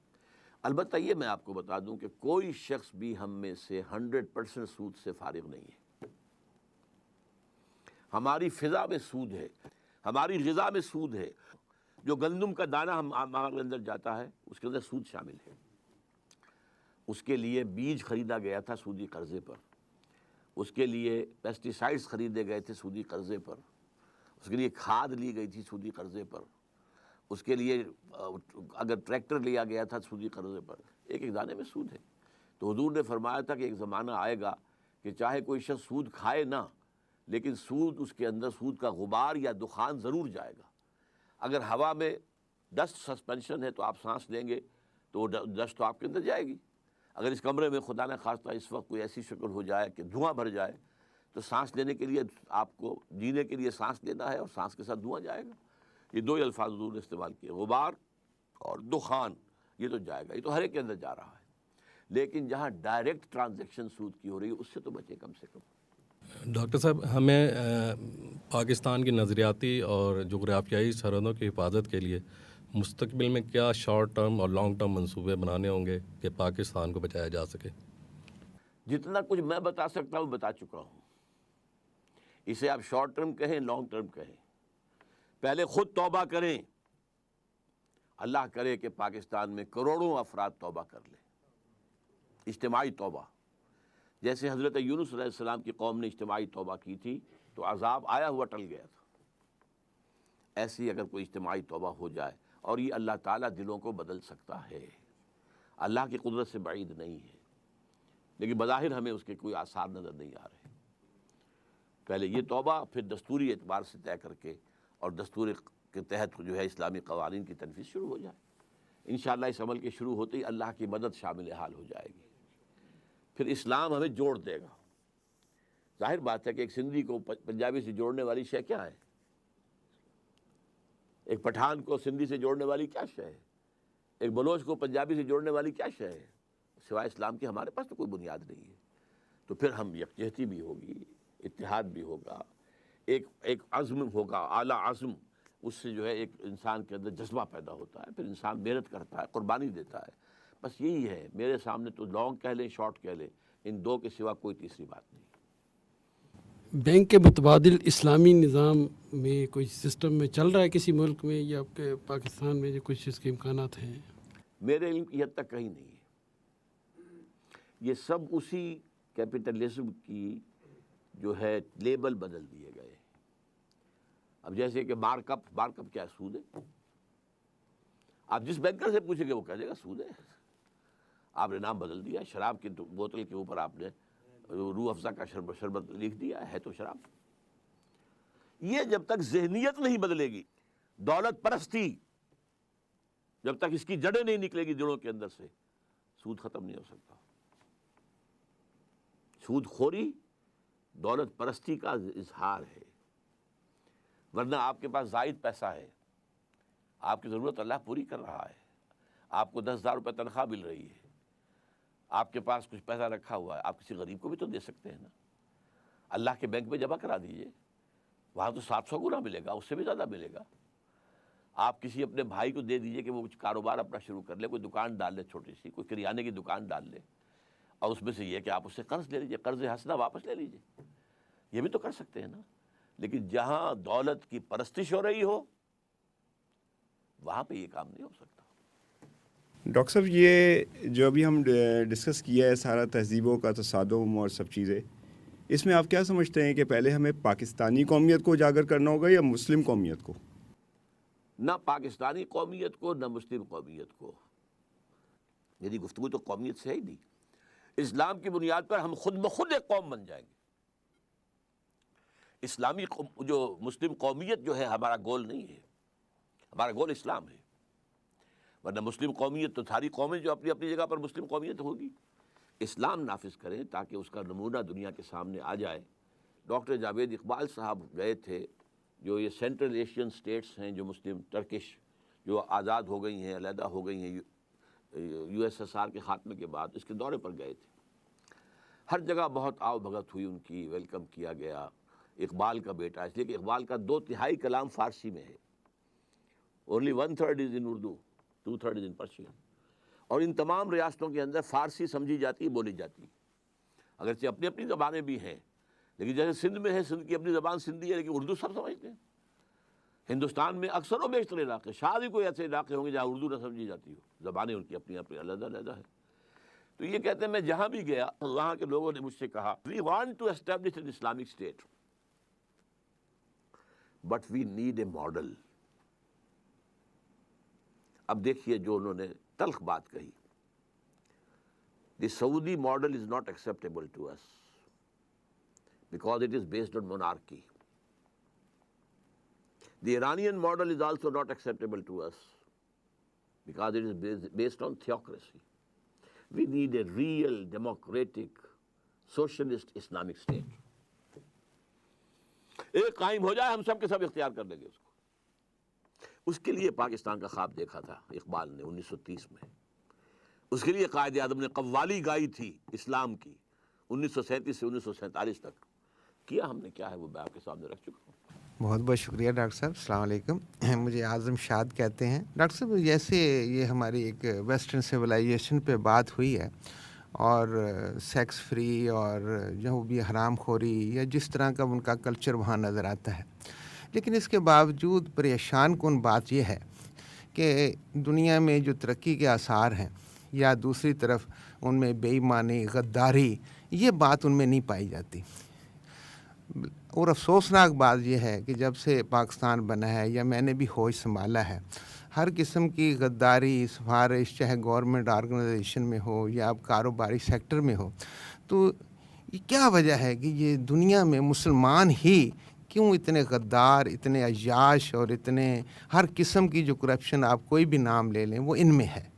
البتہ یہ میں آپ کو بتا دوں کہ کوئی شخص بھی ہم میں سے 100% سود سے فارغ نہیں ہے. ہماری فضا میں سود ہے، ہماری غذا میں سود ہے. جو گندم کا دانہ ہمارے اندر جاتا ہے اس کے اندر سود شامل ہے. اس کے لیے بیج خریدا گیا تھا سودی قرضے پر، اس کے لیے پیسٹی سائڈز خریدے گئے تھے سودی قرضے پر، اس کے لیے کھاد لی گئی تھی سودی قرضے پر، اس کے لیے اگر ٹریکٹر لیا گیا تھا سودی قرضے پر. ایک ایک دانے میں سود ہے. تو حضور نے فرمایا تھا کہ ایک زمانہ آئے گا کہ چاہے کوئی شخص سود کھائے نہ، لیکن سود اس کے اندر سود کا غبار یا دخان ضرور جائے گا. اگر ہوا میں ڈسٹ سسپینشن ہے تو آپ سانس لیں گے تو وہ ڈسٹ تو آپ کے اندر جائے گی. اگر اس کمرے میں خدا نہ خواستہ اس وقت کوئی ایسی شکل ہو جائے کہ دھواں بھر جائے تو سانس لینے کے لیے آپ کو جینے کے لیے سانس لینا ہے اور سانس کے ساتھ دھواں جائے گا. یہ دو ہی الفاظ حضور نے استعمال کیے، غبار اور دخان. یہ تو جائے گا، یہ تو ہر ایک کے اندر جا رہا ہے. لیکن جہاں ڈائریکٹ ٹرانزیکشن سود کی ہو رہی ہے اس سے تو بچے کم سے کم. ڈاکٹر صاحب، ہمیں پاکستان کی نظریاتی اور جغرافیائی سرحدوں کی حفاظت کے لیے مستقبل میں کیا شارٹ ٹرم اور لانگ ٹرم منصوبے بنانے ہوں گے کہ پاکستان کو بچایا جا سکے؟ جتنا کچھ میں بتا سکتا ہوں بتا چکا ہوں. اسے آپ شارٹ ٹرم کہیں لانگ ٹرم کہیں، پہلے خود توبہ کریں. اللہ کرے کہ پاکستان میں کروڑوں افراد توبہ کر لیں، اجتماعی توبہ. جیسے حضرت یونس علیہ السلام کی قوم نے اجتماعی توبہ کی تھی تو عذاب آیا ہوا ٹل گیا تھا. ایسی اگر کوئی اجتماعی توبہ ہو جائے، اور یہ اللہ تعالیٰ دلوں کو بدل سکتا ہے، اللہ کی قدرت سے بعید نہیں ہے، لیکن بظاہر ہمیں اس کے کوئی آثار نظر نہیں آ رہے. پہلے یہ توبہ، پھر دستوری اعتبار سے طے کر کے اور دستور کے تحت جو ہے اسلامی قوانین کی تنفیذ شروع ہو جائے. انشاءاللہ اس عمل کے شروع ہوتے ہی اللہ کی مدد شامل حال ہو جائے گی. پھر اسلام ہمیں جوڑ دے گا. ظاہر بات ہے کہ ایک سندھی کو پنجابی سے جوڑنے والی شے کیا ہے؟ ایک پٹھان کو سندھی سے جوڑنے والی کیا شے ہے؟ ایک بلوچ کو پنجابی سے جوڑنے والی کیا شے ہے؟ سوائے اسلام کے ہمارے پاس تو کوئی بنیاد نہیں ہے. تو پھر ہم یکجہتی بھی ہوگی، اتحاد بھی ہوگا، ایک عزم ہوگا، اعلیٰ عزم. اس سے جو ہے ایک انسان کے اندر جذبہ پیدا ہوتا ہے، پھر انسان محنت کرتا ہے، قربانی دیتا ہے. بس یہی ہے. میرے سامنے تو لانگ کہہ لیں شارٹ کہہ لیں، ان دو کے سوا کوئی تیسری بات نہیں. بینک کے متبادل اسلامی نظام میں کوئی سسٹم میں چل رہا ہے کسی ملک میں، یا آپ کے پاکستان میں جو کچھ اس کے امکانات ہیں؟ میرے علم کی حد تک کہیں نہیں ہے. یہ سب اسی کیپٹلزم کی جو ہے لیبل بدل دیے گئے. اب جیسے کہ مارک اپ کیا ہے؟ سود ہے. آپ جس بینکر سے پوچھیں گے وہ کہہ دے گا سود ہے. آپ نے نام بدل دیا. شراب کی بوتل کے اوپر آپ نے روح افزا کا شربت لکھ دیا ہے تو شراب. یہ جب تک ذہنیت نہیں بدلے گی، دولت پرستی جب تک اس کی جڑیں نہیں نکلے گی دلوں کے اندر سے، سود ختم نہیں ہو سکتا. سود خوری دولت پرستی کا اظہار ہے. ورنہ آپ کے پاس زائد پیسہ ہے، آپ کی ضرورت اللہ پوری کر رہا ہے، آپ کو 10,000 روپے تنخواہ مل رہی ہے، آپ کے پاس کچھ پیسہ رکھا ہوا ہے، آپ کسی غریب کو بھی تو دے سکتے ہیں نا. اللہ کے بینک میں جمع کرا دیجئے، وہاں تو 700 گنا ملے گا، اس سے بھی زیادہ ملے گا. آپ کسی اپنے بھائی کو دے دیجئے کہ وہ کچھ کاروبار اپنا شروع کر لے، کوئی دکان ڈال لے چھوٹی سی، کوئی کریانے کی دکان ڈال لے، اور اس میں سے یہ کہ آپ اس سے قرض لے لیجئے، قرض حسنہ واپس لے لیجئے. یہ بھی تو کر سکتے ہیں نا. لیکن جہاں دولت کی پرستش ہو رہی ہو وہاں پہ یہ کام نہیں ہو سکتا. ڈاکٹر صاحب، یہ جو ابھی ہم ڈسکس کیا ہے سارا تہذیبوں کا تصادم اور سب چیزیں، اس میں آپ کیا سمجھتے ہیں کہ پہلے ہمیں پاکستانی قومیت کو اجاگر کرنا ہوگا یا مسلم قومیت کو؟ نہ پاکستانی قومیت کو نہ مسلم قومیت کو. میری گفتگو تو قومیت سے ہی نہیں. اسلام کی بنیاد پر ہم خود بخود ایک قوم بن جائیں گے. اسلامی جو مسلم قومیت جو ہے ہمارا گول نہیں ہے، ہمارا گول اسلام ہے. ورنہ مسلم قومیت تو ساری قومیں جو اپنی اپنی جگہ پر مسلم قومیت ہوگی. اسلام نافذ کریں تاکہ اس کا نمونہ دنیا کے سامنے آ جائے. ڈاکٹر جاوید اقبال صاحب گئے تھے، جو یہ سینٹرل ایشین سٹیٹس ہیں جو مسلم ٹرکش جو آزاد ہو گئی ہیں، علیحدہ ہو گئی ہیں USSR کے خاتمے کے بعد، اس کے دورے پر گئے تھے. ہر جگہ بہت آؤ بھگت ہوئی ان کی، ویلکم کیا گیا. اقبال کا بیٹا، اس لیے کہ اقبال کا 2/3 کلام فارسی میں ہے. Only 1/3 is in Urdu, 2/3 is in Persian. اور ان تمام ریاستوں کے اندر فارسی سمجھی جاتی، بولی جاتی. اگرچہ اپنی اپنی زبانیں بھی ہیں، لیکن جیسے سندھ میں ہے، سندھ کی اپنی زبان سندھی ہے، لیکن اردو سب سمجھتے ہیں۔ ہندوستان میں اکثر و بیشتر علاقے، شاید ہی کوئی ایسے علاقے ہوں گے جہاں اردو نہ سمجھی جاتی ہو، زبانیں ان کی اپنی اپنی علیحدہ علیحدہ ہے۔ تو یہ کہتے ہیں میں جہاں بھی گیا وہاں کے لوگوں نے مجھ سے کہا we want to establish an Islamic state but we need a model. اب دیکھیے جو انہوں نے تلخ بات کہی، the Saudi model is not acceptable to us because it is based on monarchy. The Iranian model is also not acceptable to us because it is based on theocracy. We need a real democratic socialist Islamic state. ایک قائم ہو جائے ہم سب کے سب اختیار کر لیں گے اس کو۔ اس کے لیے پاکستان کا خواب دیکھا تھا اقبال نے 1930 میں، اس کے لیے قائد اعظم نے قوالی گائی تھی اسلام کی 1937 سے 1947 تک۔ کیا ہم نے کیا ہے وہ میں آپ کے سامنے رکھ چکا ہوں۔ بہت بہت شکریہ ڈاکٹر صاحب، السلام علیکم۔ مجھے اعظم شاد کہتے ہیں۔ ڈاکٹر صاحب جیسے یہ ہماری ایک ویسٹرن سویلائزیشن پہ بات ہوئی ہے اور سیکس فری اور جو بھی حرام خوری یا جس طرح کا ان کا کلچر وہاں نظر آتا ہے، لیکن اس کے باوجود پریشان کن بات یہ ہے کہ دنیا میں جو ترقی کے آثار ہیں یا دوسری طرف ان میں بے ایمانی، غداری، یہ بات ان میں نہیں پائی جاتی۔ اور افسوسناک بات یہ ہے کہ جب سے پاکستان بنا ہے یا میں نے بھی ہوش سنبھالا ہے، ہر قسم کی غداری، سفارش، چاہے گورنمنٹ آرگنائزیشن میں ہو یا اب کاروباری سیکٹر میں ہو، تو یہ کیا وجہ ہے کہ یہ دنیا میں مسلمان ہی کیوں اتنے غدار، اتنے عیاش اور اتنے ہر قسم کی جو کرپشن آپ کوئی بھی نام لے لیں وہ ان میں ہے؟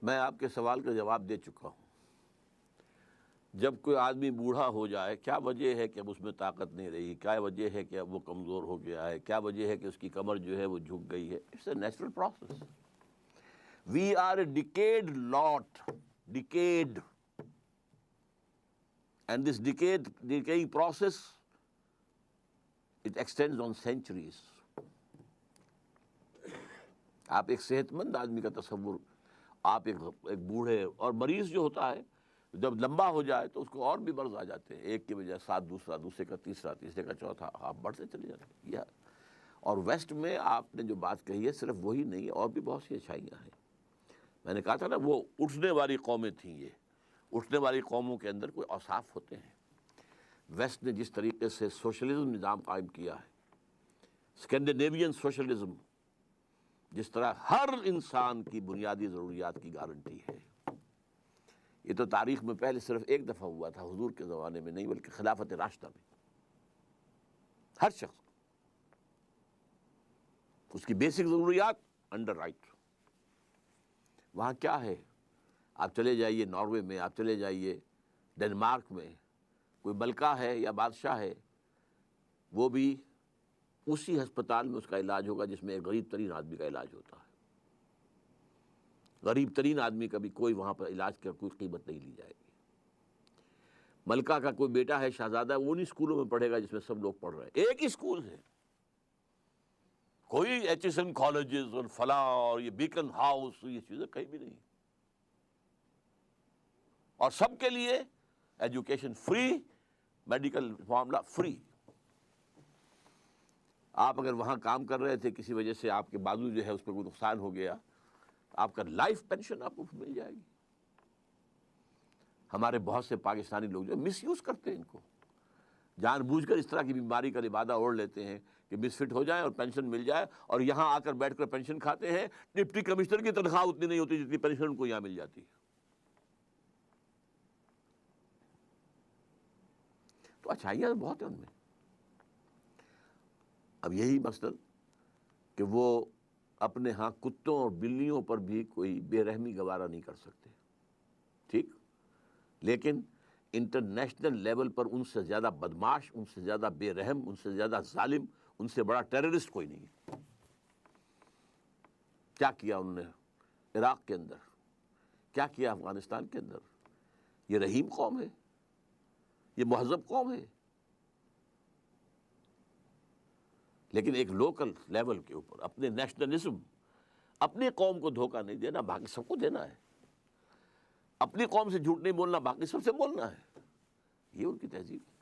میں آپ کے سوال کا جواب دے چکا ہوں۔ جب کوئی آدمی بوڑھا ہو جائے کیا وجہ ہے کہ اب اس میں طاقت نہیں رہی، کیا وجہ ہے کہ اب وہ کمزور ہو گیا ہے، کیا وجہ ہے کہ اس کی کمر جو ہے وہ جھک گئی ہے؟ It's a natural process. We are a decayed lot, decayed, and this decaying process it extends on centuries. آپ ایک صحت مند آدمی کا تصور، آپ ایک بوڑھے اور مریض جو ہوتا ہے جب لمبا ہو جائے تو اس کو اور بھی مرض آ جاتے ہیں، ایک کی بجائے 7 دوسرا، دوسرے کا تیسرا، تیسرے کا چوتھا، آپ بڑھتے چلے جاتے ہیں۔ یا اور ویسٹ میں آپ نے جو بات کہی ہے صرف وہی نہیں ہے، اور بھی بہت سی اچھائیاں ہیں۔ میں نے کہا تھا نا وہ اٹھنے والی قومیں تھیں، یہ اٹھنے والی قوموں کے اندر کوئی اوصاف ہوتے ہیں۔ ویسٹ نے جس طریقے سے سوشلزم نظام قائم کیا ہے، اسکینڈینیوین سوشلزم، جس طرح ہر انسان کی بنیادی ضروریات کی گارنٹی ہے، یہ تو تاریخ میں پہلے صرف ایک دفعہ ہوا تھا، حضور کے زمانے میں نہیں بلکہ خلافت راشدہ میں۔ ہر شخص اس کی بیسک ضروریات انڈر رائٹ۔ وہاں کیا ہے؟ آپ چلے جائیے ناروے میں، آپ چلے جائیے ڈنمارک میں، کوئی ملکہ ہے یا بادشاہ ہے، وہ بھی اسی ہسپتال میں اس کا علاج ہوگا جس میں ایک غریب ترین آدمی کا علاج ہوتا ہے۔ غریب ترین آدمی کا بھی کوئی وہاں پر علاج کا کوئی قیمت نہیں لی جائے گی۔ ملکہ کا کوئی بیٹا ہے شہزادہ ہے، وہ انہی اسکولوں میں پڑھے گا جس میں سب لوگ پڑھ رہے ہیں، ایک ہی اسکول ہے، کوئی ایچ ایس این کالجز اور فلاں اور یہ بیکن ہاؤس، یہ چیزیں کہیں بھی نہیں۔ اور سب کے لیے ایجوکیشن فری، میڈیکل معاملہ فری۔ آپ اگر وہاں کام کر رہے تھے، کسی وجہ سے آپ کے بازو جو ہے اس پہ کوئی نقصان ہو گیا، آپ کا لائف پینشن آپ کو مل جائے گی۔ ہمارے بہت سے پاکستانی لوگ جو مس یوز کرتے ہیں ان کو، جان بوجھ کر اس طرح کی بیماری کا لبادہ اوڑھ لیتے ہیں کہ مس فٹ ہو جائے اور پینشن مل جائے، اور یہاں آ کر بیٹھ کر پینشن کھاتے ہیں۔ ڈپٹی کمشنر کی تنخواہ اتنی نہیں ہوتی جتنی پینشن ان کو یہاں مل جاتی ہے۔ تو اچھائیاں بہت ہیں ان میں۔ اب یہی مثلاً کہ وہ اپنے ہاں کتوں اور بلیوں پر بھی کوئی بے رحمی گوارا نہیں کر سکتے، ٹھیک، لیکن انٹرنیشنل لیول پر ان سے زیادہ بدماش، ان سے زیادہ بے رحم، ان سے زیادہ ظالم، ان سے بڑا ٹیررسٹ کوئی نہیں ہے۔ کیا کیا انہوں نے عراق کے اندر، کیا کیا افغانستان کے اندر؟ یہ رحیم قوم ہے، یہ مہذب قوم ہے، لیکن ایک لوکل لیول کے اوپر اپنے نیشنلزم، اپنی قوم کو دھوکہ نہیں دینا، باقی سب کو دینا ہے۔ اپنی قوم سے جھوٹ نہیں بولنا، باقی سب سے بولنا ہے۔ یہ ان کی تہذیب ہے۔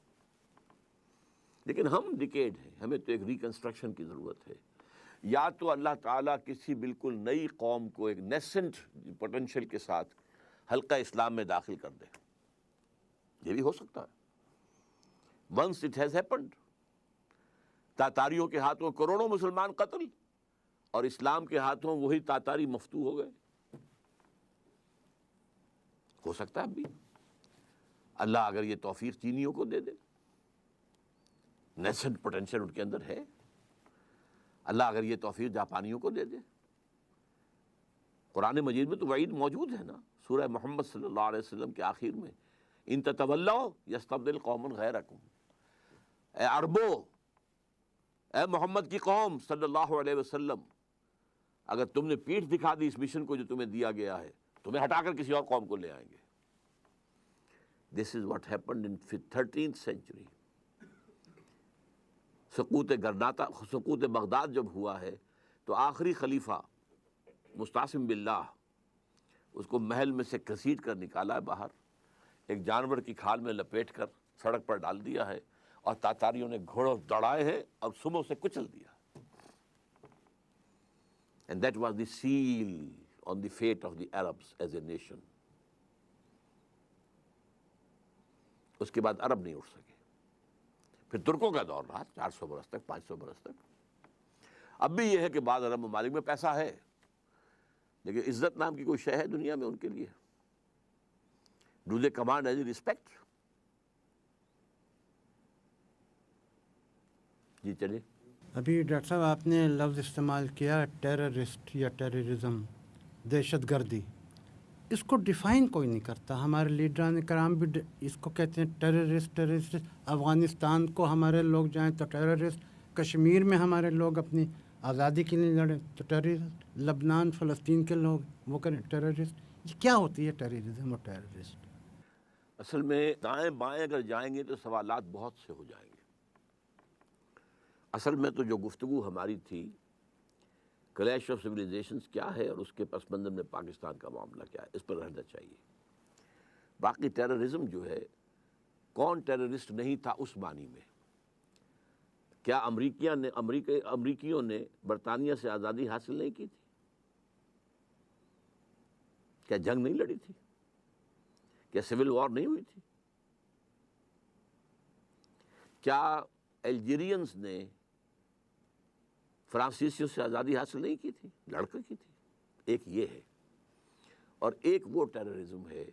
لیکن ہم ڈیکیڈ ہیں، ہمیں تو ایک ریکنسٹرکشن کی ضرورت ہے. یا تو اللہ تعالیٰ کسی بالکل نئی قوم کو ایک نیسنٹ پوٹینشیل کے ساتھ حلقہ اسلام میں داخل کر دے، یہ بھی ہو سکتا ہے. Once it has happened. تاتاریوں کے ہاتھوں کروڑوں مسلمان قتل اور اسلام کے ہاتھوں وہی تاتاری مفتو ہو گئے. ہو سکتا ہے اب بھی اللہ اگر یہ توفیق چینیوں کو دے دے، نیسنٹ پوٹینشیل ان کے اندر ہے. اللہ اگر یہ توفیق جاپانیوں کو دے دے. قرآن مجید میں تو وعید موجود ہے نا، سورہ محمد صلی اللہ علیہ وسلم کے آخر میں، ان تتولوا یستبدل قوما غیرکم. اے عربو، اے محمد کی قوم صلی اللہ علیہ وسلم، اگر تم نے پیٹھ دکھا دی اس مشن کو جو تمہیں دیا گیا ہے، تمہیں ہٹا کر کسی اور قوم کو لے آئیں گے. This is what happened in 13th century. سقوط بغداد جب ہوا ہے تو آخری خلیفہ مستعصم باللہ اس کو محل میں سے گھسیٹ کر نکالا ہے باہر، ایک جانور کی کھال میں لپیٹ کر سڑک پر ڈال دیا ہے، اور تاتاریوں نے گھوڑوں دوڑائے ہیں اور صبح سے کچل دیا. And that was the seal on the fate of the Arabs as a nation. اس کے بعد عرب نہیں اٹھ سکے. پھر ترکوں کا دور رہا 400 برس تک، 500 برس تک. اب بھی یہ ہے کہ بعض عرب ممالک میں پیسہ ہے، لیکن عزت نام کی کوئی شے ہے دنیا میں ان کے لیے؟ Do they command any respect؟ جی چلیے. ابھی ڈاکٹر صاحب آپ نے لفظ استعمال کیا ٹیررسٹ یا ٹیررزم، دہشت گردی. اس کو ڈیفائن کوئی نہیں کرتا. ہمارے لیڈران کرام بھی اس کو کہتے ہیں ٹیررسٹ. افغانستان کو ہمارے لوگ جائیں تو ٹیررسٹ، کشمیر میں ہمارے لوگ اپنی آزادی کے لیے لڑیں تو ٹیررسٹ، لبنان فلسطین کے لوگ وہ کریں ٹیررسٹ. یہ کیا ہوتی ہے ٹیررزم اور ٹیررسٹ؟ اصل میں دائیں بائیں اگر جائیں گے تو سوالات بہت سے ہو جائیں گے. اصل میں تو جو گفتگو ہماری تھی کلیش آف سویلائزیشنز کیا ہے اور اس کے پس منظر میں پاکستان کا معاملہ کیا ہے، اس پر رہنا چاہیے. باقی ٹیررزم جو ہے، کون ٹیررسٹ نہیں تھا اس معنی میں؟ کیا امریکیوں نے برطانیہ سے آزادی حاصل نہیں کی تھی؟ کیا جنگ نہیں لڑی تھی؟ کیا سول وار نہیں ہوئی تھی؟ کیا الجیرینز نے فرانسیسیوں سے آزادی حاصل نہیں کی تھی؟ لڑ کر کی تھی. ایک یہ ہے، اور ایک وہ ٹیررزم ہے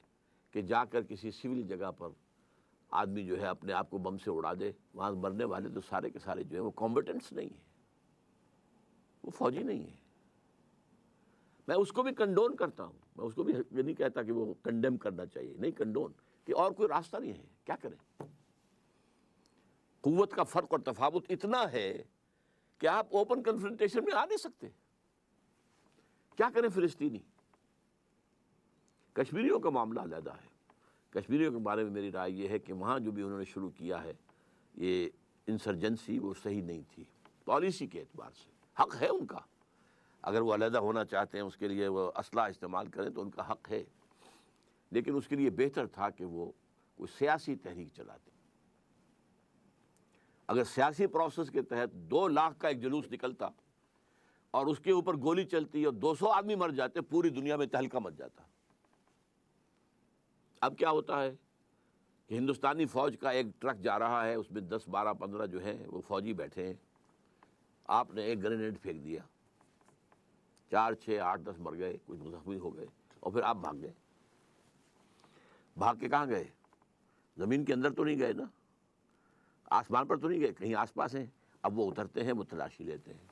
کہ جا کر کسی سول جگہ پر آدمی جو ہے اپنے آپ کو بم سے اڑا دے. وہاں مرنے والے تو سارے کے سارے جو ہیں وہ کمبیٹنٹس نہیں ہیں، وہ فوجی نہیں ہیں. میں اس کو بھی کنڈون کرتا ہوں، میں اس کو بھی یہ نہیں کہتا کہ وہ کنڈیم کرنا چاہیے، نہیں کنڈون، کہ اور کوئی راستہ نہیں ہے. کیا کریں؟ قوت کا فرق اور تفاوت اتنا ہے کہ آپ اوپن کنفرنٹیشن میں آ نہیں سکتے. کیا کریں فلسطینی؟ کشمیریوں کا معاملہ علیحدہ ہے. کشمیریوں کے بارے میں میری رائے یہ ہے کہ وہاں جو بھی انہوں نے شروع کیا ہے یہ انسرجنسی، وہ صحیح نہیں تھی پالیسی کے اعتبار سے. حق ہے ان کا، اگر وہ علیحدہ ہونا چاہتے ہیں اس کے لیے وہ اسلحہ استعمال کریں تو ان کا حق ہے، لیکن اس کے لیے بہتر تھا کہ وہ کوئی سیاسی تحریک چلاتے. اگر سیاسی پروسیس کے تحت 2 لاکھ کا ایک جلوس نکلتا اور اس کے اوپر گولی چلتی اور 200 آدمی مر جاتے، پوری دنیا میں تہلکہ مچ جاتا. اب کیا ہوتا ہے کہ ہندوستانی فوج کا ایک ٹرک جا رہا ہے، اس میں 10 12 15 جو ہیں وہ فوجی بیٹھے ہیں. آپ نے ایک گرینیڈ پھینک دیا، 4 6 8 10 مر گئے، کچھ زخمی ہو گئے، اور پھر آپ بھاگ گئے. بھاگ کے کہاں گئے؟ زمین کے اندر تو نہیں گئے نا، آسمان پر تو نہیں گئے، کہیں آس پاس ہیں. اب وہ اترتے ہیں، وہ تلاشی لیتے ہیں،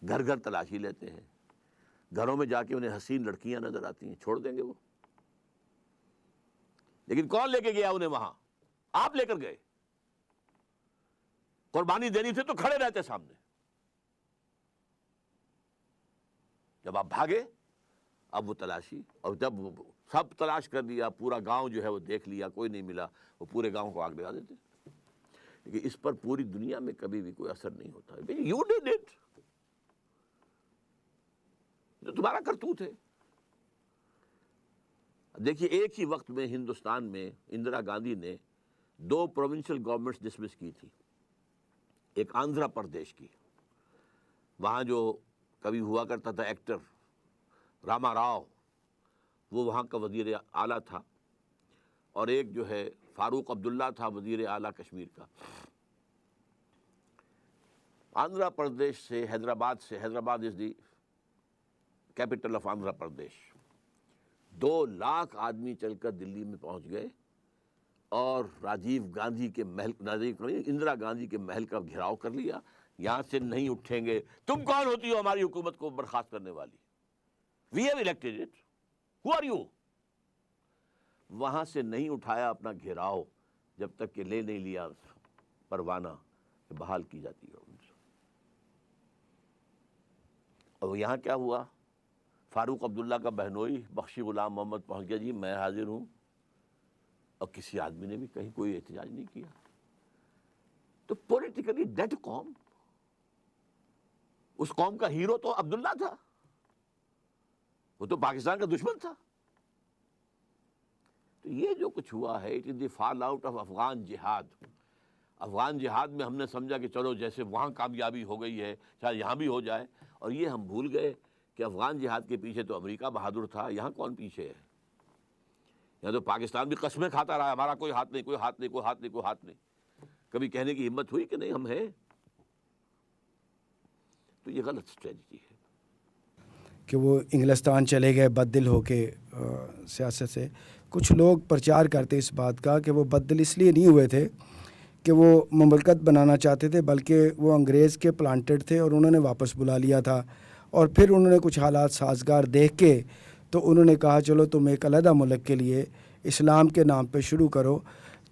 گھر گھر تلاشی لیتے ہیں. گھروں میں جا کے انہیں حسین لڑکیاں نظر آتی ہیں، چھوڑ دیں گے وہ؟ لیکن کون لے کے گیا انہیں وہاں؟ آپ لے کر گئے. قربانی دینی تھی تو کھڑے رہتے سامنے. جب آپ بھاگے اب وہ تلاشی، اور جب سب تلاش کر لیا، پورا گاؤں جو ہے وہ دیکھ لیا، کوئی نہیں ملا، وہ پورے گاؤں کو آگ لگا دیتے. لیکن اس پر پوری دنیا میں کبھی بھی کوئی اثر نہیں ہوتا ہے. یو ڈیڈ اٹ، جو تمہارا کرتوت ہے. دیکھیے ایک ہی وقت میں ہندوستان میں اندرا گاندھی نے 2 پروونشل گورنمنٹس ڈسمس کی تھی. ایک آندھرا پردیش کی، وہاں جو کبھی ہوا کرتا تھا ایکٹر راما راؤ، وہ وہاں کا وزیر اعلیٰ تھا، اور ایک جو ہے فاروق عبداللہ تھا وزیر اعلیٰ کشمیر کا۔ آندھرا پردیش سے حیدرآباد از دی کیپٹل آف آندھرا پردیش، 2 لاکھ آدمی چل کر دلی میں پہنچ گئے اور اندرا گاندھی کے محل کا گھیراؤ کر لیا۔ یہاں سے نہیں اٹھیں گے، تم کون ہوتی ہو ہماری حکومت کو برخاست کرنے والی؟ We have elected it, who are you? وہاں سے نہیں اٹھایا اپنا گھیراؤ جب تک کہ لے نہیں لیا پروانہ کہ بحال کی جاتی ہے۔ اور یہاں کیا ہوا؟ فاروق عبداللہ کا بہنوئی بخشی غلام محمد پہنچ گیا، جی میں حاضر ہوں، اور کسی آدمی نے بھی کہیں کوئی احتجاج نہیں کیا۔ تو پولیٹیکلی ڈیڈ قوم، اس قوم کا ہیرو تو عبداللہ تھا، وہ تو پاکستان کا دشمن تھا۔ تو یہ جو کچھ ہوا ہے، it is the fall out of Afghan جہاد۔ افغان جہاد میں ہم نے سمجھا کہ چلو جیسے وہاں کامیابی ہو گئی ہے شاید یہاں بھی ہو جائے، اور یہ ہم بھول گئے کہ افغان جہاد کے پیچھے تو امریکہ بہادر تھا، یہاں کون پیچھے ہے؟ یہاں تو پاکستان بھی قسمیں کھاتا رہا، ہمارا کوئی ہاتھ نہیں، کوئی ہاتھ نہیں، کوئی ہاتھ نہیں، کوئی ہاتھ نہیں۔ کبھی کہنے کی ہمت ہوئی کہ نہیں ہم ہیں؟ تو یہ غلط اسٹریٹجی ہے کہ وہ انگلستان چلے گئے بد دل ہو کے سیاست سے۔ کچھ لوگ پرچار کرتے اس بات کا کہ وہ بد دل اس لیے نہیں ہوئے تھے کہ وہ مملکت بنانا چاہتے تھے، بلکہ وہ انگریز کے پلانٹڈ تھے اور انہوں نے واپس بلا لیا تھا، اور پھر انہوں نے کچھ حالات سازگار دیکھ کے تو انہوں نے کہا چلو تم ایک علیحدہ ملک کے لیے اسلام کے نام پہ شروع کرو۔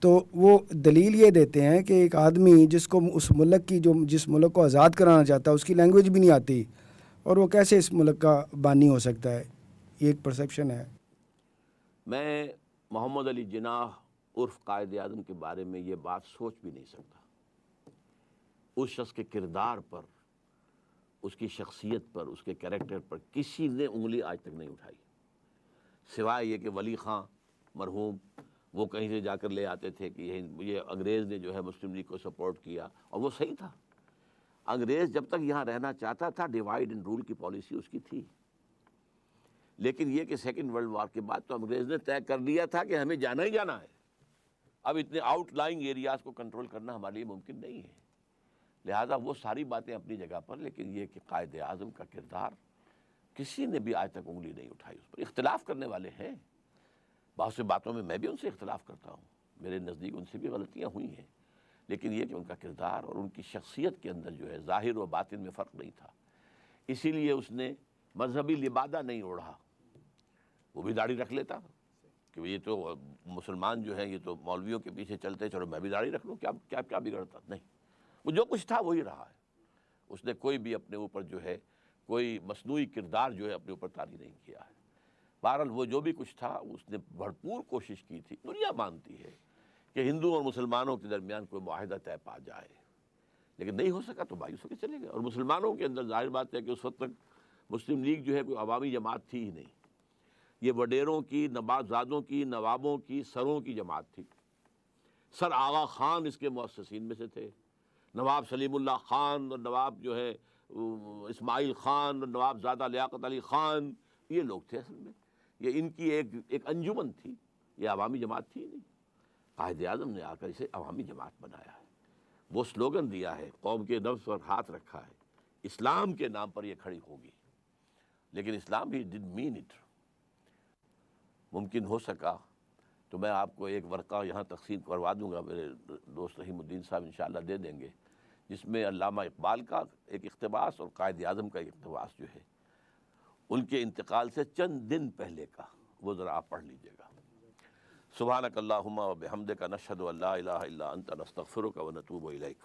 تو وہ دلیل یہ دیتے ہیں کہ ایک آدمی جس کو اس ملک کی جس ملک کو آزاد کرانا چاہتا ہے اس کی لینگویج بھی نہیں آتی، اور وہ کیسے اس ملک کا بانی ہو سکتا ہے؟ یہ ایک پرسیپشن ہے۔ میں محمد علی جناح عرف قائد اعظم کے بارے میں یہ بات سوچ بھی نہیں سکتا۔ اس شخص کے کردار پر، اس کی شخصیت پر، اس کے کریکٹر پر کسی نے انگلی آج تک نہیں اٹھائی، سوائے یہ کہ ولی خان مرحوم وہ کہیں سے جا کر لے آتے تھے کہ یہ انگریز نے جو ہے مسلم لیگ کو سپورٹ کیا، اور وہ صحیح تھا۔ انگریز جب تک یہاں رہنا چاہتا تھا ڈیوائیڈ اینڈ رول کی پالیسی اس کی تھی، لیکن یہ کہ سیکنڈ ورلڈ وار کے بعد تو انگریز نے طے کر لیا تھا کہ ہمیں جانا ہی جانا ہے، اب اتنے آؤٹ لائنگ ایریاز کو کنٹرول کرنا ہمارے لیے ممکن نہیں ہے۔ لہٰذا وہ ساری باتیں اپنی جگہ پر، لیکن یہ کہ قائد اعظم کا کردار کسی نے بھی آج تک انگلی نہیں اٹھائی۔ اس پر اختلاف کرنے والے ہیں، بہت سی باتوں میں میں بھی ان سے اختلاف کرتا ہوں، میرے نزدیک ان سے بھی غلطیاں ہوئی ہیں، لیکن یہ کہ ان کا کردار اور ان کی شخصیت کے اندر جو ہے ظاہر و باطن میں فرق نہیں تھا۔ اسی لیے اس نے مذہبی لبادہ نہیں اوڑھا، وہ بھی داڑھی رکھ لیتا کہ یہ تو مسلمان جو ہیں یہ تو مولویوں کے پیچھے چلتے، چلو میں بھی داڑھی رکھ لوں، کیا بگڑتا؟ نہیں، وہ جو کچھ تھا وہی رہا ہے۔ اس نے کوئی بھی اپنے اوپر جو ہے کوئی مصنوعی کردار جو ہے اپنے اوپر طاری نہیں کیا ہے۔ بہرحال وہ جو بھی کچھ تھا اس نے بھرپور کوشش کی تھی۔ دنیا مانتی ہے کہ ہندوؤں اور مسلمانوں کے درمیان کوئی معاہدہ طے پا جائے، لیکن نہیں ہو سکا تو مایوس ہو کے چلے گئے۔ اور مسلمانوں کے اندر ظاہر بات ہے کہ اس وقت تک مسلم لیگ جو ہے کوئی عوامی جماعت تھی ہی نہیں، یہ وڈیروں کی، نوابزادوں کی، نوابوں کی، سروں کی جماعت تھی۔ سر آغا خان اس کے مؤسسین میں سے تھے، نواب سلیم اللہ خان اور نواب جو ہے اسماعیل خان اور نواب زادہ لیاقت علی خان، یہ لوگ تھے اصل میں، یہ ان کی ایک انجمن تھی، یہ عوامی جماعت تھی نہیں۔ قائد اعظم نے آ کر اسے عوامی جماعت بنایا ہے، وہ سلوگن دیا ہے، قوم کے نفس پر ہاتھ رکھا ہے، اسلام کے نام پر یہ کھڑی ہوگی، لیکن اسلام ہی ڈڈنٹ مین اٹ۔ ممکن ہو سکا تو میں آپ کو ایک ورقہ یہاں تقسیم کروا دوں گا، میرے دوست رحیم الدین صاحب انشاءاللہ دے دیں گے، جس میں علامہ اقبال کا ایک اقتباس اور قائد اعظم کا ایک اقتباس جو ہے ان کے انتقال سے چند دن پہلے کا، وہ ذرا آپ پڑھ لیجئے گا۔ سبحانک اللہم و بحمدک نشہد ان لا الہ الا انت نستغفرک و نتوب الیک۔